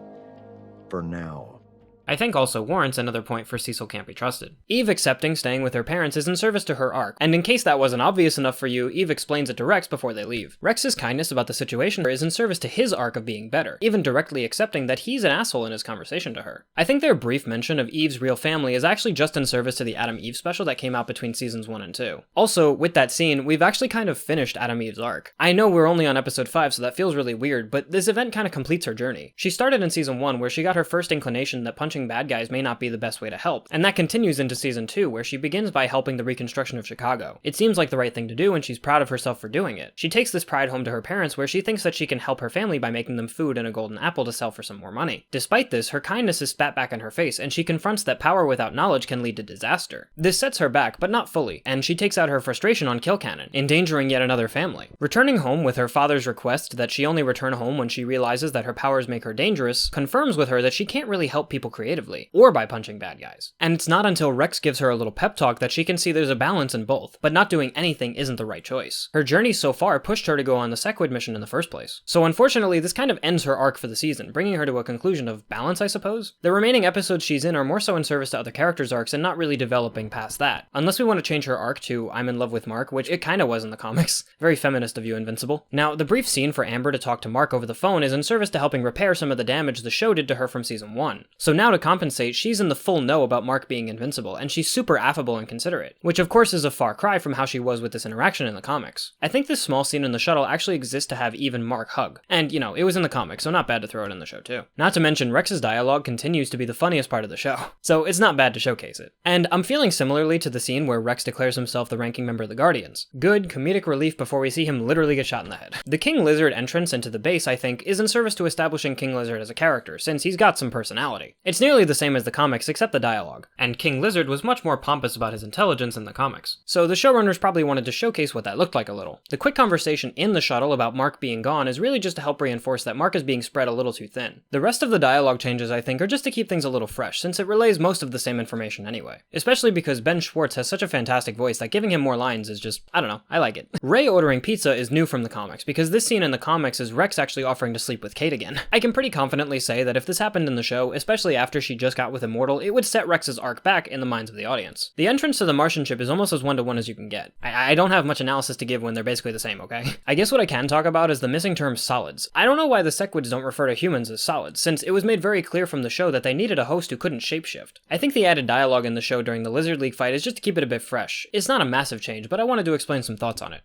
For now." I think also warrants another point for Cecil can't be trusted. Eve accepting staying with her parents is in service to her arc, and in case that wasn't obvious enough for you, Eve explains it to Rex before they leave. Rex's kindness about the situation is in service to his arc of being better, even directly accepting that he's an asshole in his conversation to her. I think their brief mention of Eve's real family is actually just in service to the Adam Eve special that came out between seasons 1 and 2. Also, with that scene, we've actually kind of finished Adam Eve's arc. I know we're only on episode 5, so that feels really weird, but this event kind of completes her journey. She started in season 1, where she got her first inclination that punching bad guys may not be the best way to help, and that continues into season 2, where she begins by helping the reconstruction of Chicago. It seems like the right thing to do, and she's proud of herself for doing it. She takes this pride home to her parents, where she thinks that she can help her family by making them food and a golden apple to sell for some more money. Despite this, her kindness is spat back in her face, and she confronts that power without knowledge can lead to disaster. This sets her back, but not fully, and she takes out her frustration on Kill Cannon, endangering yet another family. Returning home with her father's request that she only return home when she realizes that her powers make her dangerous, confirms with her that she can't really help people creatively, or by punching bad guys. And it's not until Rex gives her a little pep talk that she can see there's a balance in both, but not doing anything isn't the right choice. Her journey so far pushed her to go on the Sequid mission in the first place. So unfortunately, this kind of ends her arc for the season, bringing her to a conclusion of balance, I suppose? The remaining episodes she's in are more so in service to other characters' arcs and not really developing past that. Unless we want to change her arc to I'm in love with Mark, which it kinda was in the comics. Very feminist of you, Invincible. Now, the brief scene for Amber to talk to Mark over the phone is in service to helping repair some of the damage the show did to her from season 1. So now to compensate, she's in the full know about Mark being invincible, and she's super affable and considerate, which of course is a far cry from how she was with this interaction in the comics. I think this small scene in the shuttle actually exists to have Eve and Mark hug, and you know, it was in the comics, so not bad to throw it in the show too. Not to mention, Rex's dialogue continues to be the funniest part of the show, so it's not bad to showcase it. And I'm feeling similarly to the scene where Rex declares himself the ranking member of the Guardians. Good comedic relief before we see him literally get shot in the head. The King Lizard entrance into the base, I think, is in service to establishing King Lizard as a character, since he's got some personality. It's nearly the same as the comics except the dialogue, and King Lizard was much more pompous about his intelligence in the comics. So the showrunners probably wanted to showcase what that looked like a little. The quick conversation in the shuttle about Mark being gone is really just to help reinforce that Mark is being spread a little too thin. The rest of the dialogue changes, I think, are just to keep things a little fresh, since it relays most of the same information anyway. Especially because Ben Schwartz has such a fantastic voice that giving him more lines is just, I don't know, I like it. Ray ordering pizza is new from the comics, because this scene in the comics is Rex actually offering to sleep with Kate again. I can pretty confidently say that if this happened in the show, especially after she just got with Immortal, it would set Rex's arc back in the minds of the audience. The entrance to the Martian ship is almost as one-to-one as you can get. I don't have much analysis to give when they're basically the same, okay? I guess what I can talk about is the missing term solids. I don't know why the Sequids don't refer to humans as solids, since it was made very clear from the show that they needed a host who couldn't shapeshift. I think the added dialogue in the show during the Lizard League fight is just to keep it a bit fresh. It's not a massive change, but I wanted to explain some thoughts on it.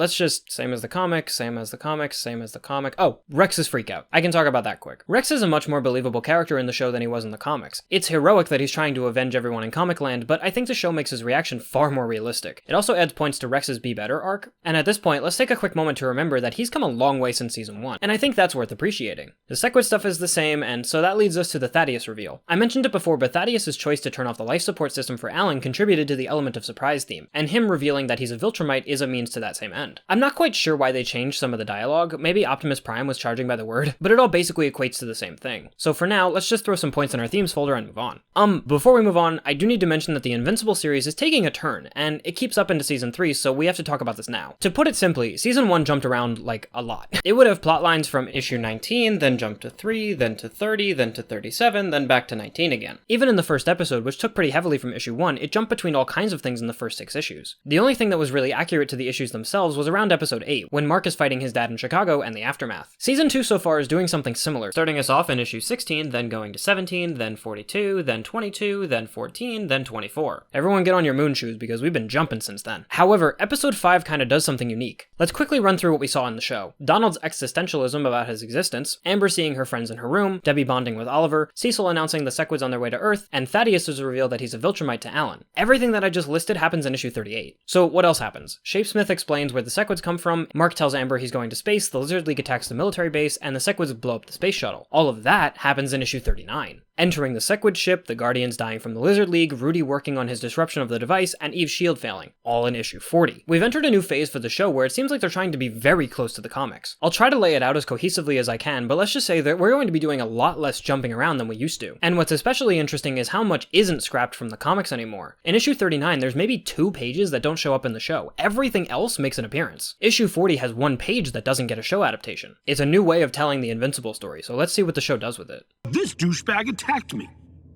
Let's just, same as the comic, same as the comic, same as the comic. Oh, Rex's freakout. I can talk about that quick. Rex is a much more believable character in the show than he was in the comics. It's heroic that he's trying to avenge everyone in comic land, but I think the show makes his reaction far more realistic. It also adds points to Rex's Be Better arc, and at this point, let's take a quick moment to remember that he's come a long way since season 1, and I think that's worth appreciating. The Sequid stuff is the same, and so that leads us to the Thaddeus reveal. I mentioned it before, but Thaddeus' choice to turn off the life support system for Alan contributed to the element of surprise theme, and him revealing that he's a Viltrumite is a means to that same end. I'm not quite sure why they changed some of the dialogue, maybe Optimus Prime was charging by the word, but it all basically equates to the same thing. So for now, let's just throw some points in our themes folder and move on. Before we move on, I do need to mention that the Invincible series is taking a turn, and it keeps up into season 3, so we have to talk about this now. To put it simply, season 1 jumped around, like, a lot. It would have plotlines from issue 19, then jumped to 3, then to 30, then to 37, then back to 19 again. Even in the first episode, which took pretty heavily from issue 1, it jumped between all kinds of things in the first 6 issues. The only thing that was really accurate to the issues themselves was around episode 8, when Mark is fighting his dad in Chicago and the aftermath. Season 2 so far is doing something similar, starting us off in issue 16, then going to 17, then 42, then 22, then 14, then 24. Everyone get on your moon shoes because we've been jumping since then. However, episode 5 kinda does something unique. Let's quickly run through what we saw in the show. Donald's existentialism about his existence, Amber seeing her friends in her room, Debbie bonding with Oliver, Cecil announcing the Sequids on their way to Earth, and Thaddeus' reveal that he's a Viltrumite to Alan. Everything that I just listed happens in issue 38. So what else happens? Shapesmith explains where the Sequids come from, Mark tells Amber he's going to space, the Lizard League attacks the military base, and the Sequids blow up the space shuttle. All of that happens in issue 39. Entering the Sequid ship, the Guardians dying from the Lizard League, Rudy working on his disruption of the device, and Eve's shield failing. All in issue 40. We've entered a new phase for the show where it seems like they're trying to be very close to the comics. I'll try to lay it out as cohesively as I can, but let's just say that we're going to be doing a lot less jumping around than we used to. And what's especially interesting is how much isn't scrapped from the comics anymore. In issue 39, there's maybe 2 pages that don't show up in the show. Everything else makes an appearance. Issue 40 has 1 page that doesn't get a show adaptation. It's a new way of telling the Invincible story, so let's see what the show does with it. This douchebag attacked me.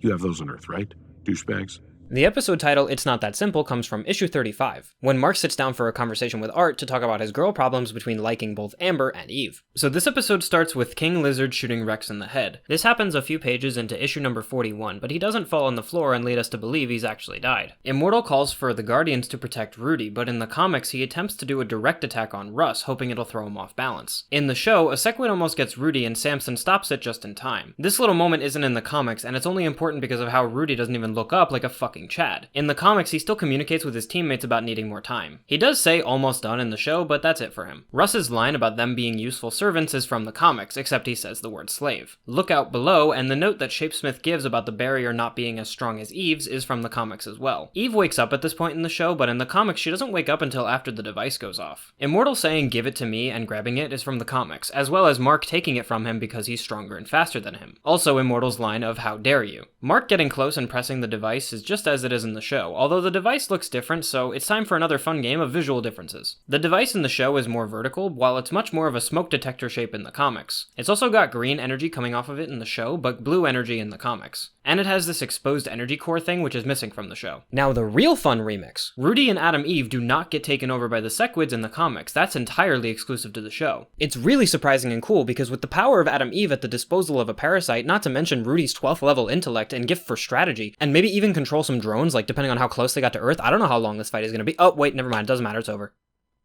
You have those on Earth, right? Douchebags? The episode title, It's Not That Simple, comes from issue 35, when Mark sits down for a conversation with Art to talk about his girl problems between liking both Amber and Eve. So this episode starts with King Lizard shooting Rex in the head. This happens a few pages into issue number 41, but he doesn't fall on the floor and lead us to believe he's actually died. Immortal calls for the Guardians to protect Rudy, but in the comics he attempts to do a direct attack on Russ, hoping it'll throw him off balance. In the show, a Sequid almost gets Rudy and Samson stops it just in time. This little moment isn't in the comics, and it's only important because of how Rudy doesn't even look up like a fucking Chad. In the comics, he still communicates with his teammates about needing more time. He does say almost done in the show, but that's it for him. Russ's line about them being useful servants is from the comics, except he says the word slave. Look out below, and the note that Shapesmith gives about the barrier not being as strong as Eve's is from the comics as well. Eve wakes up at this point in the show, but in the comics she doesn't wake up until after the device goes off. Immortal saying give it to me and grabbing it is from the comics, as well as Mark taking it from him because he's stronger and faster than him. Also Immortal's line of how dare you. Mark getting close and pressing the device is just as it is in the show, although the device looks different, so it's time for another fun game of visual differences. The device in the show is more vertical, while it's much more of a smoke detector shape in the comics. It's also got green energy coming off of it in the show, but blue energy in the comics. And it has this exposed energy core thing, which is missing from the show. Now the real fun remix. Rudy and Adam Eve do not get taken over by the Sequids in the comics, that's entirely exclusive to the show. It's really surprising and cool because with the power of Adam Eve at the disposal of a parasite, not to mention Rudy's 12th level intellect and gift for strategy, and maybe even control some drones, like depending on how close they got to Earth, I don't know how long this fight is going to be. Oh, wait, never mind, doesn't matter, it's over.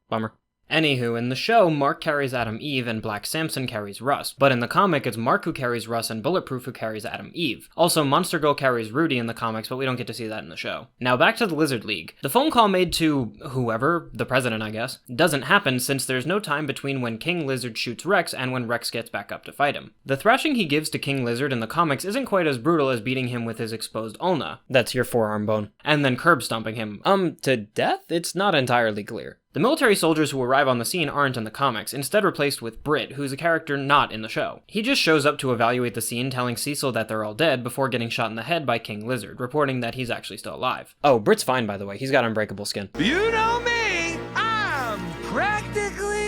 Bummer. Anywho, in the show, Mark carries Adam Eve and Black Samson carries Russ, but in the comic it's Mark who carries Russ and Bulletproof who carries Adam Eve. Also, Monster Girl carries Rudy in the comics, but we don't get to see that in the show. Now back to the Lizard League. The phone call made to whoever, the president I guess, doesn't happen since there's no time between when King Lizard shoots Rex and when Rex gets back up to fight him. The thrashing he gives to King Lizard in the comics isn't quite as brutal as beating him with his exposed ulna, that's your forearm bone, and then curb stomping him, to death? It's not entirely clear. The military soldiers who arrive on the scene aren't in the comics, instead replaced with Britt, who's a character not in the show. He just shows up to evaluate the scene, telling Cecil that they're all dead before getting shot in the head by King Lizard, reporting that he's actually still alive. Oh, Britt's fine by the way, he's got unbreakable skin. You know me! I'm practically...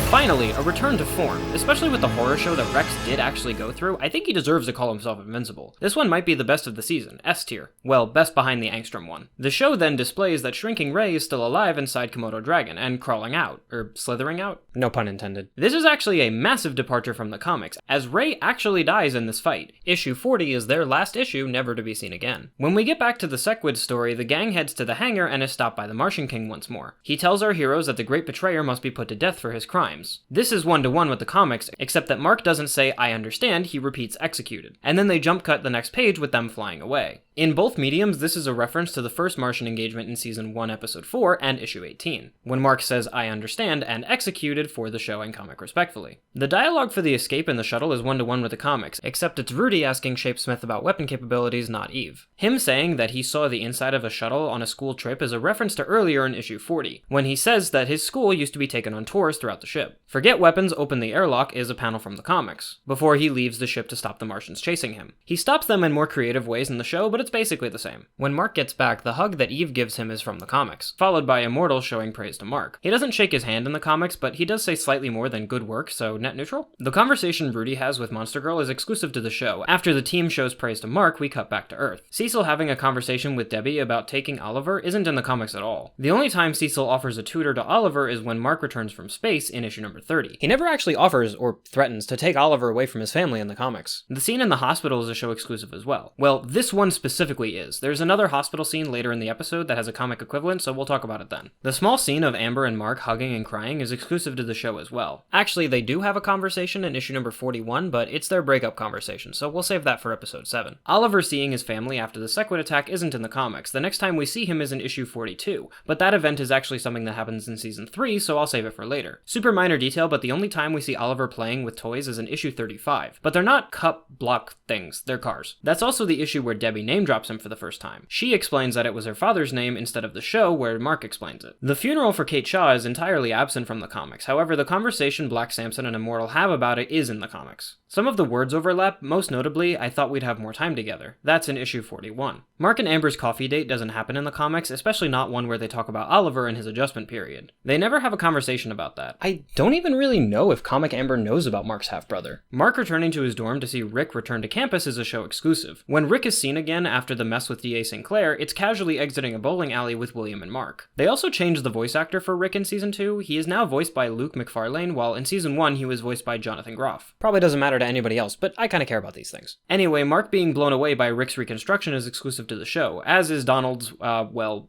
Finally, a return to form. Especially with the horror show that Rex did actually go through, I think he deserves to call himself invincible. This one might be the best of the season, S tier. Well, best behind the Angstrom one. The show then displays that Shrinking Ray is still alive inside Komodo Dragon, and crawling out. Slithering out? No pun intended. This is actually a massive departure from the comics, as Ray actually dies in this fight. Issue 40 is their last issue, never to be seen again. When we get back to the Sequid story, the gang heads to the hangar and is stopped by the Martian King once more. He tells our heroes that the Great Betrayer must be put to death for his crimes. This is one-to-one with the comics, except that Mark doesn't say, I understand, he repeats executed. And then they jump cut the next page with them flying away. In both mediums, this is a reference to the first Martian engagement in Season 1, Episode 4 and Issue 18, when Mark says, I understand, and executed for the show and comic respectfully. The dialogue for the escape in the shuttle is one-to-one with the comics, except it's Rudy asking Shapesmith about weapon capabilities, not Eve. Him saying that he saw the inside of a shuttle on a school trip is a reference to earlier in Issue 40, when he says that his school used to be taken on tours throughout the ship. Forget weapons, open the airlock is a panel from the comics, before he leaves the ship to stop the Martians chasing him. He stops them in more creative ways in the show, but it's basically the same. When Mark gets back, the hug that Eve gives him is from the comics, followed by Immortal showing praise to Mark. He doesn't shake his hand in the comics, but he does say slightly more than good work, so net neutral. The conversation Rudy has with Monster Girl is exclusive to the show. After the team shows praise to Mark, we cut back to Earth. Cecil having a conversation with Debbie about taking Oliver isn't in the comics at all. The only time Cecil offers a tutor to Oliver is when Mark returns from space in issue number 30. He never actually offers, or threatens, to take Oliver away from his family in the comics. The scene in the hospital is a show exclusive as well. Well, this one specifically is. There's another hospital scene later in the episode that has a comic equivalent, so we'll talk about it then. The small scene of Amber and Mark hugging and crying is exclusive to the show as well. Actually, they do have a conversation in issue number 41, but it's their breakup conversation, so we'll save that for episode 7. Oliver seeing his family after the Sequid attack isn't in the comics. The next time we see him is in issue 42, but that event is actually something that happens in season 3, so I'll save it for later. Super minor detail, but the only time we see Oliver playing with toys is in issue 35, but they're not cup block things, they're cars. That's also the issue where Debbie name drops him for the first time. She explains that it was her father's name instead of the show where Mark explains it. The funeral for Kate Shaw is entirely absent from the comics, however the conversation Black Samson and Immortal have about it is in the comics. Some of the words overlap, most notably, I thought we'd have more time together. That's in issue 41. Mark and Amber's coffee date doesn't happen in the comics, especially not one where they talk about Oliver and his adjustment period. They never have a conversation about that. I don't even really know if Comic Amber knows about Mark's half-brother. Mark returning to his dorm to see Rick return to campus is a show exclusive. When Rick is seen again after the mess with DA Sinclair, it's casually exiting a bowling alley with William and Mark. They also changed the voice actor for Rick in Season 2. He is now voiced by Luke McFarlane, while in Season 1 he was voiced by Jonathan Groff. Probably doesn't matter to anybody else, but I kinda care about these things. Anyway, Mark being blown away by Rick's reconstruction is exclusive to the show, as is Donald's,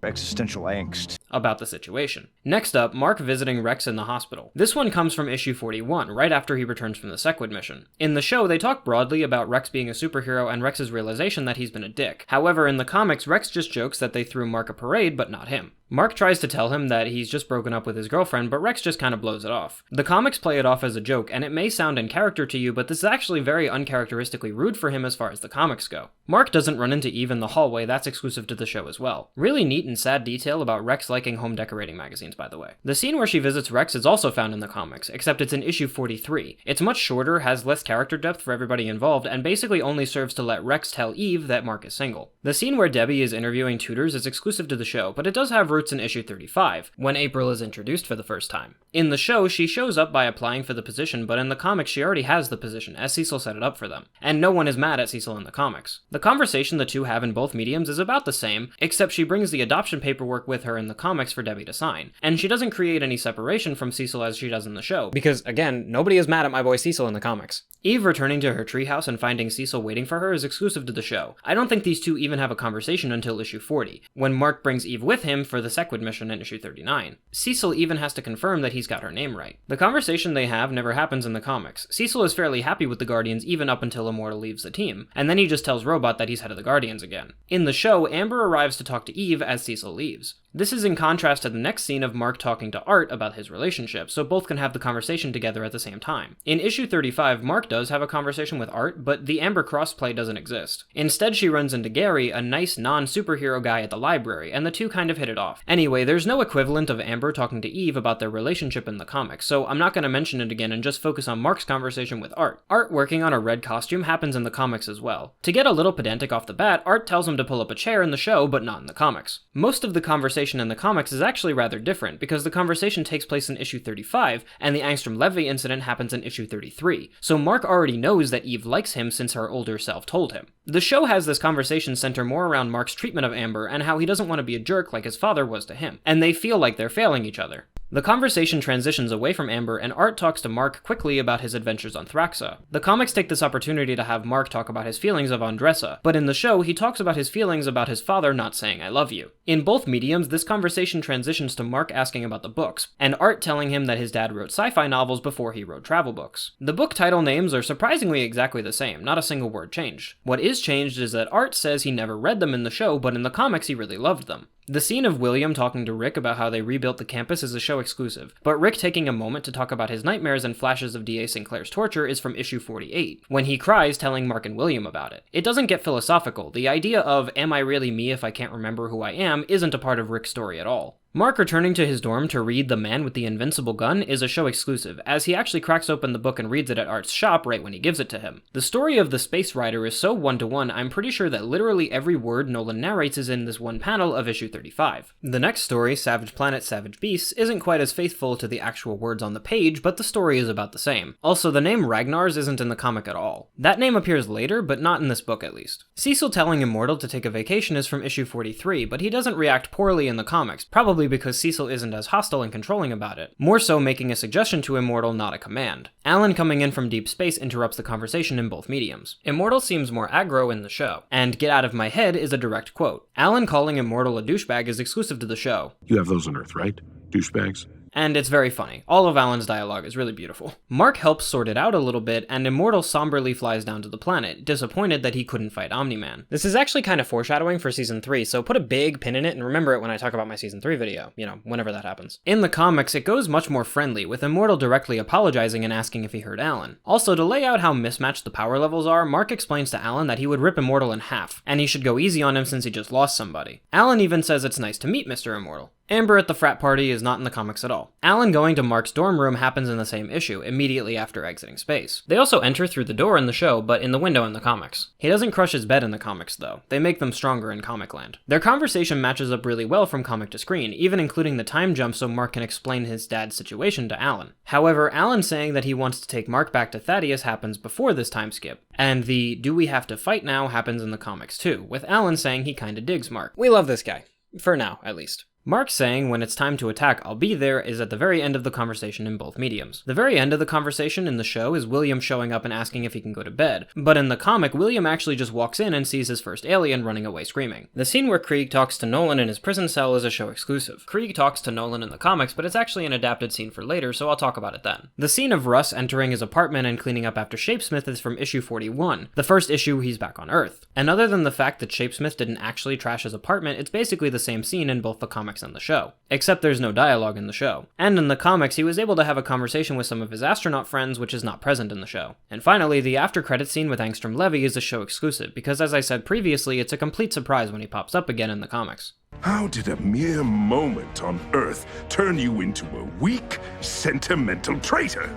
existential angst about the situation. Next up, Mark visiting Rex in the hospital. This one comes from issue 41, right after he returns from the Sequid mission. In the show, they talk broadly about Rex being a superhero and Rex's realization that he's been a dick. However, in the comics, Rex just jokes that they threw Mark a parade, but not him. Mark tries to tell him that he's just broken up with his girlfriend, but Rex just kind of blows it off. The comics play it off as a joke, and it may sound in character to you, but this is actually very uncharacteristically rude for him as far as the comics go. Mark doesn't run into Eve in the hallway, that's exclusive to the show as well. Really neat and sad detail about Rex liking home decorating magazines, by the way. The scene where she visits Rex is also found in the comics, except it's in issue 43. It's much shorter, has less character depth for everybody involved, and basically only serves to let Rex tell Eve that Mark is single. The scene where Debbie is interviewing tutors is exclusive to the show, but it does have roots in issue 35, when April is introduced for the first time. In the show, she shows up by applying for the position, but in the comics she already has the position, as Cecil set it up for them. And no one is mad at Cecil in the comics. The conversation the two have in both mediums is about the same, except she brings the adoption paperwork with her in the comics for Debbie to sign, and she doesn't create any separation from Cecil as she does in the show, because again, nobody is mad at my boy Cecil in the comics. Eve returning to her treehouse and finding Cecil waiting for her is exclusive to the show. I don't think these two even have a conversation until issue 40, when Mark brings Eve with him for the Sequid mission in issue 39. Cecil even has to confirm that he's got her name right. The conversation they have never happens in the comics. Cecil is fairly happy with the Guardians even up until Immortal leaves the team, and then he just tells Robot that he's head of the Guardians again. In the show, Amber arrives to talk to Eve as Cecil leaves. This is in contrast to the next scene of Mark talking to Art about his relationship, so both can have the conversation together at the same time. In issue 35, Mark does have a conversation with Art, but the Amber crossplay doesn't exist. Instead, she runs into Gary, a nice non-superhero guy at the library, and the two kind of hit it off. Anyway, there's no equivalent of Amber talking to Eve about their relationship in the comics, so I'm not going to mention it again and just focus on Mark's conversation with Art. Art working on a red costume happens in the comics as well. To get a little pedantic off the bat, Art tells him to pull up a chair in the show, but not in the comics. Most of the conversation in the comics is actually rather different, because the conversation takes place in issue 35, and the Angstrom-Levy incident happens in issue 33, so Mark already knows that Eve likes him since her older self told him. The show has this conversation center more around Mark's treatment of Amber and how he doesn't want to be a jerk like his father was to him, and they feel like they're failing each other. The conversation transitions away from Amber, and Art talks to Mark quickly about his adventures on Thraxa. The comics take this opportunity to have Mark talk about his feelings of Andressa, but in the show, he talks about his feelings about his father not saying I love you. In both mediums, this conversation transitions to Mark asking about the books, and Art telling him that his dad wrote sci-fi novels before he wrote travel books. The book title names are surprisingly exactly the same, not a single word changed. What is changed is that Art says he never read them in the show, but in the comics he really loved them. The scene of William talking to Rick about how they rebuilt the campus is a show exclusive, but Rick taking a moment to talk about his nightmares and flashes of D.A. Sinclair's torture is from issue 48, when he cries telling Mark and William about it. It doesn't get philosophical. The idea of, am I really me if I can't remember who I am, isn't a part of Rick's story at all. Mark returning to his dorm to read The Man with the Invincible Gun is a show exclusive, as he actually cracks open the book and reads it at Art's shop right when he gives it to him. The story of the Space Rider is so one-to-one, I'm pretty sure that literally every word Nolan narrates is in this one panel of issue 35. The next story, Savage Planet, Savage Beasts, isn't quite as faithful to the actual words on the page, but the story is about the same. Also, the name Ragnar's isn't in the comic at all. That name appears later, but not in this book at least. Cecil telling Immortal to take a vacation is from issue 43, but he doesn't react poorly in the comics, probably because Cecil isn't as hostile and controlling about it, more so making a suggestion to Immortal, not a command. Alan coming in from deep space interrupts the conversation in both mediums. Immortal seems more aggro in the show, and get out of my head is a direct quote. Alan calling Immortal a douchebag is exclusive to the show. You have those on Earth, right? Douchebags? And it's very funny. All of Alan's dialogue is really beautiful. Mark helps sort it out a little bit, and Immortal somberly flies down to the planet, disappointed that he couldn't fight Omni-Man. This is actually kind of foreshadowing for Season 3, so put a big pin in it and remember it when I talk about my Season 3 video, whenever that happens. In the comics, it goes much more friendly, with Immortal directly apologizing and asking if he heard Alan. Also, to lay out how mismatched the power levels are, Mark explains to Alan that he would rip Immortal in half, and he should go easy on him since he just lost somebody. Alan even says it's nice to meet Mr. Immortal. Amber at the frat party is not in the comics at all. Alan going to Mark's dorm room happens in the same issue, immediately after exiting space. They also enter through the door in the show, but in the window in the comics. He doesn't crush his bed in the comics though. They make them stronger in Comic Land. Their conversation matches up really well from comic to screen, even including the time jump so Mark can explain his dad's situation to Alan. However, Alan saying that he wants to take Mark back to Thaddeus happens before this time skip, and the "do we have to fight now" happens in the comics too, with Alan saying he kinda digs Mark. We love this guy. For now, at least. Mark saying when it's time to attack, I'll be there is at the very end of the conversation in both mediums. The very end of the conversation in the show is William showing up and asking if he can go to bed, but in the comic, William actually just walks in and sees his first alien running away screaming. The scene where Krieg talks to Nolan in his prison cell is a show exclusive. Krieg talks to Nolan in the comics, but it's actually an adapted scene for later, so I'll talk about it then. The scene of Russ entering his apartment and cleaning up after Shapesmith is from issue 41, the first issue he's back on Earth. And other than the fact that Shapesmith didn't actually trash his apartment, it's basically the same scene in both the comics and the show. Except there's no dialogue in the show. And in the comics, he was able to have a conversation with some of his astronaut friends, which is not present in the show. And finally, the after-credit scene with Angstrom Levy is a show exclusive, because as I said previously, it's a complete surprise when he pops up again in the comics. How did a mere moment on Earth turn you into a weak, sentimental traitor?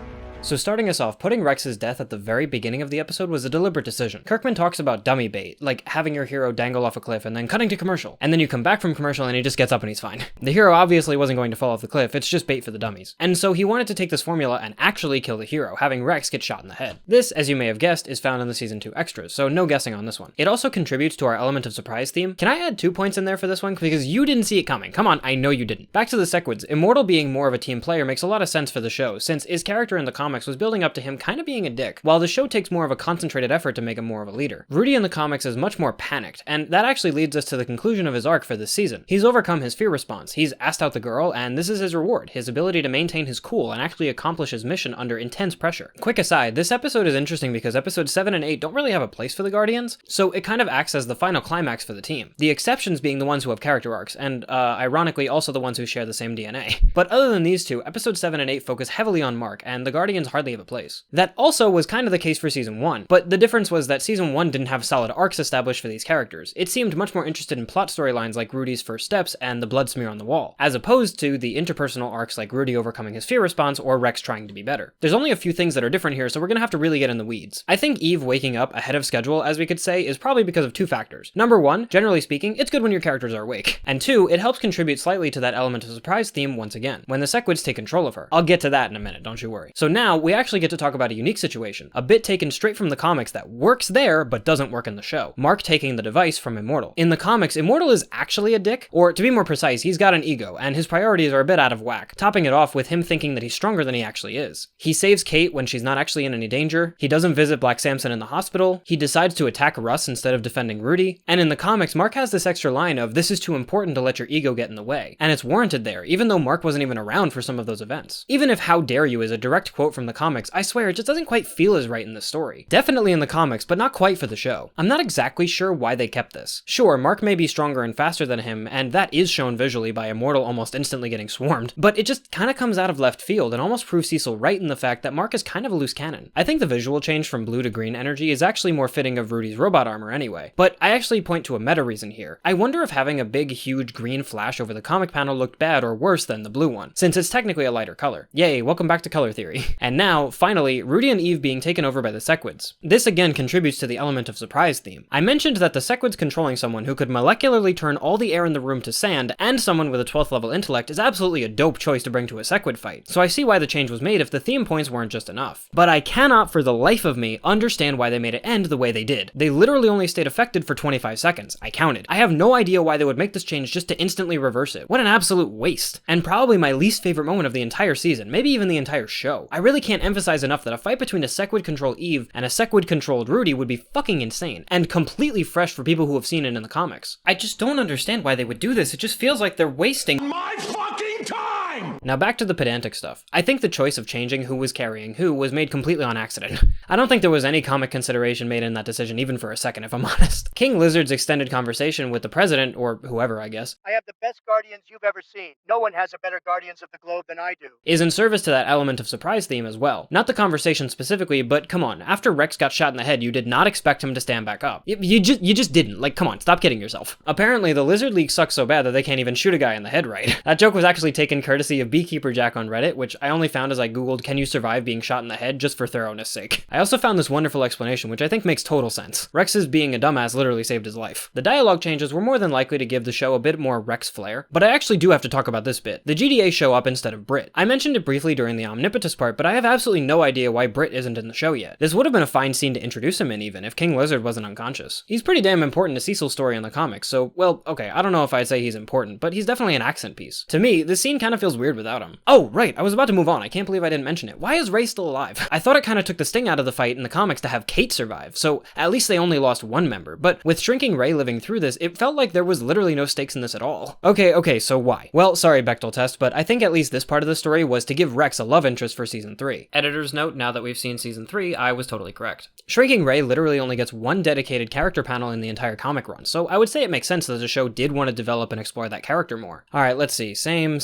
So starting us off, putting Rex's death at the very beginning of the episode was a deliberate decision. Kirkman talks about dummy bait, like having your hero dangle off a cliff and then cutting to commercial. And then you come back from commercial and he just gets up and he's fine. The hero obviously wasn't going to fall off the cliff, it's just bait for the dummies. And so he wanted to take this formula and actually kill the hero, having Rex get shot in the head. This, as you may have guessed, is found in the season 2 extras, so no guessing on this one. It also contributes to our element of surprise theme. Can I add 2 points in there for this one? Because you didn't see it coming. Come on, I know you didn't. Back to the Sequids. Immortal being more of a team player makes a lot of sense for the show, since his character in the comics was building up to him kind of being a dick, while the show takes more of a concentrated effort to make him more of a leader. Rudy in the comics is much more panicked, and that actually leads us to the conclusion of his arc for this season. He's overcome his fear response, he's asked out the girl, and this is his reward, his ability to maintain his cool and actually accomplish his mission under intense pressure. Quick aside, this episode is interesting because episodes 7 and 8 don't really have a place for the Guardians, so it kind of acts as the final climax for the team. The exceptions being the ones who have character arcs, and ironically also the ones who share the same DNA. But other than these two, episodes 7 and 8 focus heavily on Mark, and the Guardians hardly have a place. That also was kind of the case for season 1, but the difference was that season 1 didn't have solid arcs established for these characters. It seemed much more interested in plot storylines like Rudy's first steps and the blood smear on the wall, as opposed to the interpersonal arcs like Rudy overcoming his fear response or Rex trying to be better. There's only a few things that are different here, so we're gonna have to really get in the weeds. I think Eve waking up ahead of schedule, as we could say, is probably because of 2 factors. Number 1, generally speaking, it's good when your characters are awake. And 2, it helps contribute slightly to that element of surprise theme once again, when the Sequids take control of her. I'll get to that in a minute, don't you worry. So now, we actually get to talk about a unique situation, a bit taken straight from the comics that works there, but doesn't work in the show. Mark taking the device from Immortal. In the comics, Immortal is actually a dick, or to be more precise, he's got an ego, and his priorities are a bit out of whack, topping it off with him thinking that he's stronger than he actually is. He saves Kate when she's not actually in any danger, he doesn't visit Black Samson in the hospital, he decides to attack Russ instead of defending Rudy, and in the comics, Mark has this extra line of, "This is too important to let your ego get in the way," and it's warranted there, even though Mark wasn't even around for some of those events. Even if "how dare you" is a direct quote from the comics, I swear it just doesn't quite feel as right in the story. Definitely in the comics, but not quite for the show. I'm not exactly sure why they kept this. Sure, Mark may be stronger and faster than him, and that is shown visually by Immortal almost instantly getting swarmed, but it just kinda comes out of left field and almost proves Cecil right in the fact that Mark is kind of a loose cannon. I think the visual change from blue to green energy is actually more fitting of Rudy's robot armor anyway, but I actually point to a meta reason here. I wonder if having a big, huge green flash over the comic panel looked bad or worse than the blue one, since it's technically a lighter color. Yay, welcome back to color theory. And now, finally, Rudy and Eve being taken over by the Sequids. This again contributes to the element of surprise theme. I mentioned that the Sequids controlling someone who could molecularly turn all the air in the room to sand, and someone with a 12th level intellect is absolutely a dope choice to bring to a Sequid fight, so I see why the change was made if the theme points weren't just enough. But I cannot for the life of me understand why they made it end the way they did. They literally only stayed affected for 25 seconds. I counted. I have no idea why they would make this change just to instantly reverse it. What an absolute waste. And probably my least favorite moment of the entire season, maybe even the entire show. I really can't emphasize enough that a fight between a Sequid-controlled Eve and a Sequid-controlled Rudy would be fucking insane, and completely fresh for people who have seen it in the comics. I just don't understand why they would do this. It just feels like they're wasting my fucking time! Now back to the pedantic stuff. I think the choice of changing who was carrying who was made completely on accident. I don't think there was any comic consideration made in that decision even for a second, if I'm honest. King Lizard's extended conversation with the president, or whoever I guess, I have the best Guardians you've ever seen. No one has a better Guardians of the Globe than I do. is in service to that element of surprise theme as well. Not the conversation specifically, but come on, after Rex got shot in the head, you did not expect him to stand back up. You just didn't. Like, come on, stop kidding yourself. Apparently, the Lizard League sucks so bad that they can't even shoot a guy in the head right. That joke was actually taken courtesy of Beekeeper Jack on Reddit, which I only found as I googled, can you survive being shot in the head, just for thoroughness sake. I also found this wonderful explanation, which I think makes total sense. Rex's being a dumbass literally saved his life. The dialogue changes were more than likely to give the show a bit more Rex flair, but I actually do have to talk about this bit. The GDA show up instead of Brit. I mentioned it briefly during the Omnipotus part, but I have absolutely no idea why Brit isn't in the show yet. This would have been a fine scene to introduce him in even, if King Lizard wasn't unconscious. He's pretty damn important to Cecil's story in the comics, so, well, okay, I don't know if I'd say he's important, but he's definitely an accent piece. To me, this scene kind of feels weird without him. Oh, right, I was about to move on, I can't believe I didn't mention it. Why is Ray still alive? I thought it kind of took the sting out of the fight in the comics to have Kate survive, so at least they only lost one member, but with shrinking Ray living through this, it felt like there was literally no stakes in this at all. Okay, so why? Well, sorry Bechdel test, but I think at least this part of the story was to give Rex a love interest for season 3. Editor's note, now that we've seen season 3, I was totally correct. Shrinking Ray literally only gets one dedicated character panel in the entire comic run, so I would say it makes sense that the show did want to develop and explore that character more. Alright, let's see. Same.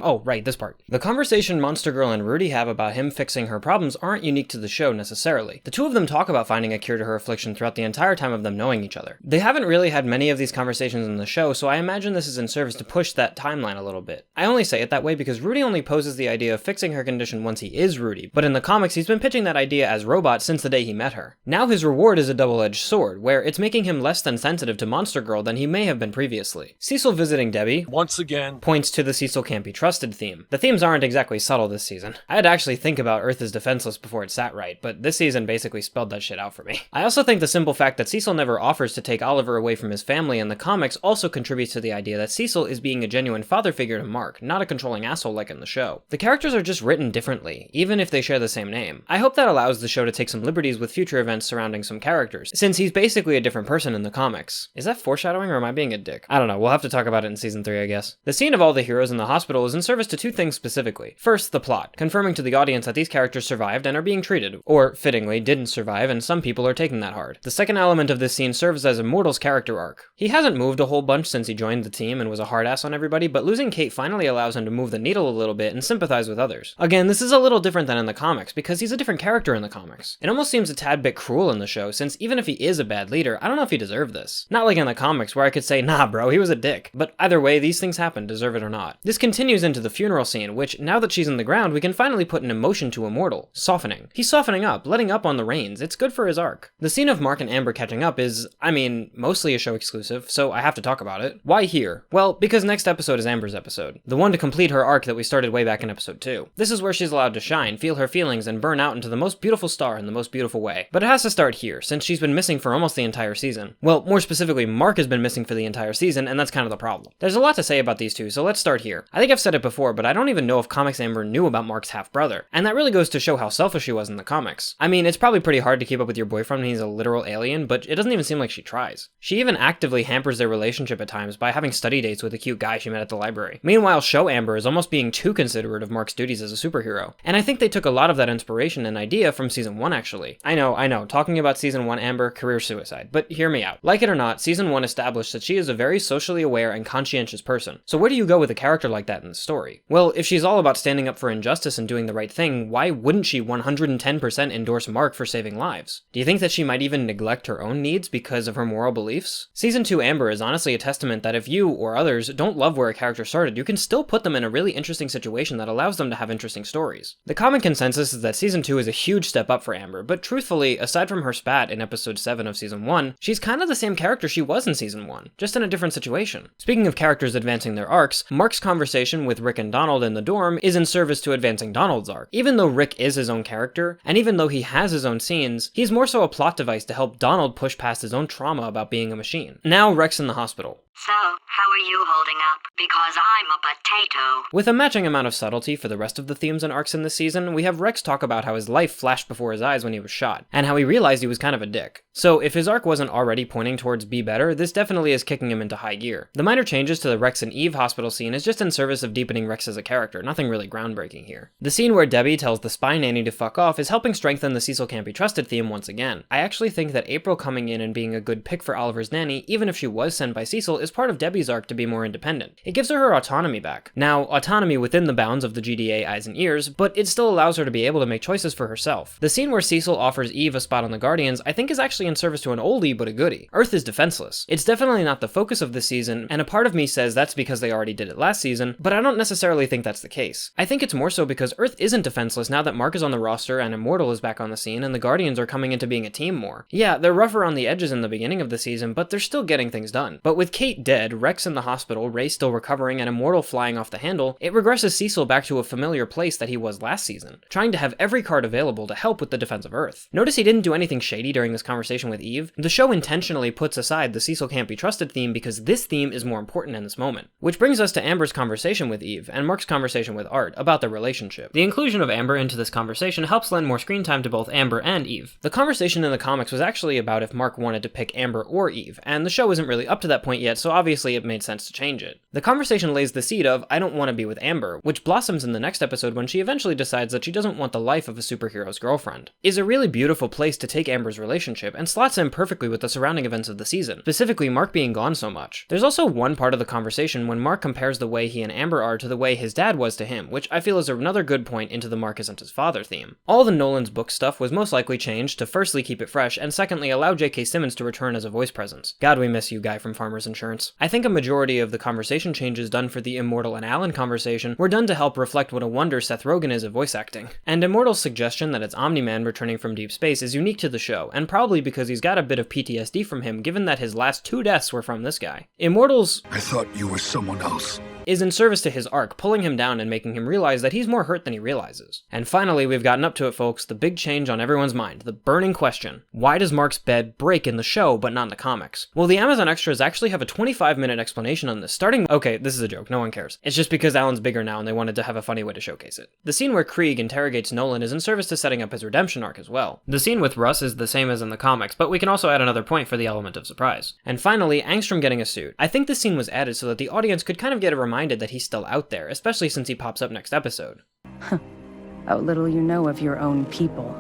Oh, right, this part. The conversation Monster Girl and Rudy have about him fixing her problems aren't unique to the show necessarily. The two of them talk about finding a cure to her affliction throughout the entire time of them knowing each other. They haven't really had many of these conversations in the show, so I imagine this is in service to push that timeline a little bit. I only say it that way because Rudy only poses the idea of fixing her condition once he is Rudy, but in the comics he's been pitching that idea as Robot since the day he met her. Now his reward is a double-edged sword, where it's making him less than sensitive to Monster Girl than he may have been previously. Cecil visiting Debbie, once again, points to the Cecil can't be trusted theme. The themes aren't exactly subtle this season. I had to actually think about Earth is defenseless before it sat right, but this season basically spelled that shit out for me. I also think the simple fact that Cecil never offers to take Oliver away from his family in the comics also contributes to the idea that Cecil is being a genuine father figure to Mark, not a controlling asshole like in the show. The characters are just written differently, even if they share the same name. I hope that allows the show to take some liberties with future events surrounding some characters, since he's basically a different person in the comics. Is that foreshadowing or am I being a dick? I don't know, we'll have to talk about it in season 3 I guess. The scene of all the heroes in the hospital is in service to two things specifically. First, the plot, confirming to the audience that these characters survived and are being treated, or fittingly didn't survive and some people are taking that hard. The second element of this scene serves as Immortal's character arc. He hasn't moved a whole bunch since he joined the team and was a hard ass on everybody, but losing Kate finally allows him to move the needle a little bit and sympathize with others. Again, this is a little different than in the comics because he's a different character in the comics. It almost seems a tad bit cruel in the show since even if he is a bad leader, I don't know if he deserved this. Not like in the comics where I could say, nah bro, he was a dick. But either way, these things happen, deserve it or not. This continues into the funeral scene, which now that she's in the ground, we can finally put an emotion to Immortal. Softening. He's softening up, letting up on the reins. It's good for his arc. The scene of Mark and Amber catching up is, I mean, mostly a show exclusive, so I have to talk about it. Why here? Well, because next episode is Amber's episode. The one to complete her arc that we started way back in episode 2. This is where she's allowed to shine, feel her feelings, and burn out into the most beautiful star in the most beautiful way. But it has to start here, since she's been missing for almost the entire season. Well, more specifically, Mark has been missing for the entire season, and that's kind of the problem. There's a lot to say about these two, so let's start here. I think I've said it before, but I don't even know if Comics Amber knew about Mark's half-brother, and that really goes to show how selfish she was in the comics. I mean, it's probably pretty hard to keep up with your boyfriend when he's a literal alien, but it doesn't even seem like she tries. She even actively hampers their relationship at times by having study dates with a cute guy she met at the library. Meanwhile, Show Amber is almost being too considerate of Mark's duties as a superhero, and I think they took a lot of that inspiration and idea from season 1 actually. I know, talking about season 1 Amber, career suicide, but hear me out. Like it or not, season 1 established that she is a very socially aware and conscientious person. So where do you go with a character like that in the story? Well, if she's all about standing up for injustice and doing the right thing, why wouldn't she 110% endorse Mark for saving lives? Do you think that she might even neglect her own needs because of her moral beliefs? Season 2 Amber is honestly a testament that if you, or others, don't love where a character started, you can still put them in a really interesting situation that allows them to have interesting stories. The common consensus is that season 2 is a huge step up for Amber, but truthfully, aside from her spat in episode 7 of season 1, she's kind of the same character she was in season 1, just in a different situation. Speaking of characters advancing their arcs, Mark's conversation with Rick and Donald in the dorm is in service to advancing Donald's arc. Even though Rick is his own character, and even though he has his own scenes, he's more so a plot device to help Donald push past his own trauma about being a machine. Now Rex in the hospital. So, how are you holding up? Because I'm a potato. With a matching amount of subtlety for the rest of the themes and arcs in this season, we have Rex talk about how his life flashed before his eyes when he was shot, and how he realized he was kind of a dick. So if his arc wasn't already pointing towards be better, this definitely is kicking him into high gear. The minor changes to the Rex and Eve hospital scene is just in service of deepening Rex as a character, nothing really groundbreaking here. The scene where Debbie tells the spy nanny to fuck off is helping strengthen the Cecil can't be trusted theme once again. I actually think that April coming in and being a good pick for Oliver's nanny, even if she was sent by Cecil, is part of Debbie's arc to be more independent. It gives her autonomy back. Now, autonomy within the bounds of the GDA eyes and ears, but it still allows her to be able to make choices for herself. The scene where Cecil offers Eve a spot on the Guardians I think is actually in service to an oldie but a goodie. Earth is defenseless. It's definitely not the focus of this season, and a part of me says that's because they already did it last season, but I don't necessarily think that's the case. I think it's more so because Earth isn't defenseless now that Mark is on the roster and Immortal is back on the scene and the Guardians are coming into being a team more. Yeah, they're rougher on the edges in the beginning of the season, but they're still getting things done. But with Kate dead, Rex in the hospital, Ray still recovering, and Immortal flying off the handle, it regresses Cecil back to a familiar place that he was last season, trying to have every card available to help with the defense of Earth. Notice he didn't do anything shady during this conversation with Eve. The show intentionally puts aside the Cecil can't be trusted theme because this theme is more important in this moment. Which brings us to Amber's conversation with Eve and Mark's conversation with Art about their relationship. The inclusion of Amber into this conversation helps lend more screen time to both Amber and Eve. The conversation in the comics was actually about if Mark wanted to pick Amber or Eve, and the show isn't really up to that point yet, so obviously it made sense to change it. The conversation lays the seed of I don't want to be with Amber, which blossoms in the next episode when she eventually decides that she doesn't want the life of a superhero's girlfriend. Is a really beautiful place to take Amber's relationship and slots in perfectly with the surrounding events of the season, specifically Mark being gone so much. There's also one part of the conversation when Mark compares the way he and Amber are to the way his dad was to him, which I feel is another good point into the Mark isn't his father theme. All the Nolan's book stuff was most likely changed to firstly keep it fresh and secondly allow J.K. Simmons to return as a voice presence. God, we miss you, guy from Farmers Insurance. I think a majority of the conversation changes done for the Immortal and Alan conversation were done to help reflect what a wonder Seth Rogen is at voice acting. And Immortal's suggestion that it's Omni-Man returning from deep space is unique to the show, and probably because he's got a bit of PTSD from him given that his last 2 deaths were from this guy. Immortal's I thought you were someone else. is in service to his arc, pulling him down and making him realize that he's more hurt than he realizes. And finally, we've gotten up to it, folks, the big change on everyone's mind, the burning question. Why does Mark's bed break in the show, but not in the comics? Well, the Amazon extras actually have a 25-minute explanation on this, starting— okay, this is a joke, no one cares. It's just because Alan's bigger now and they wanted to have a funny way to showcase it. The scene where Krieg interrogates Nolan is in service to setting up his redemption arc as well. The scene with Russ is the same as in the comics, but we can also add another point for the element of surprise. And finally, Angstrom getting a suit. I think this scene was added so that the audience could kind of get reminded that he's still out there, especially since he pops up next episode. How little you know of your own people.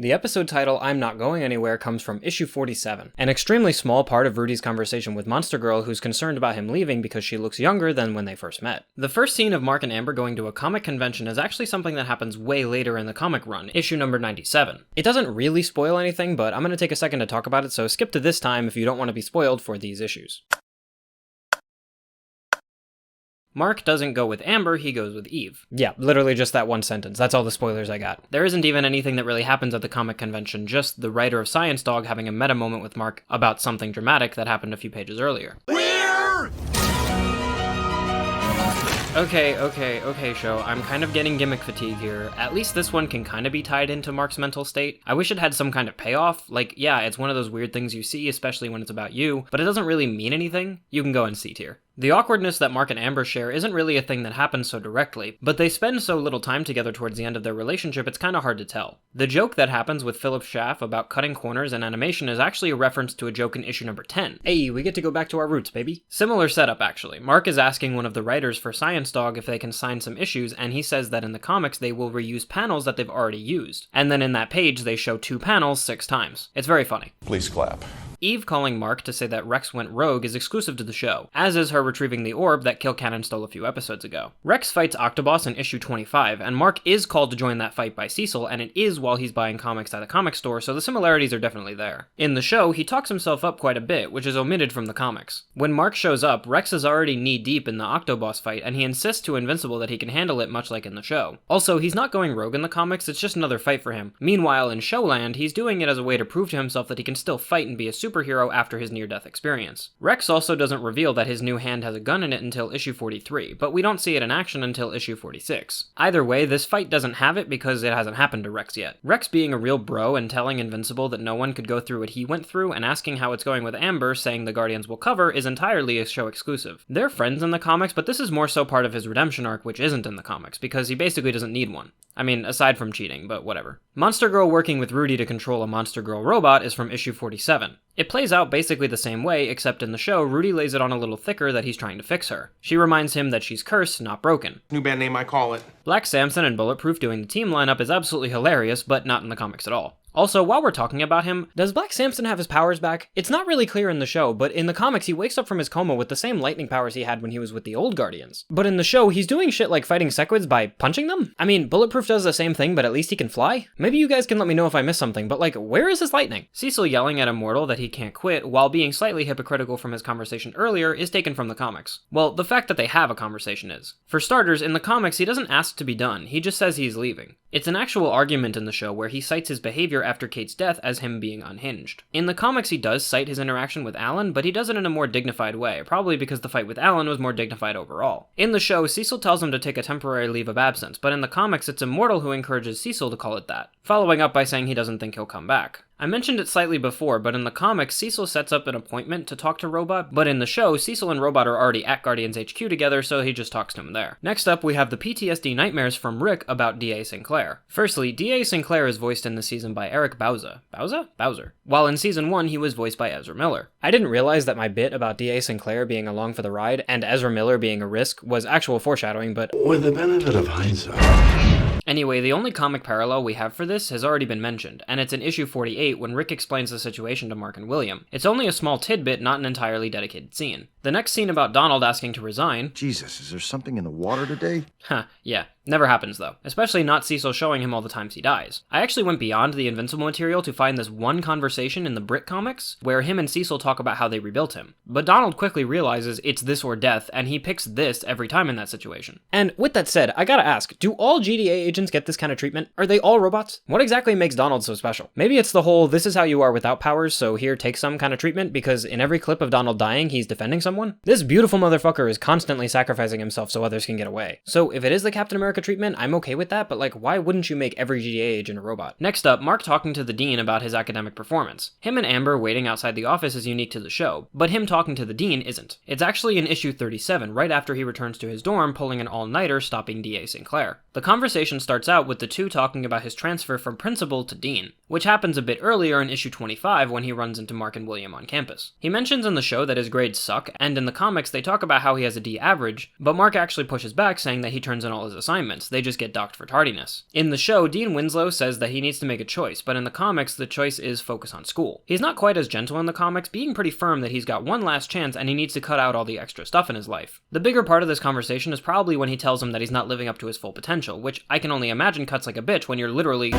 The episode title, I'm Not Going Anywhere, comes from issue 47, an extremely small part of Rudy's conversation with Monster Girl, who's concerned about him leaving because she looks younger than when they first met. The first scene of Mark and Amber going to a comic convention is actually something that happens way later in the comic run, issue number 97. It doesn't really spoil anything, but I'm going to take a second to talk about it, so skip to this time if you don't want to be spoiled for these issues. Mark doesn't go with Amber, he goes with Eve. Yeah, literally just that one sentence. That's all the spoilers I got. There isn't even anything that really happens at the comic convention, just the writer of Science Dog having a meta moment with Mark about something dramatic that happened a few pages earlier. Okay, show. I'm kind of getting gimmick fatigue here. At least this one can kind of be tied into Mark's mental state. I wish it had some kind of payoff. Like, yeah, it's one of those weird things you see, especially when it's about you, but it doesn't really mean anything. You can go in C tier. The awkwardness that Mark and Amber share isn't really a thing that happens so directly, but they spend so little time together towards the end of their relationship it's kinda hard to tell. The joke that happens with Philip Schaff about cutting corners in animation is actually a reference to a joke in issue number 10. Hey, we get to go back to our roots, baby. Similar setup, actually. Mark is asking one of the writers for Science Dog if they can sign some issues, and he says that in the comics they will reuse panels that they've already used. And then in that page they show 2 panels 6 times. It's very funny. Please clap. Eve calling Mark to say that Rex went rogue is exclusive to the show, as is her retrieving the orb that Kill Cannon stole a few episodes ago. Rex fights Octobos in issue 25, and Mark is called to join that fight by Cecil, and it is while he's buying comics at a comic store, so the similarities are definitely there. In the show, he talks himself up quite a bit, which is omitted from the comics. When Mark shows up, Rex is already knee-deep in the Octobos fight, and he insists to Invincible that he can handle it much like in the show. Also, he's not going rogue in the comics, it's just another fight for him. Meanwhile, in Showland, he's doing it as a way to prove to himself that he can still fight and be a superhero after his near-death experience. Rex also doesn't reveal that his new hand has a gun in it until issue 43, but we don't see it in action until issue 46. Either way, this fight doesn't have it because it hasn't happened to Rex yet. Rex being a real bro and telling Invincible that no one could go through what he went through and asking how it's going with Amber, saying the Guardians will cover, is entirely a show exclusive. They're friends in the comics, but this is more so part of his redemption arc, which isn't in the comics, because he basically doesn't need one. I mean, aside from cheating, but whatever. Monster Girl working with Rudy to control a Monster Girl robot is from issue 47. It plays out basically the same way, except in the show, Rudy lays it on a little thicker that he's trying to fix her. She reminds him that she's cursed, not broken. New band name, I call it. Black Samson and Bulletproof doing the team lineup is absolutely hilarious, but not in the comics at all. Also, while we're talking about him, does Black Samson have his powers back? It's not really clear in the show, but in the comics he wakes up from his coma with the same lightning powers he had when he was with the old Guardians. But in the show, he's doing shit like fighting Sequids by punching them? I mean, Bulletproof does the same thing, but at least he can fly? Maybe you guys can let me know if I missed something, but like, where is his lightning? Cecil yelling at Immortal that he can't quit while being slightly hypocritical from his conversation earlier is taken from the comics. Well, the fact that they have a conversation is. For starters, in the comics he doesn't ask to be done, he just says he's leaving. It's an actual argument in the show where he cites his behavior after Kate's death as him being unhinged. In the comics he does cite his interaction with Alan, but he does it in a more dignified way, probably because the fight with Alan was more dignified overall. In the show, Cecil tells him to take a temporary leave of absence, but in the comics it's Immortal who encourages Cecil to call it that, following up by saying he doesn't think he'll come back. I mentioned it slightly before, but in the comics, Cecil sets up an appointment to talk to Robot, but in the show, Cecil and Robot are already at Guardians HQ together, so he just talks to him there. Next up, we have the PTSD nightmares from Rick about D.A. Sinclair. Firstly, D.A. Sinclair is voiced in this season by Eric Bauza. Bowser? While in season 1, he was voiced by Ezra Miller. I didn't realize that my bit about D.A. Sinclair being along for the ride and Ezra Miller being a risk was actual foreshadowing, but with the benefit of hindsight. Anyway, the only comic parallel we have for this has already been mentioned, and it's in issue 48 when Rick explains the situation to Mark and William. It's only a small tidbit, not an entirely dedicated scene. The next scene about Donald asking to resign... Jesus, is there something in the water today? Yeah. Never happens though, especially not Cecil showing him all the times he dies. I actually went beyond the Invincible material to find this one conversation in the Brit comics, where him and Cecil talk about how they rebuilt him. But Donald quickly realizes it's this or death, and he picks this every time in that situation. And with that said, I gotta ask, do all GDA agents get this kind of treatment? Are they all robots? What exactly makes Donald so special? Maybe it's the whole, this is how you are without powers, so here, take some kind of treatment, because in every clip of Donald dying, he's defending someone? This beautiful motherfucker is constantly sacrificing himself so others can get away. So if it is the Captain America treatment, I'm okay with that, but like, why wouldn't you make every GDA agent a robot? Next up, Mark talking to the Dean about his academic performance. Him and Amber waiting outside the office is unique to the show, but him talking to the Dean isn't. It's actually in issue 37, right after he returns to his dorm, pulling an all-nighter, stopping D.A. Sinclair. The conversation starts out with the two talking about his transfer from principal to dean, which happens a bit earlier in issue 25 when he runs into Mark and William on campus. He mentions in the show that his grades suck, and in the comics they talk about how he has a D average, but Mark actually pushes back saying that he turns in all his assignments, they just get docked for tardiness. In the show, Dean Winslow says that he needs to make a choice, but in the comics the choice is focus on school. He's not quite as gentle in the comics, being pretty firm that he's got one last chance and he needs to cut out all the extra stuff in his life. The bigger part of this conversation is probably when he tells him that he's not living up to his full potential, which I can only imagine cuts like a bitch when you're literally...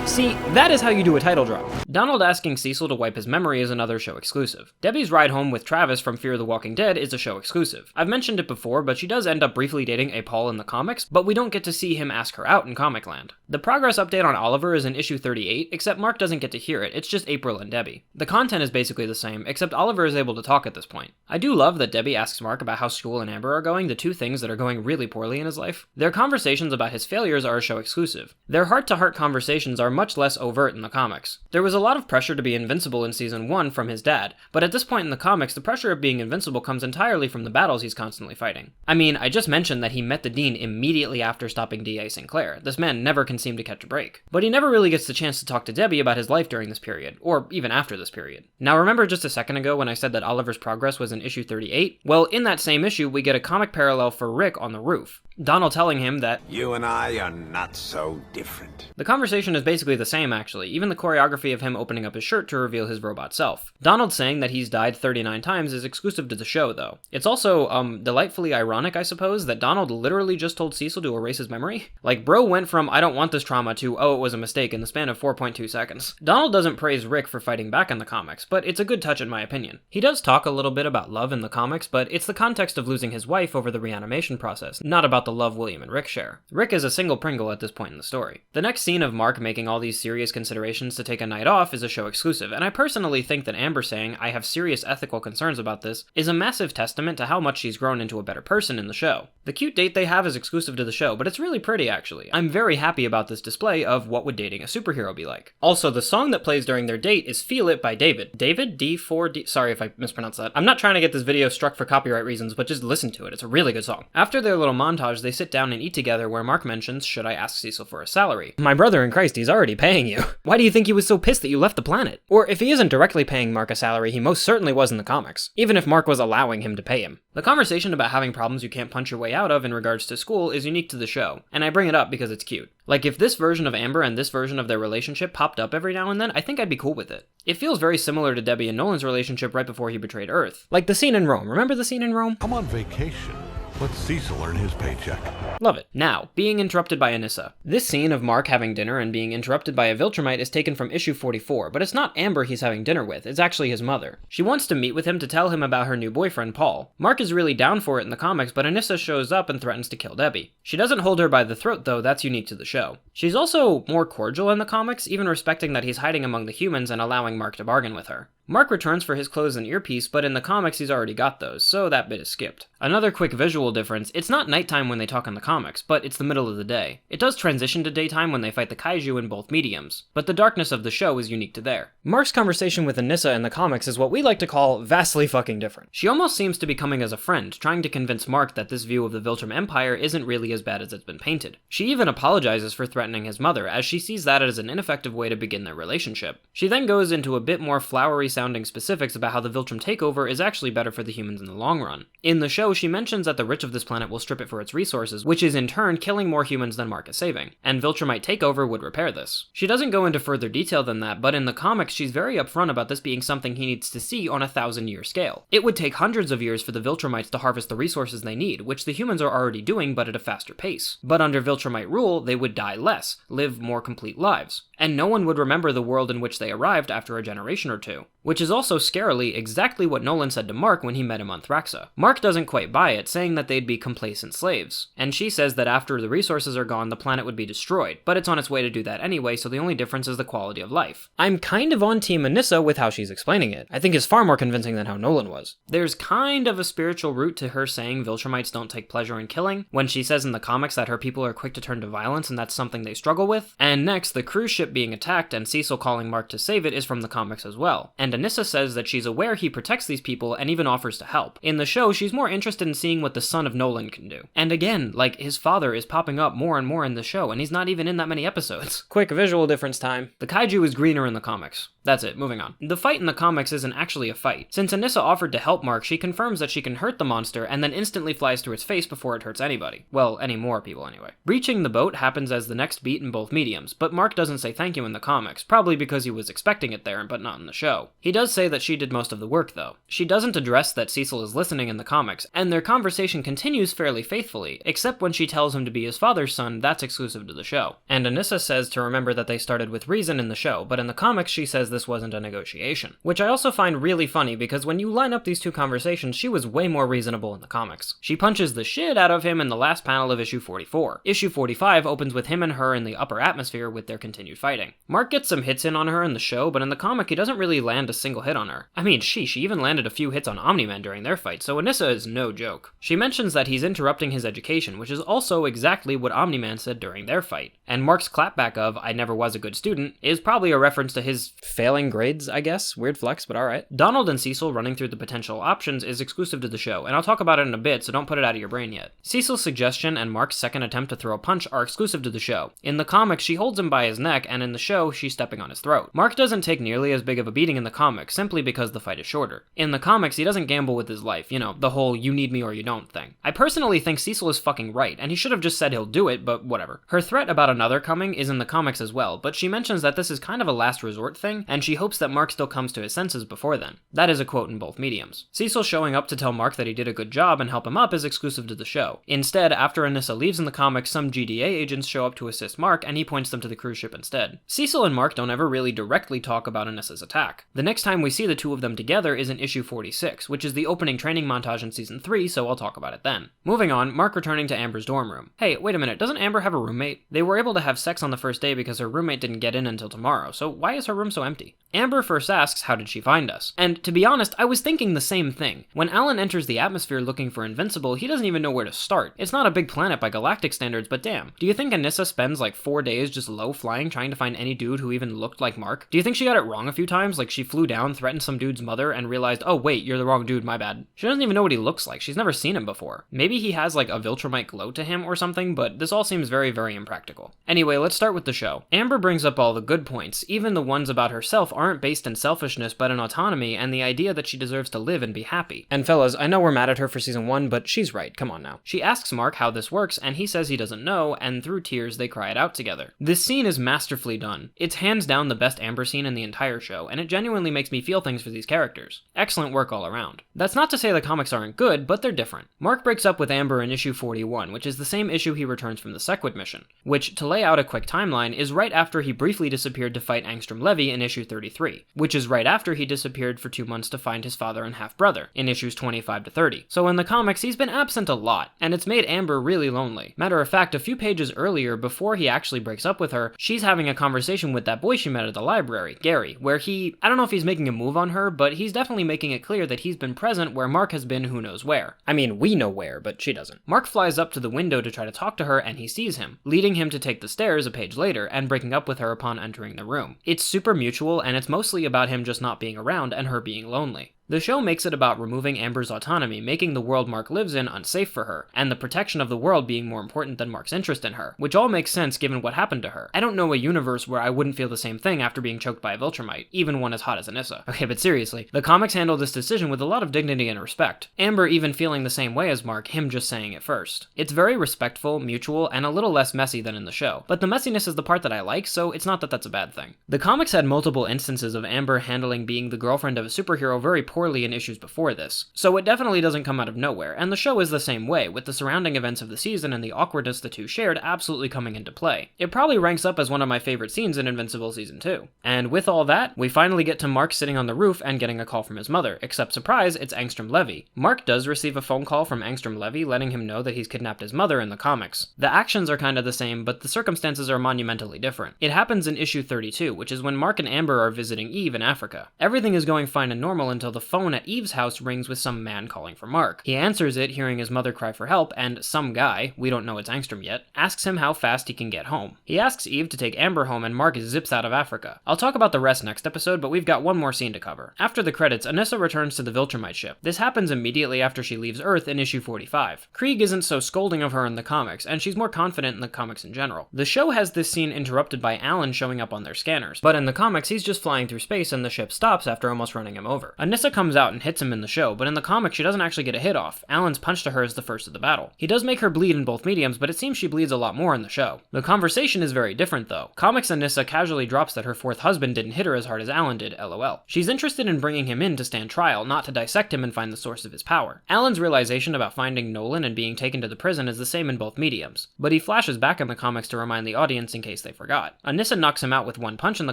See, that is how you do a title drop. Donald asking Cecil to wipe his memory is another show exclusive. Debbie's ride home with Travis from Fear the Walking Dead is a show exclusive. I've mentioned it before, but she does end up briefly dating a Paul in the comics, but we don't get to see him ask her out in Comic Land. The progress update on Oliver is in issue 38, except Mark doesn't get to hear it, it's just April and Debbie. The content is basically the same, except Oliver is able to talk at this point. I do love that Debbie asks Mark about how school and Amber are going, the two things that are going really poorly in his life. Their conversations about his failures are a show exclusive. Their heart-to-heart conversations are much less overt in the comics. There was a lot of pressure to be invincible in season 1 from his dad, but at this point in the comics, the pressure of being invincible comes entirely from the battles he's constantly fighting. I mean, I just mentioned that he met the Dean immediately after stopping D.A. Sinclair. This man never can seem to catch a break. But he never really gets the chance to talk to Debbie about his life during this period, or even after this period. Now remember just a second ago when I said that Oliver's progress was in issue 38? Well, in that same issue, we get a comic parallel for Rick on the roof. Donald telling him that, "You and I are not so different." The conversation is basically the same actually, even the choreography of him opening up his shirt to reveal his robot self. Donald saying that he's died 39 times is exclusive to the show though. It's also, delightfully ironic I suppose, that Donald literally just told Cecil to erase his memory. Like, bro went from I don't want this trauma to oh it was a mistake in the span of 4.2 seconds. Donald doesn't praise Rick for fighting back in the comics, but it's a good touch in my opinion. He does talk a little bit about love in the comics, but it's the context of losing his wife over the reanimation process, not about about the love William and Rick share. Rick is a single Pringle at this point in the story. The next scene of Mark making all these serious considerations to take a night off is a show exclusive, and I personally think that Amber saying, "I have serious ethical concerns about this," is a massive testament to how much she's grown into a better person in the show. The cute date they have is exclusive to the show, but it's really pretty actually. I'm very happy about this display of what would dating a superhero be like. Also, the song that plays during their date is Feel It by David. David D4D, sorry if I mispronounced that. I'm not trying to get this video struck for copyright reasons, but just listen to it. It's a really good song. After their little montage, they sit down and eat together where Mark mentions, "Should I ask Cecil for a salary?" My brother in Christ, he's already paying you. Why do you think he was so pissed that you left the planet? Or if he isn't directly paying Mark a salary, he most certainly was in the comics, even if Mark was allowing him to pay him. The conversation about having problems you can't punch your way out of in regards to school is unique to the show, and I bring it up because it's cute. Like, if this version of Amber and this version of their relationship popped up every now and then, I think I'd be cool with it. It feels very similar to Debbie and Nolan's relationship right before he betrayed Earth. Like the scene in Rome. Remember the scene in Rome? I'm on vacation. Let Cecil earn his paycheck. Love it. Now, being interrupted by Anissa. This scene of Mark having dinner and being interrupted by a Viltrumite is taken from issue 44, but it's not Amber he's having dinner with, it's actually his mother. She wants to meet with him to tell him about her new boyfriend, Paul. Mark is really down for it in the comics, but Anissa shows up and threatens to kill Debbie. She doesn't hold her by the throat though, that's unique to the show. She's also more cordial in the comics, even respecting that he's hiding among the humans and allowing Mark to bargain with her. Mark returns for his clothes and earpiece, but in the comics he's already got those, so that bit is skipped. Another quick visual difference, it's not nighttime when they talk in the comics, but it's the middle of the day. It does transition to daytime when they fight the kaiju in both mediums, but the darkness of the show is unique to there. Mark's conversation with Anissa in the comics is what we like to call vastly fucking different. She almost seems to be coming as a friend, trying to convince Mark that this view of the Viltrum Empire isn't really as bad as it's been painted. She even apologizes for threatening his mother, as she sees that as an ineffective way to begin their relationship. She then goes into a bit more flowery sounding specifics about how the Viltrum takeover is actually better for the humans in the long run. In the show, she mentions that the rich of this planet will strip it for its resources, which is in turn killing more humans than Mark is saving, and Viltrumite takeover would repair this. She doesn't go into further detail than that, but in the comics she's very upfront about this being something he needs to see on a 1,000-year scale. It would take hundreds of years for the Viltrumites to harvest the resources they need, which the humans are already doing but at a faster pace. But under Viltrumite rule, they would die less, live more complete lives, and no one would remember the world in which they arrived after a generation or two. Which is also scarily exactly what Nolan said to Mark when he met him on Thraxa. Mark doesn't quite buy it, saying that they'd be complacent slaves, and she says that after the resources are gone, the planet would be destroyed, but it's on its way to do that anyway, so the only difference is the quality of life. I'm kind of on Team Anissa with how she's explaining it. I think it's far more convincing than how Nolan was. There's kind of a spiritual root to her saying Viltrumites don't take pleasure in killing, when she says in the comics that her people are quick to turn to violence and that's something they struggle with. And next, the cruise ship being attacked and Cecil calling Mark to save it is from the comics as well. And Anissa says that she's aware he protects these people and even offers to help. In the show, she's more interested in seeing what the son of Nolan can do. And again, like, his father is popping up more and more in the show, and he's not even in that many episodes. Quick visual difference time. The kaiju is greener in the comics. That's it, moving on. The fight in the comics isn't actually a fight. Since Anissa offered to help Mark, she confirms that she can hurt the monster and then instantly flies through its face before it hurts anybody. Well, any more people anyway. Breaching the boat happens as the next beat in both mediums, but Mark doesn't say thank you in the comics, probably because he was expecting it there, but not in the show. He does say that she did most of the work though. She doesn't address that Cecil is listening in the comics, and their conversation continues fairly faithfully, except when she tells him to be his father's son. That's exclusive to the show. And Anissa says to remember that they started with reason in the show, but in the comics she says this wasn't a negotiation. Which I also find really funny because when you line up these two conversations, she was way more reasonable in the comics. She punches the shit out of him in the last panel of issue 44. Issue 45 opens with him and her in the upper atmosphere with their continued fighting. Mark gets some hits in on her in the show, but in the comic he doesn't really land a single hit on her. I mean, she even landed a few hits on Omni-Man during their fight, so Anissa is no joke. She mentions that he's interrupting his education, which is also exactly what Omni-Man said during their fight. And Mark's clapback of, "I never was a good student," is probably a reference to his failing grades, I guess. Weird flex, but alright. Donald and Cecil running through the potential options is exclusive to the show, and I'll talk about it in a bit, so don't put it out of your brain yet. Cecil's suggestion and Mark's second attempt to throw a punch are exclusive to the show. In the comics, she holds him by his neck, and in the show, she's stepping on his throat. Mark doesn't take nearly as big of a beating in the comics, simply because the fight is shorter. In the comics, he doesn't gamble with his life, you know, the whole you need me or you don't thing. I personally think Cecil is fucking right, and he should have just said he'll do it, but whatever. Her threat about another coming is in the comics as well, but she mentions that this is kind of a last resort thing, and she hopes that Mark still comes to his senses before then. That is a quote in both mediums. Cecil showing up to tell Mark that he did a good job and help him up is exclusive to the show. Instead, after Anissa leaves in the comics, some GDA agents show up to assist Mark, and he points them to the cruise ship instead. Cecil and Mark don't ever really directly talk about Anissa's attack. The next time we see the two of them together is in issue 46, which is the opening training montage in season 3, so I'll talk about it then. Moving on, Mark returning to Amber's dorm room. Hey, wait a minute, doesn't Amber have a roommate? They were able to have sex on the first day because her roommate didn't get in until tomorrow, so why is her room so empty? Amber first asks, how did she find us? And to be honest, I was thinking the same thing. When Alan enters the atmosphere looking for Invincible, he doesn't even know where to start. It's not a big planet by galactic standards, but damn. Do you think Anissa spends like 4 days just low flying trying to find any dude who even looked like Mark? Do you think she got it wrong a few times? Like she flew down, threatened some dude's mother, and realized, oh wait, you're the wrong dude, my bad. She doesn't even know what he looks like. She's never seen him before. Maybe he has like a Viltrumite glow to him or something, but this all seems very, very impractical. Anyway, let's start with the show. Amber brings up all the good points. Even the ones about herself aren't based in selfishness, but in autonomy and the idea that she deserves to live and be happy. And fellas, I know we're mad at her for season 1, but she's right, come on now. She asks Mark how this works, and he says he doesn't know, and through tears they cry it out together. This scene is masterfully done. It's hands down the best Amber scene in the entire show, and it genuinely makes me feel things for these characters. Excellent work all around. That's not to say the comics aren't good, but they're different. Mark breaks up with Amber in issue 41, which is the same issue he returns from the Sequid mission, which, to lay out a quick timeline, is right after he briefly disappeared to fight Angstrom Levy in issue 33, which is right after he disappeared for 2 months to find his father and half-brother in issues 25 to 30. So in the comics, he's been absent a lot, and it's made Amber really lonely. Matter of fact, a few pages earlier, before he actually breaks up with her, she's having a conversation with that boy she met at the library, Gary, where I don't know if he's making a move on her, but he's definitely making it clear that he's been present where Mark has been who knows where. I mean, we know where, but she doesn't. Mark flies up to the window to try to talk to her, and he sees him, leading him to take the stairs a page later, and breaking up with her upon entering the room. It's super mutual, and it's mostly about him just not being around and her being lonely. The show makes it about removing Amber's autonomy, making the world Mark lives in unsafe for her, and the protection of the world being more important than Mark's interest in her, which all makes sense given what happened to her. I don't know a universe where I wouldn't feel the same thing after being choked by a Viltrumite, even one as hot as Anissa. Okay, but seriously, the comics handle this decision with a lot of dignity and respect. Amber even feeling the same way as Mark, him just saying it first. It's very respectful, mutual, and a little less messy than in the show, but the messiness is the part that I like, so it's not that that's a bad thing. The comics had multiple instances of Amber handling being the girlfriend of a superhero very poorly in issues before this, so it definitely doesn't come out of nowhere, and the show is the same way, with the surrounding events of the season and the awkwardness the two shared absolutely coming into play. It probably ranks up as one of my favorite scenes in Invincible Season 2. And with all that, we finally get to Mark sitting on the roof and getting a call from his mother, except surprise, it's Angstrom Levy. Mark does receive a phone call from Angstrom Levy letting him know that he's kidnapped his mother in the comics. The actions are kind of the same, but the circumstances are monumentally different. It happens in issue 32, which is when Mark and Amber are visiting Eve in Africa. Everything is going fine and normal until the phone at Eve's house rings with some man calling for Mark. He answers it, hearing his mother cry for help, and some guy, we don't know it's Angstrom yet, asks him how fast he can get home. He asks Eve to take Amber home, and Mark zips out of Africa. I'll talk about the rest next episode, but we've got one more scene to cover. After the credits, Anissa returns to the Viltrumite ship. This happens immediately after she leaves Earth in issue 45. Krieg isn't so scolding of her in the comics, and she's more confident in the comics in general. The show has this scene interrupted by Alan showing up on their scanners, but in the comics he's just flying through space and the ship stops after almost running him over. Anissa comes out and hits him in the show, but in the comic she doesn't actually get a hit off. Alan's punch to her is the first of the battle. He does make her bleed in both mediums, but it seems she bleeds a lot more in the show. The conversation is very different though. Comics Anissa casually drops that her fourth husband didn't hit her as hard as Alan did, lol. She's interested in bringing him in to stand trial, not to dissect him and find the source of his power. Alan's realization about finding Nolan and being taken to the prison is the same in both mediums, but he flashes back in the comics to remind the audience in case they forgot. Anissa knocks him out with one punch in the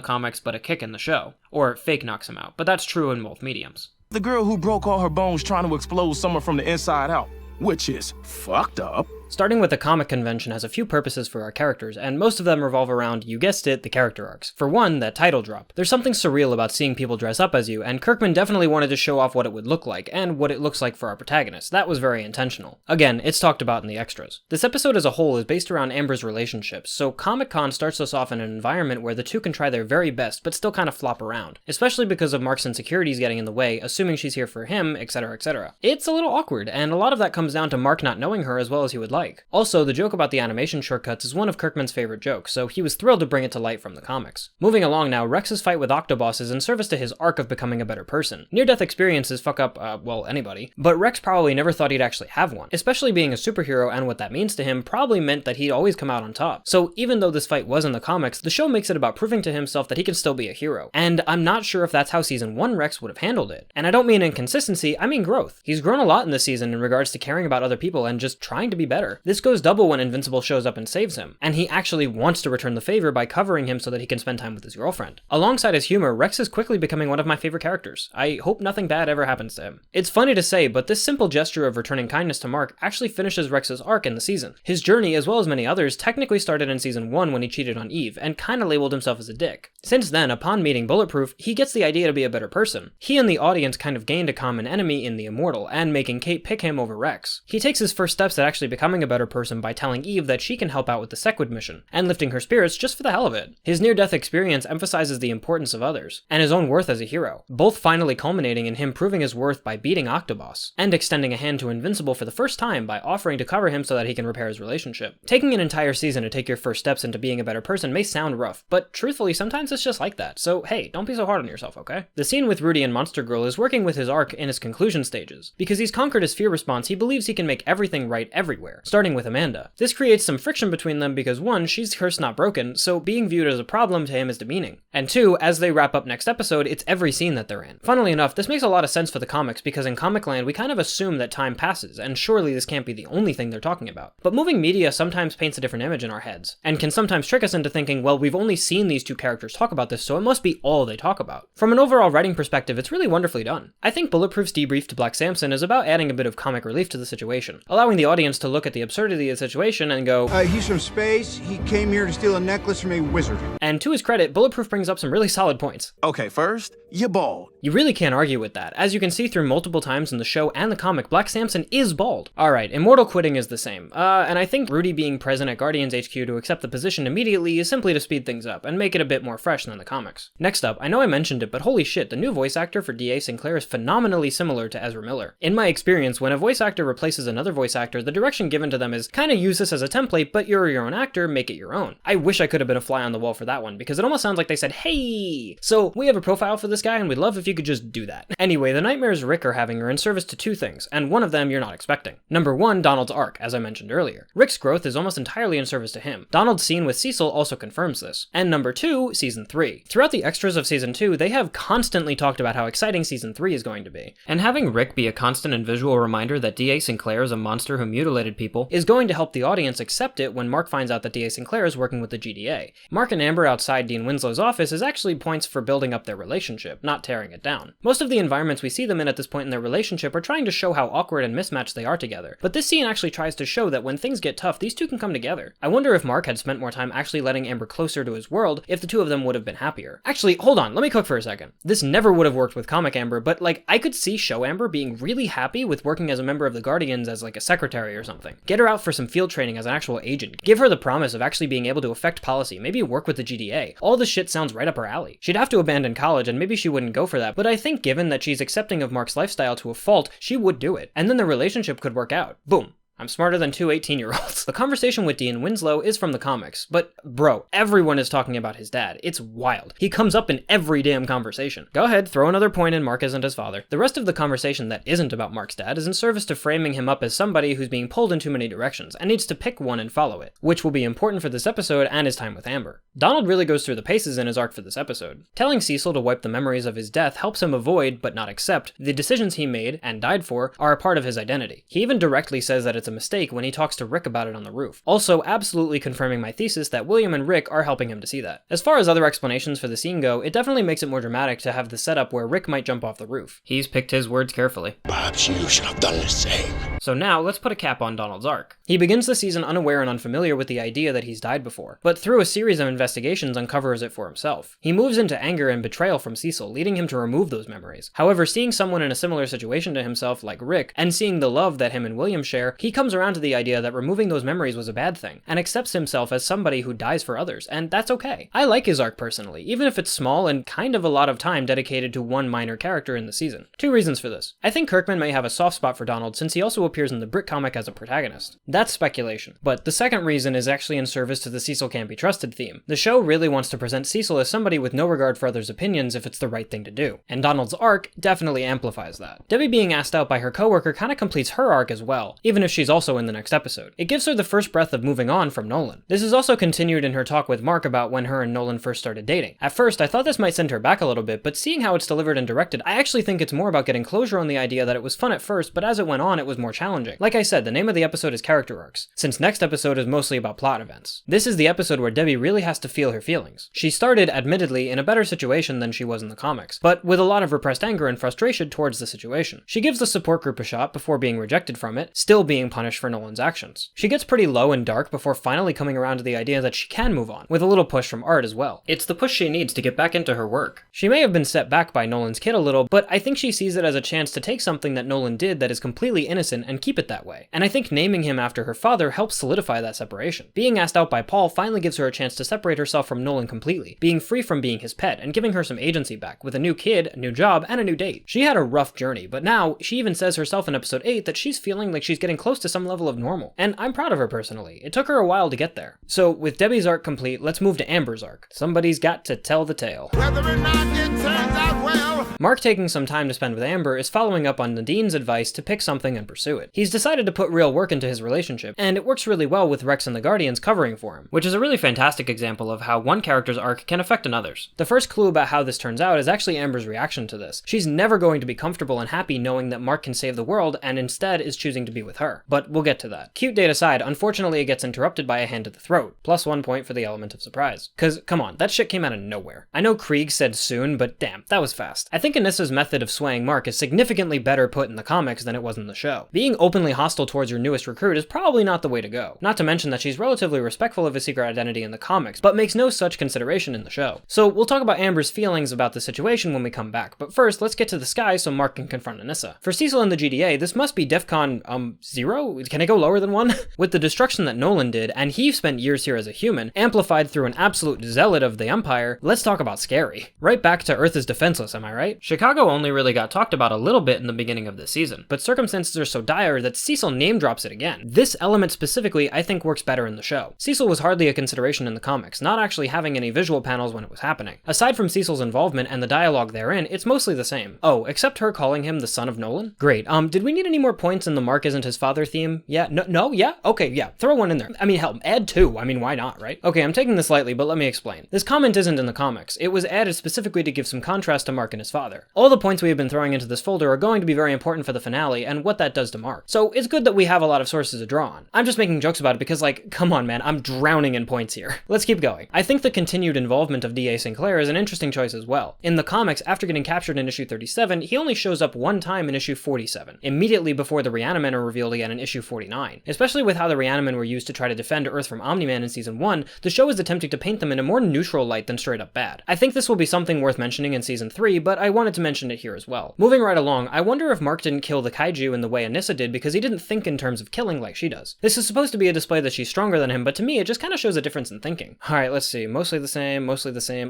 comics, but a kick in the show. Or fake knocks him out, but that's true in both mediums. The girl who broke all her bones trying to explode someone from the inside out, which is fucked up. Starting with the comic convention has a few purposes for our characters, and most of them revolve around, you guessed it, the character arcs. For one, that title drop. There's something surreal about seeing people dress up as you, and Kirkman definitely wanted to show off what it would look like, and what it looks like for our protagonist. That was very intentional. Again, it's talked about in the extras. This episode as a whole is based around Amber's relationships, so Comic-Con starts us off in an environment where the two can try their very best, but still kind of flop around. Especially because of Mark's insecurities getting in the way, assuming she's here for him, etc, etc. It's a little awkward, and a lot of that comes down to Mark not knowing her as well as he would like. like. Also, the joke about the animation shortcuts is one of Kirkman's favorite jokes, so he was thrilled to bring it to light from the comics. Moving along now, Rex's fight with Octobos is in service to his arc of becoming a better person. Near-death experiences fuck up, well, anybody, but Rex probably never thought he'd actually have one. Especially being a superhero and what that means to him probably meant that he'd always come out on top. So even though this fight was in the comics, the show makes it about proving to himself that he can still be a hero. And I'm not sure if that's how season 1 Rex would have handled it. And I don't mean inconsistency, I mean growth. He's grown a lot in this season in regards to caring about other people and just trying to be better. This goes double when Invincible shows up and saves him, and he actually wants to return the favor by covering him so that he can spend time with his girlfriend. Alongside his humor, Rex is quickly becoming one of my favorite characters. I hope nothing bad ever happens to him. It's funny to say, but this simple gesture of returning kindness to Mark actually finishes Rex's arc in the season. His journey, as well as many others, technically started in season 1 when he cheated on Eve, and kinda labeled himself as a dick. Since then, upon meeting Bulletproof, he gets the idea to be a better person. He and the audience kind of gained a common enemy in the Immortal, and making Kate pick him over Rex. He takes his first steps at actually becoming a better person by telling Eve that she can help out with the Sequid mission, and lifting her spirits just for the hell of it. His near-death experience emphasizes the importance of others, and his own worth as a hero, both finally culminating in him proving his worth by beating Octobos, and extending a hand to Invincible for the first time by offering to cover him so that he can repair his relationship. Taking an entire season to take your first steps into being a better person may sound rough, but truthfully sometimes it's just like that, so hey, don't be so hard on yourself, okay? The scene with Rudy and Monster Girl is working with his arc in its conclusion stages. Because he's conquered his fear response, he believes he can make everything right everywhere, starting with Amanda. This creates some friction between them because 1, she's cursed not broken, so being viewed as a problem to him is demeaning. And 2, as they wrap up next episode, it's every scene that they're in. Funnily enough, this makes a lot of sense for the comics because in Comic Land we kind of assume that time passes, and surely this can't be the only thing they're talking about. But moving media sometimes paints a different image in our heads, and can sometimes trick us into thinking, well, we've only seen these two characters talk about this, so it must be all they talk about. From an overall writing perspective, it's really wonderfully done. I think Bulletproof's debrief to Black Samson is about adding a bit of comic relief to the situation, allowing the audience to look at the absurdity of the situation and go, he's from space, he came here to steal a necklace from a wizard. And to his credit, Bulletproof brings up some really solid points. Okay, first, you're bald. You really can't argue with that. As you can see through multiple times in the show and the comic, Black Samson is bald. Alright, Immortal quitting is the same. And I think Rudy being present at Guardians HQ to accept the position immediately is simply to speed things up and make it a bit more fresh than the comics. Next up, I know I mentioned it, but holy shit, the new voice actor for D.A. Sinclair is phenomenally similar to Ezra Miller. In my experience, when a voice actor replaces another voice actor, the direction given to them is kinda use this as a template, but you're your own actor, make it your own. I wish I could have been a fly on the wall for that one, because it almost sounds like they said, hey! So, we have a profile for this guy and we'd love if you could just do that. Anyway, the nightmares Rick are having are in service to 2 things, and one of them you're not expecting. Number 1, Donald's arc, as I mentioned earlier. Rick's growth is almost entirely in service to him. Donald's scene with Cecil also confirms this. And number 2, Season 3. Throughout the extras of Season 2, they have constantly talked about how exciting Season 3 is going to be. And having Rick be a constant and visual reminder that D.A. Sinclair is a monster who mutilated people is going to help the audience accept it when Mark finds out that D.A. Sinclair is working with the GDA. Mark and Amber outside Dean Winslow's office is actually points for building up their relationship, not tearing it down. Most of the environments we see them in at this point in their relationship are trying to show how awkward and mismatched they are together, but this scene actually tries to show that when things get tough, these two can come together. I wonder if Mark had spent more time actually letting Amber closer to his world, if the two of them would have been happier. Actually, hold on, let me cook for a second. This never would have worked with comic Amber, but like, I could see show Amber being really happy with working as a member of the Guardians as like a secretary or something. Get her out for some field training as an actual agent. Give her the promise of actually being able to affect policy, maybe work with the GDA. All this shit sounds right up her alley. She'd have to abandon college and maybe she wouldn't go for that, but I think given that she's accepting of Mark's lifestyle to a fault, she would do it. And then the relationship could work out. Boom. I'm smarter than 2 18-year-olds. The conversation with Dean Winslow is from the comics, but bro, everyone is talking about his dad. It's wild. He comes up in every damn conversation. Go ahead, throw another point in Mark isn't his father. The rest of the conversation that isn't about Mark's dad is in service to framing him up as somebody who's being pulled in too many directions and needs to pick one and follow it, which will be important for this episode and his time with Amber. Donald really goes through the paces in his arc for this episode. Telling Cecil to wipe the memories of his death helps him avoid, but not accept, the decisions he made and died for are a part of his identity. He even directly says that it's a mistake when he talks to Rick about it on the roof. Also, absolutely confirming my thesis that William and Rick are helping him to see that. As far as other explanations for the scene go, it definitely makes it more dramatic to have the setup where Rick might jump off the roof. He's picked his words carefully. Perhaps you should have done the same. So now, let's put a cap on Donald's arc. He begins the season unaware and unfamiliar with the idea that he's died before, but through a series of investigations uncovers it for himself. He moves into anger and betrayal from Cecil, leading him to remove those memories. However, seeing someone in a similar situation to himself like Rick, and seeing the love that him and William share, he comes around to the idea that removing those memories was a bad thing, and accepts himself as somebody who dies for others, and that's okay. I like his arc personally, even if it's small and kind of a lot of time dedicated to one minor character in the season. 2 reasons for this. I think Kirkman may have a soft spot for Donald since he also appears in the Brit comic as a protagonist. That's speculation. But the second reason is actually in service to the Cecil can't be trusted theme. The show really wants to present Cecil as somebody with no regard for others' opinions if it's the right thing to do. And Donald's arc definitely amplifies that. Debbie being asked out by her coworker kind of completes her arc as well, even if she's also in the next episode. It gives her the first breath of moving on from Nolan. This is also continued in her talk with Mark about when her and Nolan first started dating. At first, I thought this might send her back a little bit, but seeing how it's delivered and directed, I actually think it's more about getting closure on the idea that it was fun at first, but as it went on, it was more challenging. Like I said, the name of the episode is Character Arcs, since next episode is mostly about plot events. This is the episode where Debbie really has to feel her feelings. She started, admittedly, in a better situation than she was in the comics, but with a lot of repressed anger and frustration towards the situation. She gives the support group a shot before being rejected from it, still being punished for Nolan's actions. She gets pretty low and dark before finally coming around to the idea that she can move on, with a little push from Art as well. It's the push she needs to get back into her work. She may have been set back by Nolan's kid a little, but I think she sees it as a chance to take something that Nolan did that is completely innocent and keep it that way. And I think naming him after her father helps solidify that separation. Being asked out by Paul finally gives her a chance to separate herself from Nolan completely, being free from being his pet and giving her some agency back with a new kid, a new job, and a new date. She had a rough journey, but now she even says herself in episode 8 that she's feeling like she's getting close to some level of normal. And I'm proud of her personally. It took her a while to get there. So with Debbie's arc complete, let's move to Amber's arc. Somebody's got to tell the tale. Whether or not it turns out well. Mark taking some time to spend with Amber is following up on Nadine's advice to pick something and pursue it. He's decided to put real work into his relationship, and it works really well with Rex and the Guardians covering for him, which is a really fantastic example of how one character's arc can affect another's. The first clue about how this turns out is actually Amber's reaction to this. She's never going to be comfortable and happy knowing that Mark can save the world and instead is choosing to be with her. But we'll get to that. Cute date aside, unfortunately it gets interrupted by a hand to the throat, plus 1 point for the element of surprise. Cause come on, that shit came out of nowhere. I know Krieg said soon, but damn, that was fast. I think Anissa's method of swaying Mark is significantly better put in the comics than it was in the show. Being openly hostile towards your newest recruit is probably not the way to go. Not to mention that she's relatively respectful of his secret identity in the comics, but makes no such consideration in the show. So we'll talk about Amber's feelings about the situation when we come back, but first let's get to the sky so Mark can confront Anissa. For Cecil and the GDA, this must be DEFCON, 0? Can it go lower than 1? With the destruction that Nolan did, and he spent years here as a human, amplified through an absolute zealot of the Empire, let's talk about scary. Right back to Earth is defenseless, am I right? Chicago only really got talked about a little bit in the beginning of this season, but circumstances are so dire that Cecil name drops it again. This element specifically I think works better in the show. Cecil was hardly a consideration in the comics, not actually having any visual panels when it was happening. Aside from Cecil's involvement and the dialogue therein, it's mostly the same. Oh, except her calling him the son of Nolan? Great. Did we need any more points in the Mark isn't his father theme? Yeah? No? Yeah? Okay, yeah. Throw one in there. I mean, hell, add 2. I mean, why not, right? Okay, I'm taking this lightly, but let me explain. This comment isn't in the comics. It was added specifically to give some contrast to Mark and his father. All the points we have been throwing into this folder are going to be very important for the finale and what that does to Mark. So it's good that we have a lot of sources to draw on. I'm just making jokes about it because, like, come on, man, I'm drowning in points here. Let's keep going. I think the continued involvement of D.A. Sinclair is an interesting choice as well. In the comics, after getting captured in issue 37, he only shows up one time in issue 47, immediately before the Reanimen are revealed again in issue 49. Especially with how the Reanimen were used to try to defend Earth from Omni-Man in season 1, the show is attempting to paint them in a more neutral light than straight up bad. I think this will be something worth mentioning in season 3, but I wanted to mention it here as well. Moving right along, I wonder if Mark didn't kill the kaiju in the way Anissa did because he didn't think in terms of killing like she does. This is supposed to be a display that she's stronger than him, but to me it just kind of shows a difference in thinking. Alright, let's see. Mostly the same.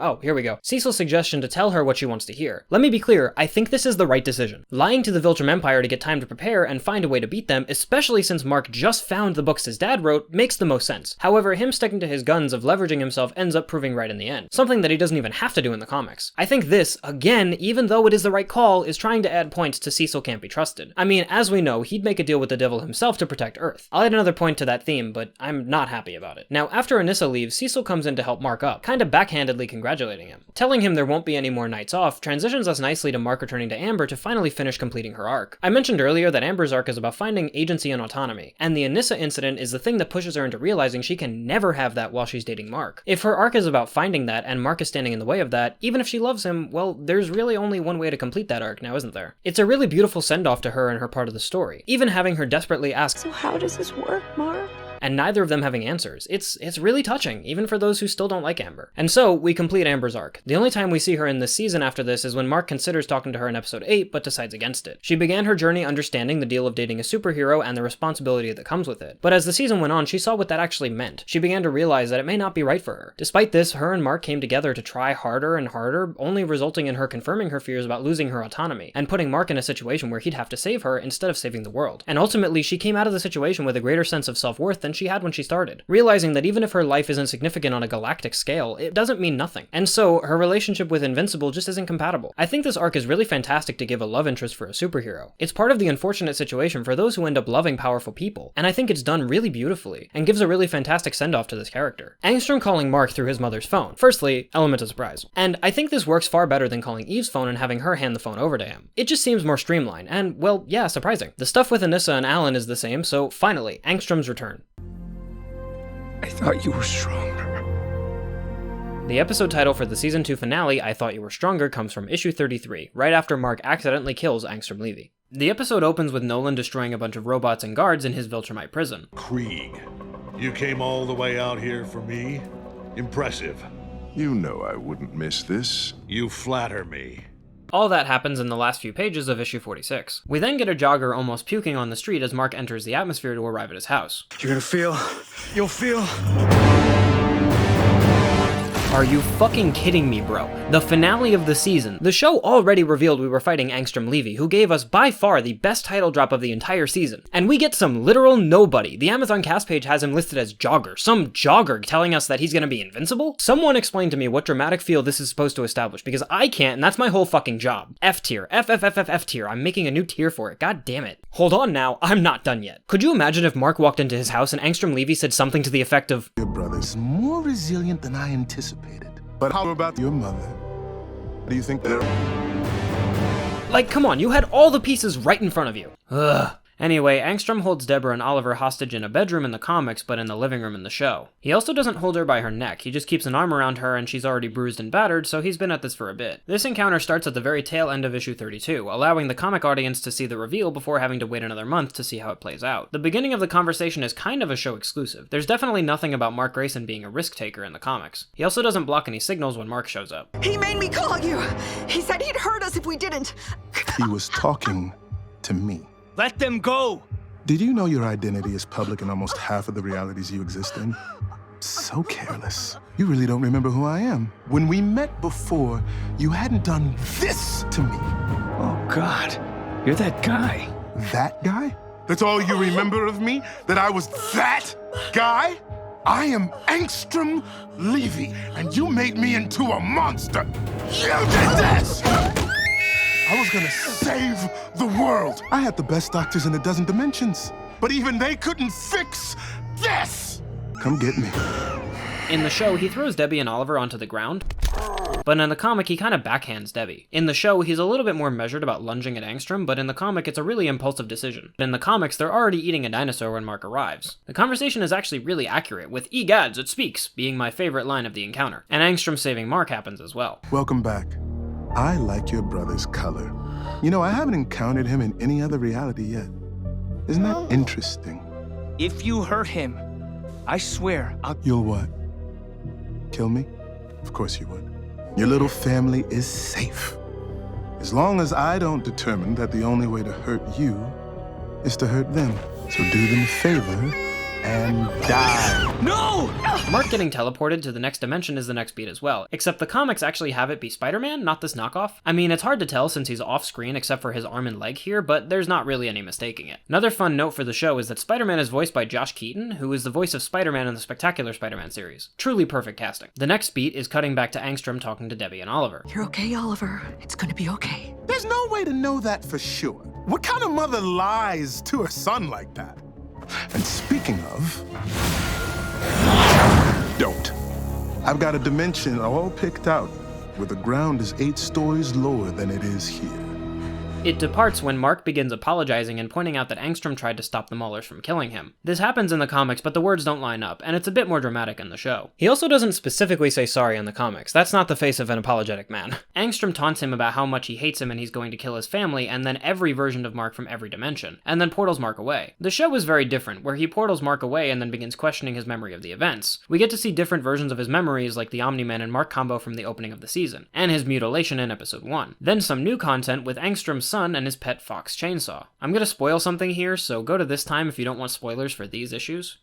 Oh, here we go. Cecil's suggestion to tell her what she wants to hear. Let me be clear, I think this is the right decision. Lying to the Viltrum Empire to get time to prepare and find a way to beat them, especially since Mark just found the books his dad wrote, makes the most sense. However, him sticking to his guns of leveraging himself ends up proving right in the end. Something that he doesn't even have to do in the comics. I think this, again, even though it is the right call, is trying to add points to Cecil can't be trusted. I mean, as we know, he'd make a deal with the devil himself to protect Earth. I'll add another point to that theme, but I'm not happy about it. Now, after Anissa leaves, Cecil comes in to help Mark up, kinda backhandedly congratulating him. Telling him there won't be any more nights off transitions us nicely to Mark returning to Amber to finally finish completing her arc. I mentioned earlier that Amber's arc is about finding agency and autonomy, and the Anissa incident is the thing that pushes her into realizing she can never have that while she's dating Mark. If her arc is about finding that, and Mark is standing in the way of that, even if she loves him, well, there's really only one way to complete that arc now, isn't there? It's a really beautiful send-off to her and her part of the story, even having her desperately ask, "So how does this work, Mark?" and neither of them having answers. It's really touching, even for those who still don't like Amber. And so, we complete Amber's arc. The only time we see her in this season after this is when Mark considers talking to her in episode 8, but decides against it. She began her journey understanding the deal of dating a superhero and the responsibility that comes with it. But as the season went on, she saw what that actually meant. She began to realize that it may not be right for her. Despite this, her and Mark came together to try harder and harder, only resulting in her confirming her fears about losing her autonomy, and putting Mark in a situation where he'd have to save her instead of saving the world. And ultimately, she came out of the situation with a greater sense of self-worth than she had when she started, realizing that even if her life isn't significant on a galactic scale, it doesn't mean nothing. And so, her relationship with Invincible just isn't compatible. I think this arc is really fantastic to give a love interest for a superhero. It's part of the unfortunate situation for those who end up loving powerful people, and I think it's done really beautifully, and gives a really fantastic send-off to this character. Angstrom calling Mark through his mother's phone. Firstly, element of surprise. And I think this works far better than calling Eve's phone and having her hand the phone over to him. It just seems more streamlined, and, well, yeah, surprising. The stuff with Anissa and Alan is the same, so finally, Angstrom's return. I thought you were stronger. The episode title for the Season 2 finale, I Thought You Were Stronger, comes from issue 33, right after Mark accidentally kills Angstrom Levy. The episode opens with Nolan destroying a bunch of robots and guards in his Viltrumite prison. Krieg, you came all the way out here for me? Impressive. You know I wouldn't miss this. You flatter me. All that happens in the last few pages of issue 46. We then get a jogger almost puking on the street as Mark enters the atmosphere to arrive at his house. You'll feel. Are you fucking kidding me, bro? The finale of the season. The show already revealed we were fighting Angstrom Levy, who gave us by far the best title drop of the entire season. And we get some literal nobody. The Amazon cast page has him listed as Jogger. Some jogger telling us that he's gonna be invincible? Someone explain to me what dramatic feel this is supposed to establish, because I can't, and that's my whole fucking job. F tier. F tier. I'm making a new tier for it. God damn it. Hold on now, I'm not done yet. Could you imagine if Mark walked into his house and Angstrom Levy said something to the effect of, "Your brother's more resilient than I anticipated. But how about your mother? Do you think they're..." Like, come on, you had all the pieces right in front of you. Ugh. Anyway, Angstrom holds Deborah and Oliver hostage in a bedroom in the comics, but in the living room in the show. He also doesn't hold her by her neck, he just keeps an arm around her and she's already bruised and battered, so he's been at this for a bit. This encounter starts at the very tail end of issue 32, allowing the comic audience to see the reveal before having to wait another month to see how it plays out. The beginning of the conversation is kind of a show exclusive. There's definitely nothing about Mark Grayson being a risk taker in the comics. He also doesn't block any signals when Mark shows up. He made me call you! He said he'd hurt us if we didn't! He was talking to me. Let them go! Did you know your identity is public in almost half of the realities you exist in? So careless. You really don't remember who I am. When we met before, you hadn't done this to me. Oh, God. You're that guy. That guy? That's all you remember of me? That I was that guy? I am Angstrom Levy, and you made me into a monster. You did this! I was gonna save the world. I had the best doctors in a dozen dimensions, but even they couldn't fix this! Come get me. In the show, he throws Debbie and Oliver onto the ground, but in the comic, he kind of backhands Debbie. In the show, he's a little bit more measured about lunging at Angstrom, but in the comic, it's a really impulsive decision. In the comics, they're already eating a dinosaur when Mark arrives. The conversation is actually really accurate, with "Egads, it speaks" being my favorite line of the encounter, and Angstrom saving Mark happens as well. Welcome back. I like your brother's color. You know, I haven't encountered him in any other reality yet. Isn't that interesting? If you hurt him, I swear I'll... You'll what? Kill me? Of course you would. Your little family is safe. As long as I don't determine that the only way to hurt you is to hurt them. So do them a favor and die. No! Mark getting teleported to the next dimension is the next beat as well, except the comics actually have it be Spider-Man, not this knockoff. I mean, it's hard to tell since he's off screen except for his arm and leg here, but there's not really any mistaking it. Another fun note for the show is that Spider-Man is voiced by Josh Keaton, who is the voice of Spider-Man in the Spectacular Spider-Man series. Truly perfect casting. The next beat is cutting back to Angstrom talking to Debbie and Oliver. You're okay, Oliver. It's gonna be okay. There's no way to know that for sure. What kind of mother lies to her son like that? And speaking of, don't. I've got a dimension all picked out where the ground is 8 stories lower than it is here. It departs when Mark begins apologizing and pointing out that Angstrom tried to stop the Maulers from killing him. This happens in the comics, but the words don't line up, and it's a bit more dramatic in the show. He also doesn't specifically say sorry in the comics. That's not the face of an apologetic man. Angstrom taunts him about how much he hates him and he's going to kill his family, and then every version of Mark from every dimension, and then portals Mark away. The show is very different, where he portals Mark away and then begins questioning his memory of the events. We get to see different versions of his memories, like the Omni-Man and Mark combo from the opening of the season, and his mutilation in episode 1. Then some new content with Angstrom's son and his pet fox chainsaw. I'm gonna spoil something here, so go to this time if you don't want spoilers for these issues.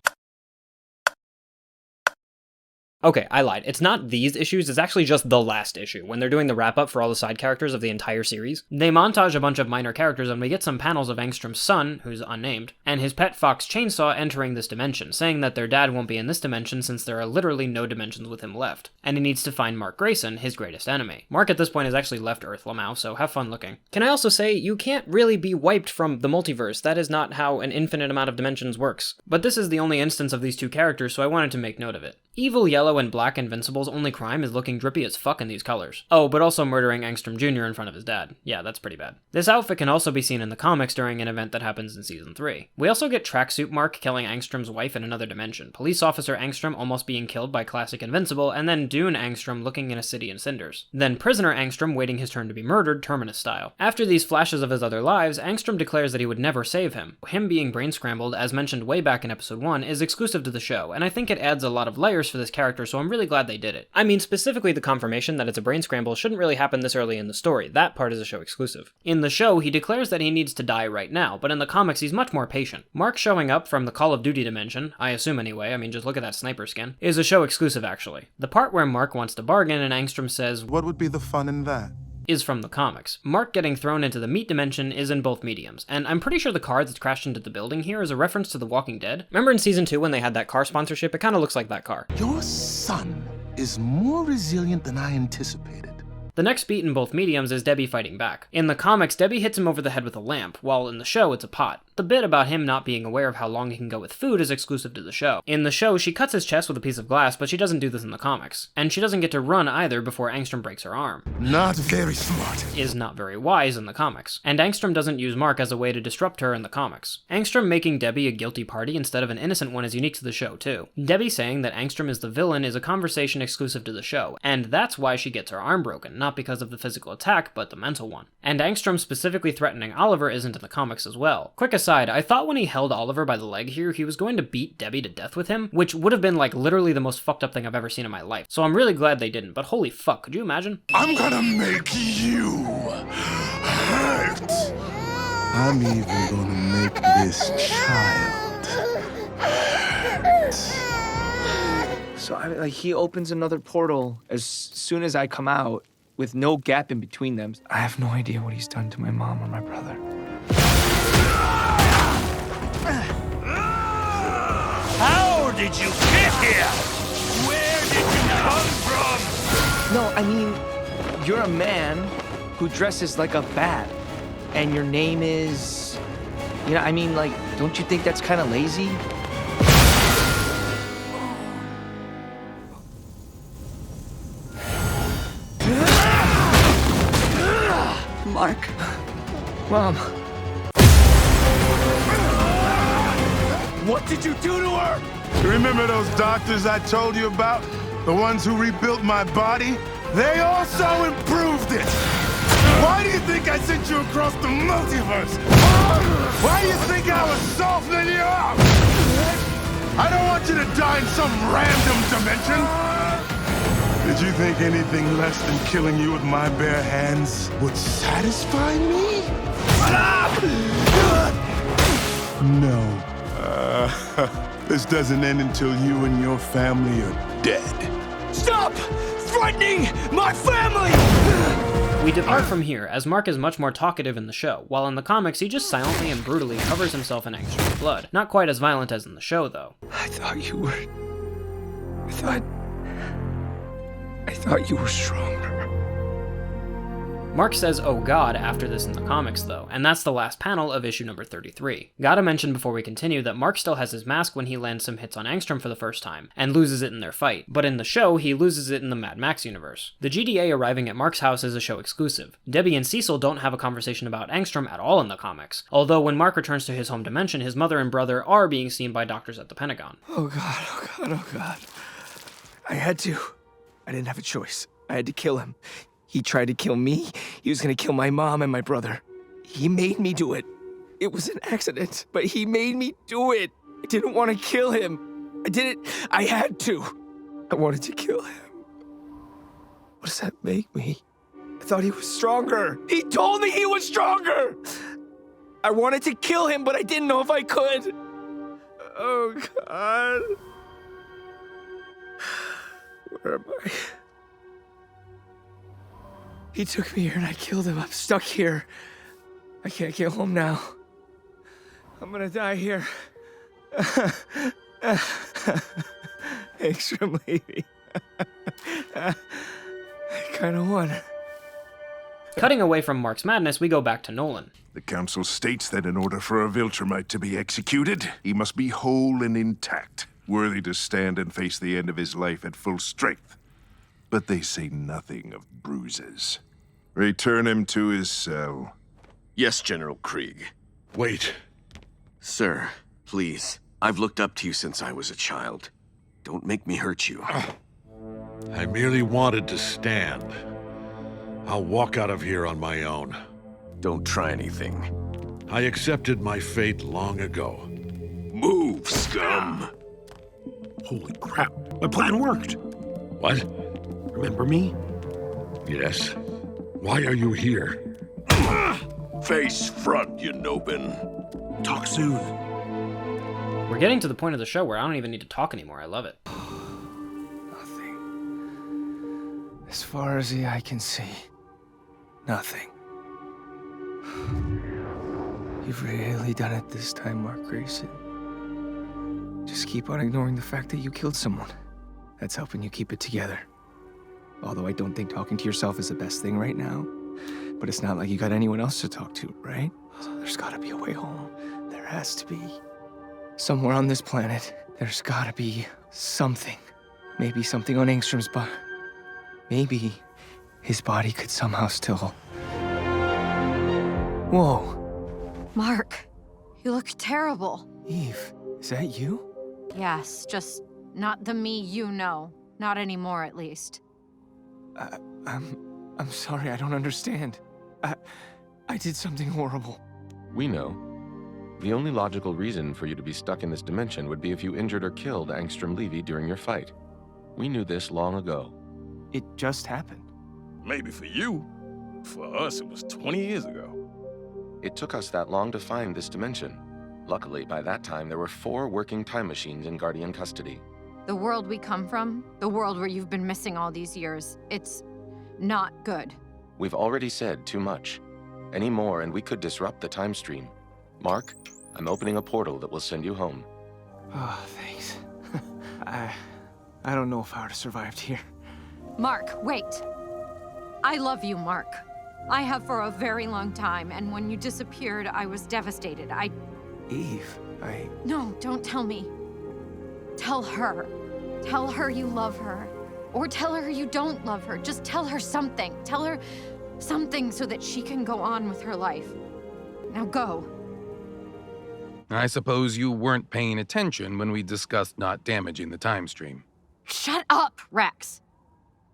Okay, I lied. It's not these issues, it's actually just the last issue, when they're doing the wrap-up for all the side characters of the entire series. They montage a bunch of minor characters, and we get some panels of Angstrom's son, who's unnamed, and his pet fox Chainsaw entering this dimension, saying that their dad won't be in this dimension since there are literally no dimensions with him left, and he needs to find Mark Grayson, his greatest enemy. Mark at this point has actually left Earth Lamau, so have fun looking. Can I also say, you can't really be wiped from the multiverse. That is not how an infinite amount of dimensions works. But this is the only instance of these two characters, so I wanted to make note of it. Evil Yellow and Black Invincible's only crime is looking drippy as fuck in these colors. Oh, but also murdering Angstrom Jr. in front of his dad. Yeah, that's pretty bad. This outfit can also be seen in the comics during an event that happens in Season 3. We also get Tracksuit Mark killing Angstrom's wife in another dimension, Police Officer Angstrom almost being killed by Classic Invincible, and then Dune Angstrom looking in a city in cinders. Then Prisoner Angstrom waiting his turn to be murdered, Terminus style. After these flashes of his other lives, Angstrom declares that he would never save him. Him being brain scrambled, as mentioned way back in episode 1, is exclusive to the show, and I think it adds a lot of layers for this character, so I'm really glad they did it. I mean, specifically the confirmation that it's a brain scramble shouldn't really happen this early in the story. That part is a show exclusive. In the show, he declares that he needs to die right now, but in the comics he's much more patient. Mark showing up from the Call of Duty dimension, I assume anyway, I mean just look at that sniper skin, is a show exclusive actually. The part where Mark wants to bargain and Angstrom says, "What would be the fun in that?" is from the comics. Mark getting thrown into the meat dimension is in both mediums, and I'm pretty sure the car that's crashed into the building here is a reference to The Walking Dead. Remember in Season 2 when they had that car sponsorship? It kind of looks like that car. Your son is more resilient than I anticipated. The next beat in both mediums is Debbie fighting back. In the comics, Debbie hits him over the head with a lamp, while in the show it's a pot. The bit about him not being aware of how long he can go with food is exclusive to the show. In the show, she cuts his chest with a piece of glass, but she doesn't do this in the comics. And she doesn't get to run either before Angstrom breaks her arm. Not very smart. Is not very wise in the comics. And Angstrom doesn't use Mark as a way to disrupt her in the comics. Angstrom making Debbie a guilty party instead of an innocent one is unique to the show too. Debbie saying that Angstrom is the villain is a conversation exclusive to the show, and that's why she gets her arm broken, not because of the physical attack, but the mental one. And Angstrom specifically threatening Oliver isn't in the comics as well. Quick aside, I thought when he held Oliver by the leg here, he was going to beat Debbie to death with him, which would have been like literally the most fucked up thing I've ever seen in my life. So I'm really glad they didn't, but holy fuck, could you imagine? I'm gonna make you hurt. I'm even gonna make this child hurt. So he opens another portal as soon as I come out, with no gap in between them. I have no idea what he's done to my mom or my brother. How did you get here? Where did you come from? No, I mean, you're a man who dresses like a bat, and your name is... You know, I mean, like, don't you think that's kind of lazy? Mark. Mom. What did you do to her? You remember those doctors I told you about? The ones who rebuilt my body? They also improved it! Why do you think I sent you across the multiverse? Why do you think I was softening you up? I don't want you to die in some random dimension! Did you think anything less than killing you with my bare hands would satisfy me? No. This doesn't end until you and your family are dead. Stop threatening my family! We depart from here, as Mark is much more talkative in the show, while in the comics he just silently and brutally covers himself in Angstrom's blood. Not quite as violent as in the show, though. I thought you were stronger. Mark says "oh god" after this in the comics though, and that's the last panel of issue number 33. Gotta mention before we continue that Mark still has his mask when he lands some hits on Angstrom for the first time, and loses it in their fight, but in the show he loses it in the Mad Max universe. The GDA arriving at Mark's house is a show exclusive. Debbie and Cecil don't have a conversation about Angstrom at all in the comics, although when Mark returns to his home dimension, his mother and brother are being seen by doctors at the Pentagon. Oh god, oh god, oh god. I had to. I didn't have a choice. I had to kill him. He tried to kill me. He was gonna kill my mom and my brother. He made me do it. It was an accident, but he made me do it. I didn't want to kill him. I did it. I had to. I wanted to kill him. What does that make me? I thought he was stronger. He told me he was stronger. I wanted to kill him, but I didn't know if I could. Oh, God. Where am I? He took me here and I killed him. I'm stuck here. I can't get home now. I'm gonna die here. Extreme Levy. I kinda won. Cutting away from Mark's madness, we go back to Nolan. The council states that in order for a Viltrumite to be executed, he must be whole and intact, worthy to stand and face the end of his life at full strength. But they say nothing of bruises. Return him to his cell. Yes, General Krieg. Wait. Sir, please. I've looked up to you since I was a child. Don't make me hurt you. I merely wanted to stand. I'll walk out of here on my own. Don't try anything. I accepted my fate long ago. Move, scum! Holy crap, my plan worked! What? Remember me? Yes. Why are you here? Face front, you Nobin. Talk soon. We're getting to the point of the show where I don't even need to talk anymore. I love it. Nothing. As far as the eye can see, nothing. You've really done it this time, Mark Grayson. Just keep on ignoring the fact that you killed someone. That's helping you keep it together. Although I don't think talking to yourself is the best thing right now. But it's not like you got anyone else to talk to, right? So there's gotta be a way home. There has to be. Somewhere on this planet, there's gotta be something. Maybe something on Angstrom's body. Maybe his body could somehow still... Whoa. Mark, you look terrible. Eve, is that you? Yes, just not the me you know. Not anymore, at least. I'm sorry, I don't understand. I did something horrible. We know. The only logical reason for you to be stuck in this dimension would be if you injured or killed Angstrom Levy during your fight. We knew this long ago. It just happened. Maybe for you. For us, it was 20 years ago. It took us that long to find this dimension. Luckily, by that time, there were 4 working time machines in Guardian custody. The world we come from, the world where you've been missing all these years, it's not good. We've already said too much. Any more and we could disrupt the time stream. Mark, I'm opening a portal that will send you home. Oh, thanks. I don't know if I would have survived here. Mark, wait. I love you, Mark. I have for a very long time, and when you disappeared, I was devastated. Eve, No, don't tell me. Tell her. Tell her you love her. Or tell her you don't love her. Just tell her something. Tell her something so that she can go on with her life. Now go. I suppose you weren't paying attention when we discussed not damaging the time stream. Shut up, Rex.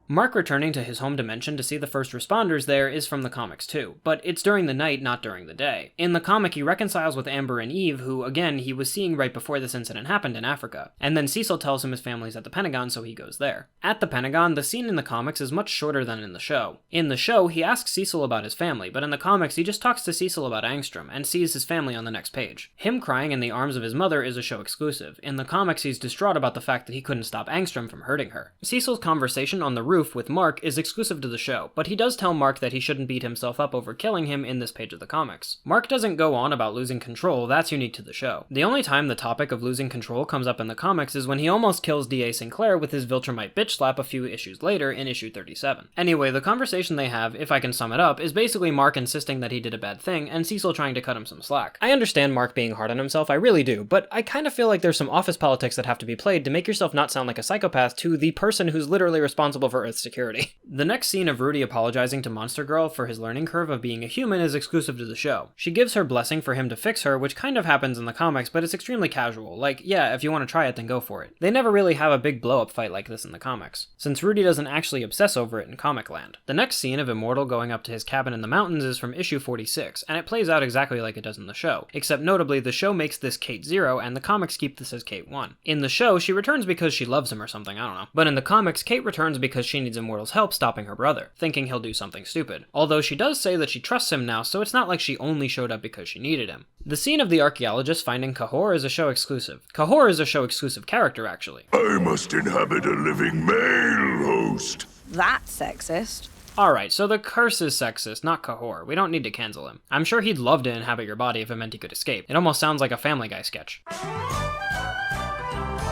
Mark returning to his home dimension to see the first responders there is from the comics too, but it's during the night, not during the day. In the comic, he reconciles with Amber and Eve, who, again, he was seeing right before this incident happened in Africa, and then Cecil tells him his family's at the Pentagon, so he goes there. At the Pentagon, the scene in the comics is much shorter than in the show. In the show, he asks Cecil about his family, but in the comics, he just talks to Cecil about Angstrom, and sees his family on the next page. Him crying in the arms of his mother is a show exclusive. In the comics, he's distraught about the fact that he couldn't stop Angstrom from hurting her. Cecil's conversation on the roof proof with Mark is exclusive to the show, but he does tell Mark that he shouldn't beat himself up over killing him in this page of the comics. Mark doesn't go on about losing control, that's unique to the show. The only time the topic of losing control comes up in the comics is when he almost kills D.A. Sinclair with his Viltrumite bitch slap a few issues later in issue 37. Anyway, the conversation they have, if I can sum it up, is basically Mark insisting that he did a bad thing and Cecil trying to cut him some slack. I understand Mark being hard on himself, I really do, but I kind of feel like there's some office politics that have to be played to make yourself not sound like a psychopath to the person who's literally responsible for Earth's security. The next scene of Rudy apologizing to Monster Girl for his learning curve of being a human is exclusive to the show. She gives her blessing for him to fix her, which kind of happens in the comics, but it's extremely casual. Like, yeah, if you want to try it, then go for it. They never really have a big blow-up fight like this in the comics, since Rudy doesn't actually obsess over it in comic land. The next scene of Immortal going up to his cabin in the mountains is from issue 46, and it plays out exactly like it does in the show, except notably the show makes this Kate 0, and the comics keep this as Kate 1. In the show, she returns because she loves him or something, I don't know. But in the comics, Kate returns because she needs Immortal's help stopping her brother, thinking he'll do something stupid. Although she does say that she trusts him now, so it's not like she only showed up because she needed him. The scene of the archaeologist finding Cahor is a show exclusive. Cahor is a show exclusive character, actually. I must inhabit a living male host. That's sexist. Alright, so the curse is sexist, not Cahor. We don't need to cancel him. I'm sure he'd love to inhabit your body if it meant he could escape. It almost sounds like a Family Guy sketch.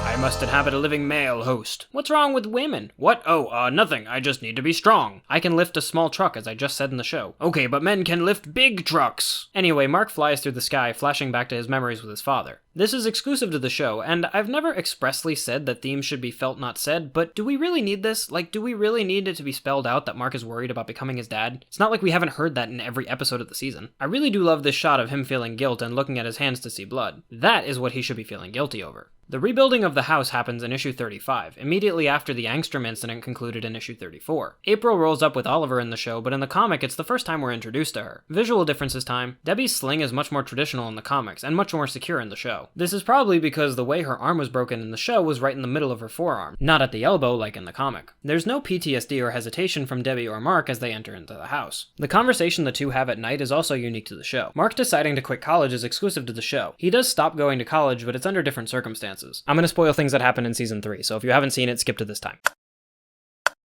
I must inhabit a living male host. What's wrong with women? What? Oh, nothing. I just need to be strong. I can lift a small truck, as I just said in the show. Okay, but men can lift big trucks. Anyway, Mark flies through the sky, flashing back to his memories with his father. This is exclusive to the show, and I've never expressly said that themes should be felt not said, but do we really need this? Like, do we really need it to be spelled out that Mark is worried about becoming his dad? It's not like we haven't heard that in every episode of the season. I really do love this shot of him feeling guilt and looking at his hands to see blood. That is what he should be feeling guilty over. The rebuilding of the house happens in issue 35, immediately after the Angstrom incident concluded in issue 34. April rolls up with Oliver in the show, but in the comic it's the first time we're introduced to her. Visual differences time. Debbie's sling is much more traditional in the comics, and much more secure in the show. This is probably because the way her arm was broken in the show was right in the middle of her forearm, not at the elbow like in the comic. There's no PTSD or hesitation from Debbie or Mark as they enter into the house. The conversation the two have at night is also unique to the show. Mark deciding to quit college is exclusive to the show. He does stop going to college, but it's under different circumstances. I'm gonna spoil things that happen in season 3, so if you haven't seen it, skip to this time.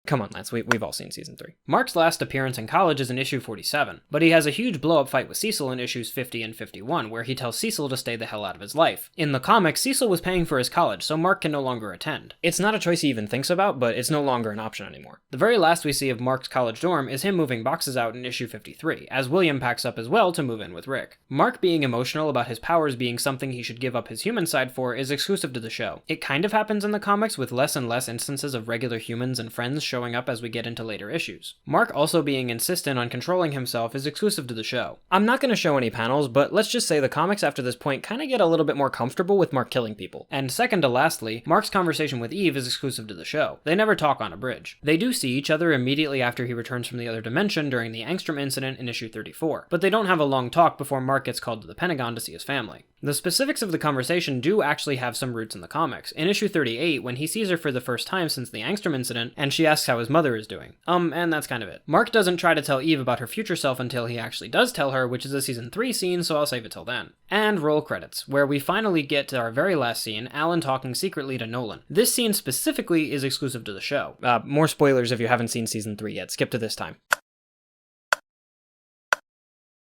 Come on, Lance, we've all seen season 3. Mark's last appearance in college is in issue 47, but he has a huge blow-up fight with Cecil in issues 50 and 51, where he tells Cecil to stay the hell out of his life. In the comics, Cecil was paying for his college, so Mark can no longer attend. It's not a choice he even thinks about, but it's no longer an option anymore. The very last we see of Mark's college dorm is him moving boxes out in issue 53, as William packs up as well to move in with Rick. Mark being emotional about his powers being something he should give up his human side for is exclusive to the show. It kind of happens in the comics with less and less instances of regular humans and friends showing up as we get into later issues. Mark also being insistent on controlling himself is exclusive to the show. I'm not going to show any panels, but let's just say the comics after this point kind of get a little bit more comfortable with Mark killing people. And second to lastly, Mark's conversation with Eve is exclusive to the show. They never talk on a bridge. They do see each other immediately after he returns from the other dimension during the Angstrom incident in issue 34, but they don't have a long talk before Mark gets called to the Pentagon to see his family. The specifics of the conversation do actually have some roots in the comics. In issue 38, when he sees her for the first time since the Angstrom incident, and she asks how his mother is doing. And that's kind of it. Mark doesn't try to tell Eve about her future self until he actually does tell her, which is a season 3 scene, so I'll save it till then. And roll credits, where we finally get to our very last scene, Alan talking secretly to Nolan. This scene specifically is exclusive to the show. More spoilers if you haven't seen season 3 yet, skip to this time.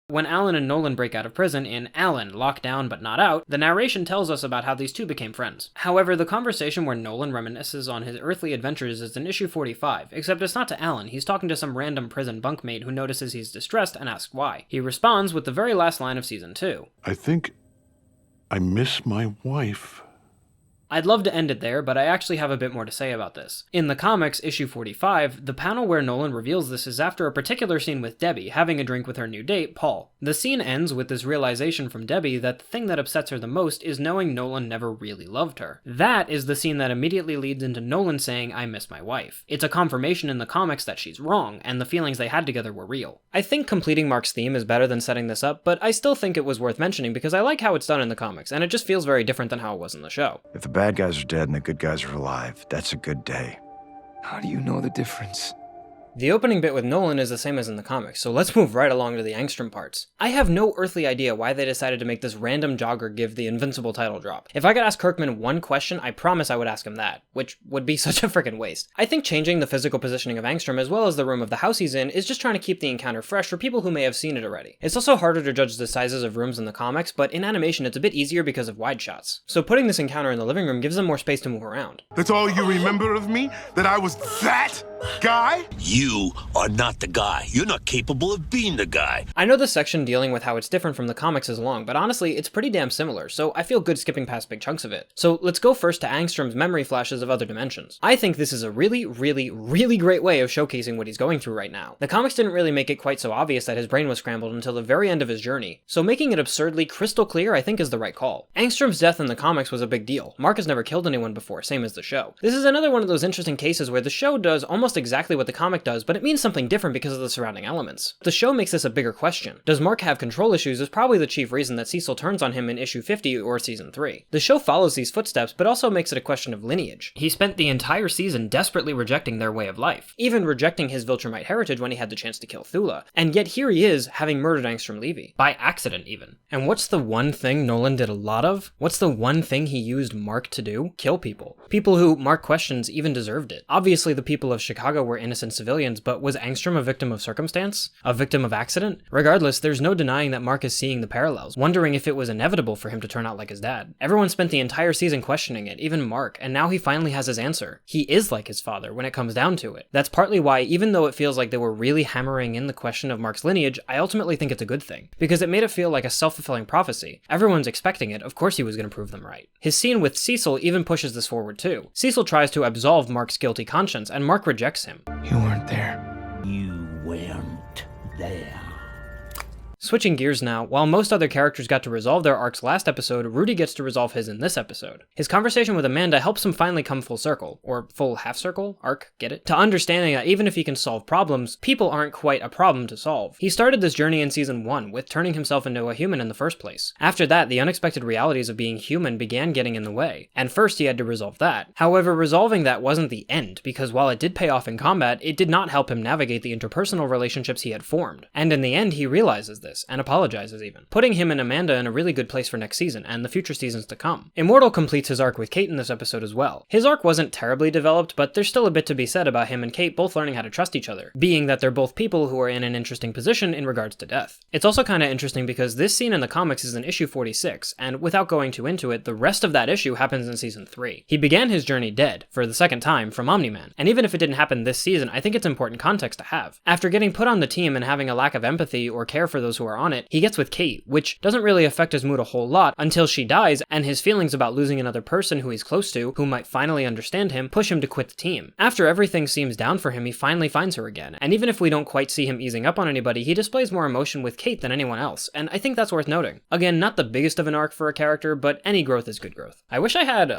When Alan and Nolan break out of prison in Alan, Locked Down But Not Out, the narration tells us about how these two became friends. However, the conversation where Nolan reminisces on his earthly adventures is in issue 45, except it's not to Alan, he's talking to some random prison bunkmate who notices he's distressed and asks why. He responds with the very last line of season 2. I think I miss my wife. I'd love to end it there, but I actually have a bit more to say about this. In the comics, issue 45, the panel where Nolan reveals this is after a particular scene with Debbie, having a drink with her new date, Paul. The scene ends with this realization from Debbie that the thing that upsets her the most is knowing Nolan never really loved her. That is the scene that immediately leads into Nolan saying, I miss my wife. It's a confirmation in the comics that she's wrong, and the feelings they had together were real. I think completing Mark's theme is better than setting this up, but I still think it was worth mentioning because I like how it's done in the comics, and it just feels very different than how it was in the show. If the bad guys are dead and the good guys are alive, that's a good day. How do you know the difference? The opening bit with Nolan is the same as in the comics, so let's move right along to the Angstrom parts. I have no earthly idea why they decided to make this random jogger give the Invincible title drop. If I could ask Kirkman one question, I promise I would ask him that, which would be such a freaking waste. I think changing the physical positioning of Angstrom as well as the room of the house he's in is just trying to keep the encounter fresh for people who may have seen it already. It's also harder to judge the sizes of rooms in the comics, but in animation it's a bit easier because of wide shots. So putting this encounter in the living room gives them more space to move around. That's all you remember of me? That I was that guy? You are not the guy. You're not capable of being the guy. I know this section dealing with how it's different from the comics is long, but honestly, it's pretty damn similar, so I feel good skipping past big chunks of it. So let's go first to Angstrom's memory flashes of other dimensions. I think this is a really great way of showcasing what he's going through right now. The comics didn't really make it quite so obvious that his brain was scrambled until the very end of his journey, so making it absurdly crystal clear I think is the right call. Angstrom's death in the comics was a big deal. Mark has never killed anyone before, same as the show. This is another one of those interesting cases where the show does almost exactly what the comic does, but it means something different because of the surrounding elements. The show makes this a bigger question. Does Mark have control issues is probably the chief reason that Cecil turns on him in issue 50 or season 3. The show follows these footsteps, but also makes it a question of lineage. He spent the entire season desperately rejecting their way of life, even rejecting his Viltrumite heritage when he had the chance to kill Thula, and yet here he is, having murdered Angstrom Levy. By accident, even. And what's the one thing Nolan did a lot of? What's the one thing he used Mark to do? Kill people. People who, Mark questions, even deserved it. Obviously the people of Chicago were innocent civilians, but was Angstrom a victim of circumstance? A victim of accident? Regardless, there's no denying that Mark is seeing the parallels, wondering if it was inevitable for him to turn out like his dad. Everyone spent the entire season questioning it, even Mark, and now he finally has his answer. He is like his father when it comes down to it. That's partly why, even though it feels like they were really hammering in the question of Mark's lineage, I ultimately think it's a good thing, because it made it feel like a self-fulfilling prophecy. Everyone's expecting it, of course he was going to prove them right. His scene with Cecil even pushes this forward too. Cecil tries to absolve Mark's guilty conscience, and Mark rejects him. You weren't there. You weren't there. Switching gears now, while most other characters got to resolve their arcs last episode, Rudy gets to resolve his in this episode. His conversation with Amanda helps him finally come full circle, or full half circle, arc, get it? To understanding that even if he can solve problems, people aren't quite a problem to solve. He started this journey in season 1 with turning himself into a human in the first place. After that, the unexpected realities of being human began getting in the way, and first he had to resolve that. However, resolving that wasn't the end, because while it did pay off in combat, it did not help him navigate the interpersonal relationships he had formed. And in the end, he realizes this, and apologizes even, putting him and Amanda in a really good place for next season and the future seasons to come. Immortal completes his arc with Kate in this episode as well. His arc wasn't terribly developed, but there's still a bit to be said about him and Kate both learning how to trust each other, being that they're both people who are in an interesting position in regards to death. It's also kind of interesting because this scene in the comics is in issue 46, and without going too into it, the rest of that issue happens in season 3. He began his journey dead, for the second time, from Omni-Man, and even if it didn't happen this season, I think it's important context to have. After getting put on the team and having a lack of empathy or care for those who are on it, he gets with Kate, which doesn't really affect his mood a whole lot until she dies, and his feelings about losing another person who he's close to, who might finally understand him, push him to quit the team. After everything seems down for him, he finally finds her again, and even if we don't quite see him easing up on anybody, he displays more emotion with Kate than anyone else, and I think that's worth noting. Again, not the biggest of an arc for a character, but any growth is good growth. I wish I had,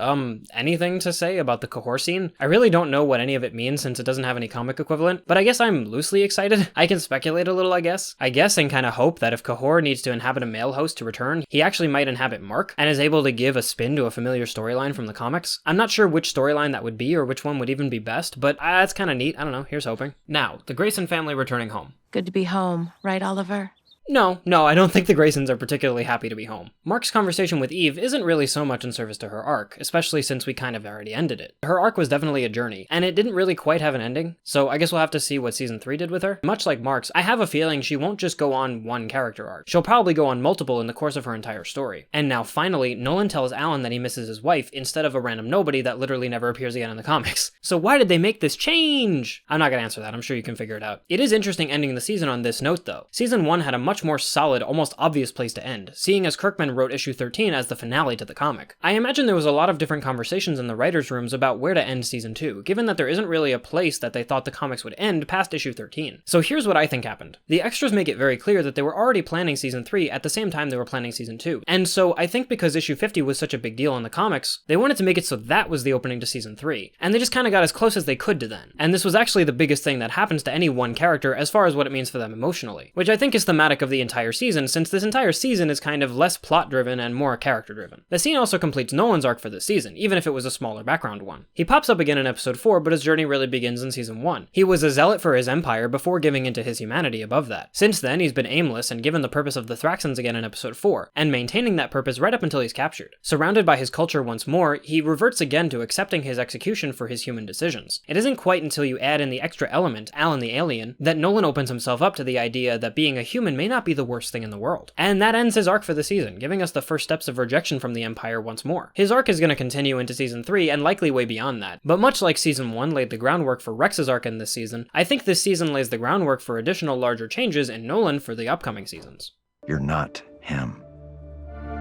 anything to say about the Cahor scene. I really don't know what any of it means since it doesn't have any comic equivalent, but I guess I'm loosely excited. I can speculate a little, I guess and kind of hope that if Cahor needs to inhabit a male host to return, he actually might inhabit Mark, and is able to give a spin to a familiar storyline from the comics. I'm not sure which storyline that would be, or which one would even be best, but it's kind of neat. I don't know, here's hoping. Now, the Grayson family returning home. Good to be home, right, Oliver? No, I don't think the Graysons are particularly happy to be home. Mark's conversation with Eve isn't really so much in service to her arc, especially since we kind of already ended it. Her arc was definitely a journey, and it didn't really quite have an ending, so I guess we'll have to see what season 3 did with her. Much like Mark's, I have a feeling she won't just go on one character arc. She'll probably go on multiple in the course of her entire story. And now finally, Nolan tells Alan that he misses his wife instead of a random nobody that literally never appears again in the comics. So why did they make this change? I'm not gonna answer that, I'm sure you can figure it out. It is interesting ending the season on this note though. Season 1 had a much more solid, almost obvious place to end, seeing as Kirkman wrote issue 13 as the finale to the comic. I imagine there was a lot of different conversations in the writers' rooms about where to end season 2, given that there isn't really a place that they thought the comics would end past issue 13. So here's what I think happened. The extras make it very clear that they were already planning season 3 at the same time they were planning season 2. And so I think because issue 50 was such a big deal in the comics, they wanted to make it so that was the opening to season 3. And they just kind of got as close as they could to then. And this was actually the biggest thing that happens to any one character as far as what it means for them emotionally, which I think is thematic like of the entire season, since this entire season is kind of less plot-driven and more character-driven. The scene also completes Nolan's arc for this season, even if it was a smaller background one. He pops up again in episode 4, but his journey really begins in season 1. He was a zealot for his empire before giving into his humanity above that. Since then, he's been aimless and given the purpose of the Thraxans again in episode 4, and maintaining that purpose right up until he's captured. Surrounded by his culture once more, he reverts again to accepting his execution for his human decisions. It isn't quite until you add in the extra element, Alan the alien, that Nolan opens himself up to the idea that being a human may not be the worst thing in the world. And that ends his arc for the season, giving us the first steps of rejection from the Empire once more. His arc is going to continue into season 3 and likely way beyond that, but much like season 1 laid the groundwork for Rex's arc in this season, I think this season lays the groundwork for additional larger changes in Nolan for the upcoming seasons. You're not him.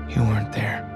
You weren't there.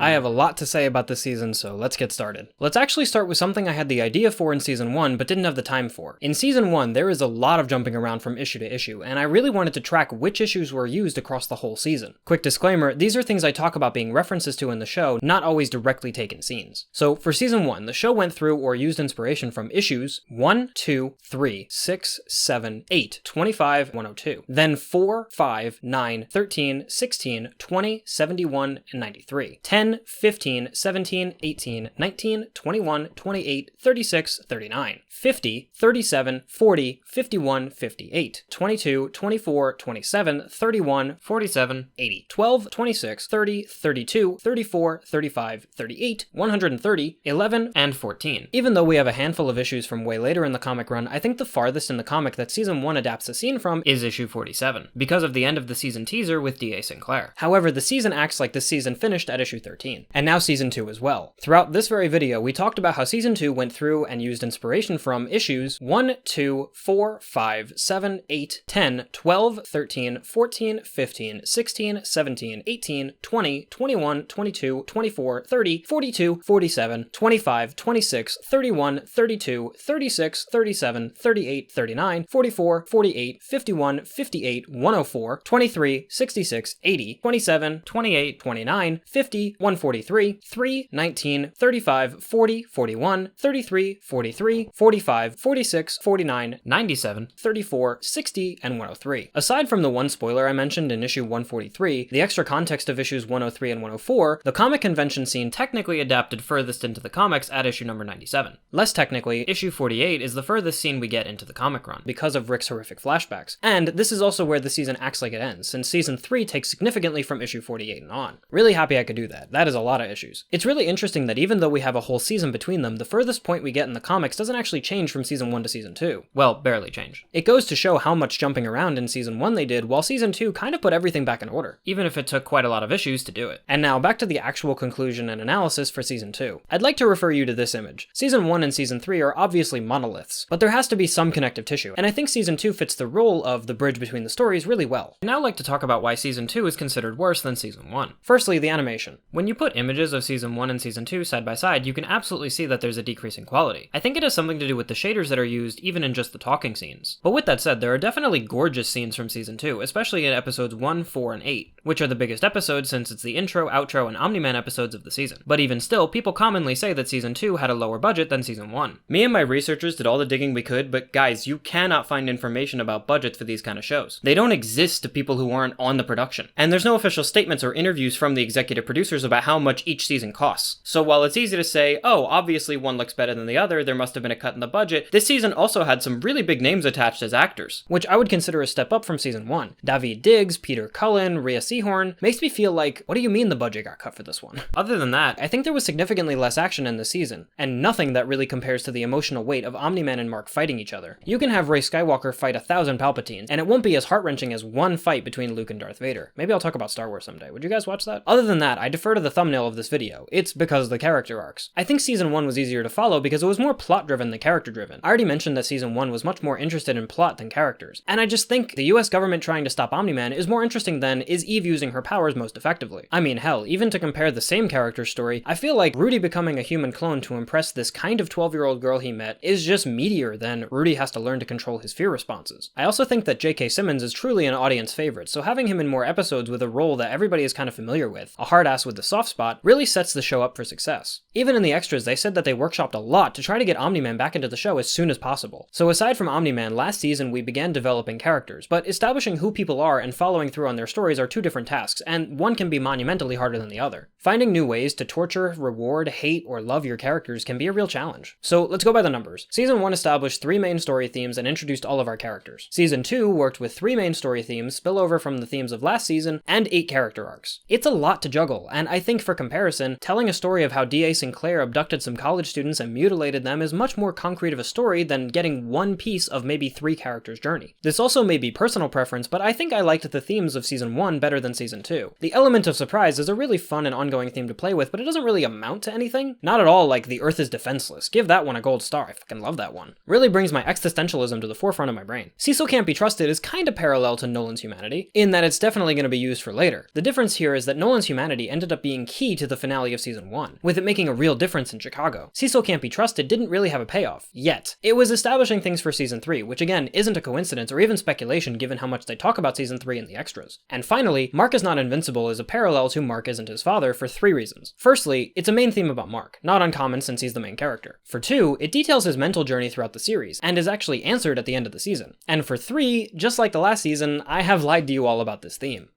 I have a lot to say about this season, so let's get started. Let's actually start with something I had the idea for in season 1, but didn't have the time for. In season 1, there is a lot of jumping around from issue to issue, and I really wanted to track which issues were used across the whole season. Quick disclaimer, these are things I talk about being references to in the show, not always directly taken scenes. So for season 1, the show went through or used inspiration from issues 1, 2, 3, 6, 7, 8, 25, 102. Then 4, 5, 9, 13, 16, 20, 71, and 93. 10, 15, 17, 18, 19, 21, 28, 36, 39, 50, 37, 40, 51, 58, 22, 24, 27, 31, 47, 80, 12, 26, 30, 32, 34, 35, 38, 130, 11, and 14. Even though we have a handful of issues from way later in the comic run, I think the farthest in the comic that season 1 adapts a scene from is issue 47, because of the end of the season teaser with D.A. Sinclair. However, the season acts like this season finished at issue 13. And now season 2 as well. Throughout this very video, we talked about how season 2 went through and used inspiration from issues 1, 2, 4, 5, 7, 8, 10, 12, 13, 14, 15, 16, 17, 18, 20, 21, 22, 24, 30, 42, 47, 25, 26, 31, 32, 36, 37, 38, 39, 44, 48, 51, 58, 104, 23, 66, 80, 27, 28, 29, 50, 143, 3, 19, 35, 40, 41, 33, 43, 45, 46, 49, 97, 34, 60, and 103. Aside from the one spoiler I mentioned in issue 143, the extra context of issues 103 and 104, the comic convention scene technically adapted furthest into the comics at issue number 97. Less technically, issue 48 is the furthest scene we get into the comic run, because of Rick's horrific flashbacks, and this is also where the season acts like it ends, since season 3 takes significantly from issue 48 and on. Really happy I could do that. That is a lot of issues. It's really interesting that even though we have a whole season between them, the furthest point we get in the comics doesn't actually change from season 1 to season 2. Well, barely change. It goes to show how much jumping around in season 1 they did, while season 2 kind of put everything back in order, even if it took quite a lot of issues to do it. And now back to the actual conclusion and analysis for season 2. I'd like to refer you to this image. Season 1 and season 3 are obviously monoliths, but there has to be some connective tissue, and I think season 2 fits the role of the bridge between the stories really well. I'd now like to talk about why season 2 is considered worse than season 1. Firstly, the animation. When you put images of season 1 and season 2 side by side, you can absolutely see that there's a decrease in quality. I think it has something to do with the shaders that are used even in just the talking scenes. But with that said, there are definitely gorgeous scenes from season 2, especially in episodes 1, 4, and 8, which are the biggest episodes since it's the intro, outro, and Omni-Man episodes of the season. But even still, people commonly say that season 2 had a lower budget than season 1. Me and my researchers did all the digging we could, but guys, you cannot find information about budgets for these kind of shows. They don't exist to people who aren't on the production. And there's no official statements or interviews from the executive producers about how much each season costs. So while it's easy to say, oh, obviously one looks better than the other, there must have been a cut in the budget, this season also had some really big names attached as actors, which I would consider a step up from season 1. Daveed Diggs, Peter Cullen, Rhea Seehorn, makes me feel like, what do you mean the budget got cut for this one? Other than that, I think there was significantly less action in this season, and nothing that really compares to the emotional weight of Omni-Man and Mark fighting each other. You can have Rey Skywalker fight 1,000 Palpatines, and it won't be as heart-wrenching as one fight between Luke and Darth Vader. Maybe I'll talk about Star Wars someday. Would you guys watch that? Other than that, I defer to the thumbnail of this video. It's because of the character arcs. I think season 1 was easier to follow because it was more plot-driven than character-driven. I already mentioned that season 1 was much more interested in plot than characters, and I just think the US government trying to stop Omni-Man is more interesting than is Eve using her powers most effectively. I mean, hell, even to compare the same character's story, I feel like Rudy becoming a human clone to impress this kind of 12-year-old girl he met is just meatier than Rudy has to learn to control his fear responses. I also think that J.K. Simmons is truly an audience favorite, so having him in more episodes with a role that everybody is kind of familiar with, a hard ass with the soft spot, really sets the show up for success. Even in the extras, they said that they workshopped a lot to try to get Omni-Man back into the show as soon as possible. So aside from Omni-Man, last season we began developing characters, but establishing who people are and following through on their stories are two different tasks, and one can be monumentally harder than the other. Finding new ways to torture, reward, hate, or love your characters can be a real challenge. So let's go by the numbers. Season 1 established 3 main story themes and introduced all of our characters. Season 2 worked with 3 main story themes, spillover from the themes of last season, and 8 character arcs. It's a lot to juggle, and I think for comparison, telling a story of how D.A. Sinclair abducted some college students and mutilated them is much more concrete of a story than getting one piece of maybe 3 characters' journey. This also may be personal preference, but I think I liked the themes of Season 1 better than Season 2. The element of surprise is a really fun and ongoing theme to play with, but it doesn't really amount to anything. Not at all like the Earth is defenseless. Give that one a gold star, I fucking love that one. Really brings my existentialism to the forefront of my brain. Cecil Can't Be Trusted is kinda parallel to Nolan's Humanity, in that it's definitely gonna be used for later. The difference here is that Nolan's Humanity ended up being key to the finale of Season 1, with it making a real difference in Chicago. Cecil Can't Be Trusted didn't really have a payoff, yet. It was establishing things for Season 3, which again isn't a coincidence or even speculation given how much they talk about Season 3 in the extras. And finally, Mark is Not Invincible is a parallel to Mark Isn't His Father for 3 reasons. Firstly, it's a main theme about Mark, not uncommon since he's the main character. For 2, it details his mental journey throughout the series, and is actually answered at the end of the season. And for 3, just like the last season, I have lied to you all about this theme.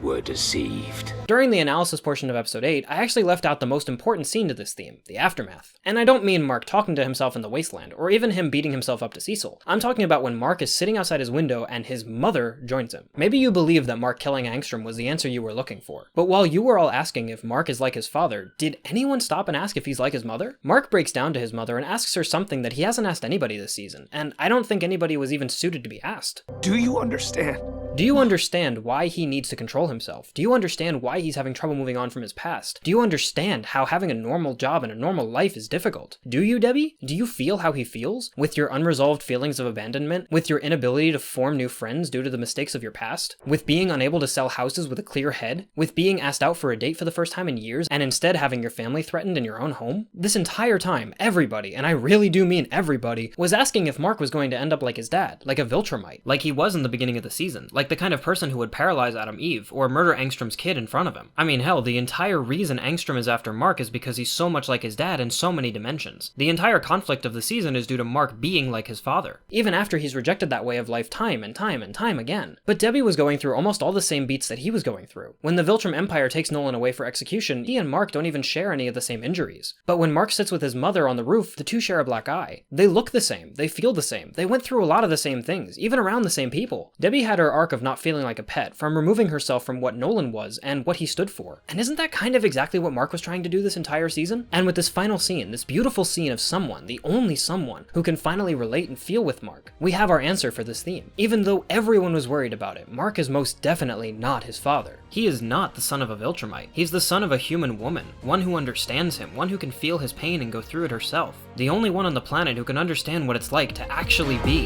Were deceived. During the analysis portion of episode 8, I actually left out the most important scene to this theme, the aftermath. And I don't mean Mark talking to himself in the wasteland, or even him beating himself up to Cecil. I'm talking about when Mark is sitting outside his window and his mother joins him. Maybe you believe that Mark killing Angstrom was the answer you were looking for. But while you were all asking if Mark is like his father, did anyone stop and ask if he's like his mother? Mark breaks down to his mother and asks her something that he hasn't asked anybody this season, and I don't think anybody was even suited to be asked. Do you understand? Do you understand why he needs to control himself? Do you understand why he's having trouble moving on from his past? Do you understand how having a normal job and a normal life is difficult? Do you, Debbie? Do you feel how he feels? With your unresolved feelings of abandonment? With your inability to form new friends due to the mistakes of your past? With being unable to sell houses with a clear head? With being asked out for a date for the first time in years and instead having your family threatened in your own home? This entire time, everybody, and I really do mean everybody, was asking if Mark was going to end up like his dad, like a Viltrumite, like he was in the beginning of the season, like the kind of person who would paralyze Adam Eve or murder Angstrom's kid in front of him. I mean, hell, the entire reason Angstrom is after Mark is because he's so much like his dad in so many dimensions. The entire conflict of the season is due to Mark being like his father, even after he's rejected that way of life time and time and time again. But Debbie was going through almost all the same beats that he was going through. When the Viltrum Empire takes Nolan away for execution, he and Mark don't even share any of the same injuries. But when Mark sits with his mother on the roof, the two share a black eye. They look the same, they feel the same, they went through a lot of the same things, even around the same people. Debbie had her arc of not feeling like a pet, from removing herself from what Nolan was and what he stood for. And isn't that kind of exactly what Mark was trying to do this entire season? And with this final scene, this beautiful scene of someone, the only someone, who can finally relate and feel with Mark, we have our answer for this theme. Even though everyone was worried about it, Mark is most definitely not his father. He is not the son of a Viltrumite. He's the son of a human woman, one who understands him, one who can feel his pain and go through it herself. The only one on the planet who can understand what it's like to actually be.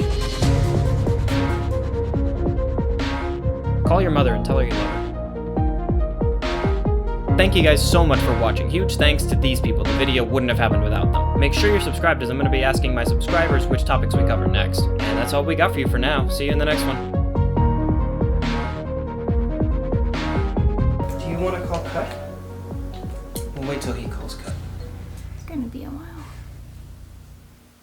Call your mother and tell her you love her. Thank you guys so much for watching. Huge thanks to these people. The video wouldn't have happened without them. Make sure you're subscribed as I'm going to be asking my subscribers which topics we cover next. And that's all we got for you for now. See you in the next one. Do you want to call cut? We'll wait till he calls cut. It's gonna be a while.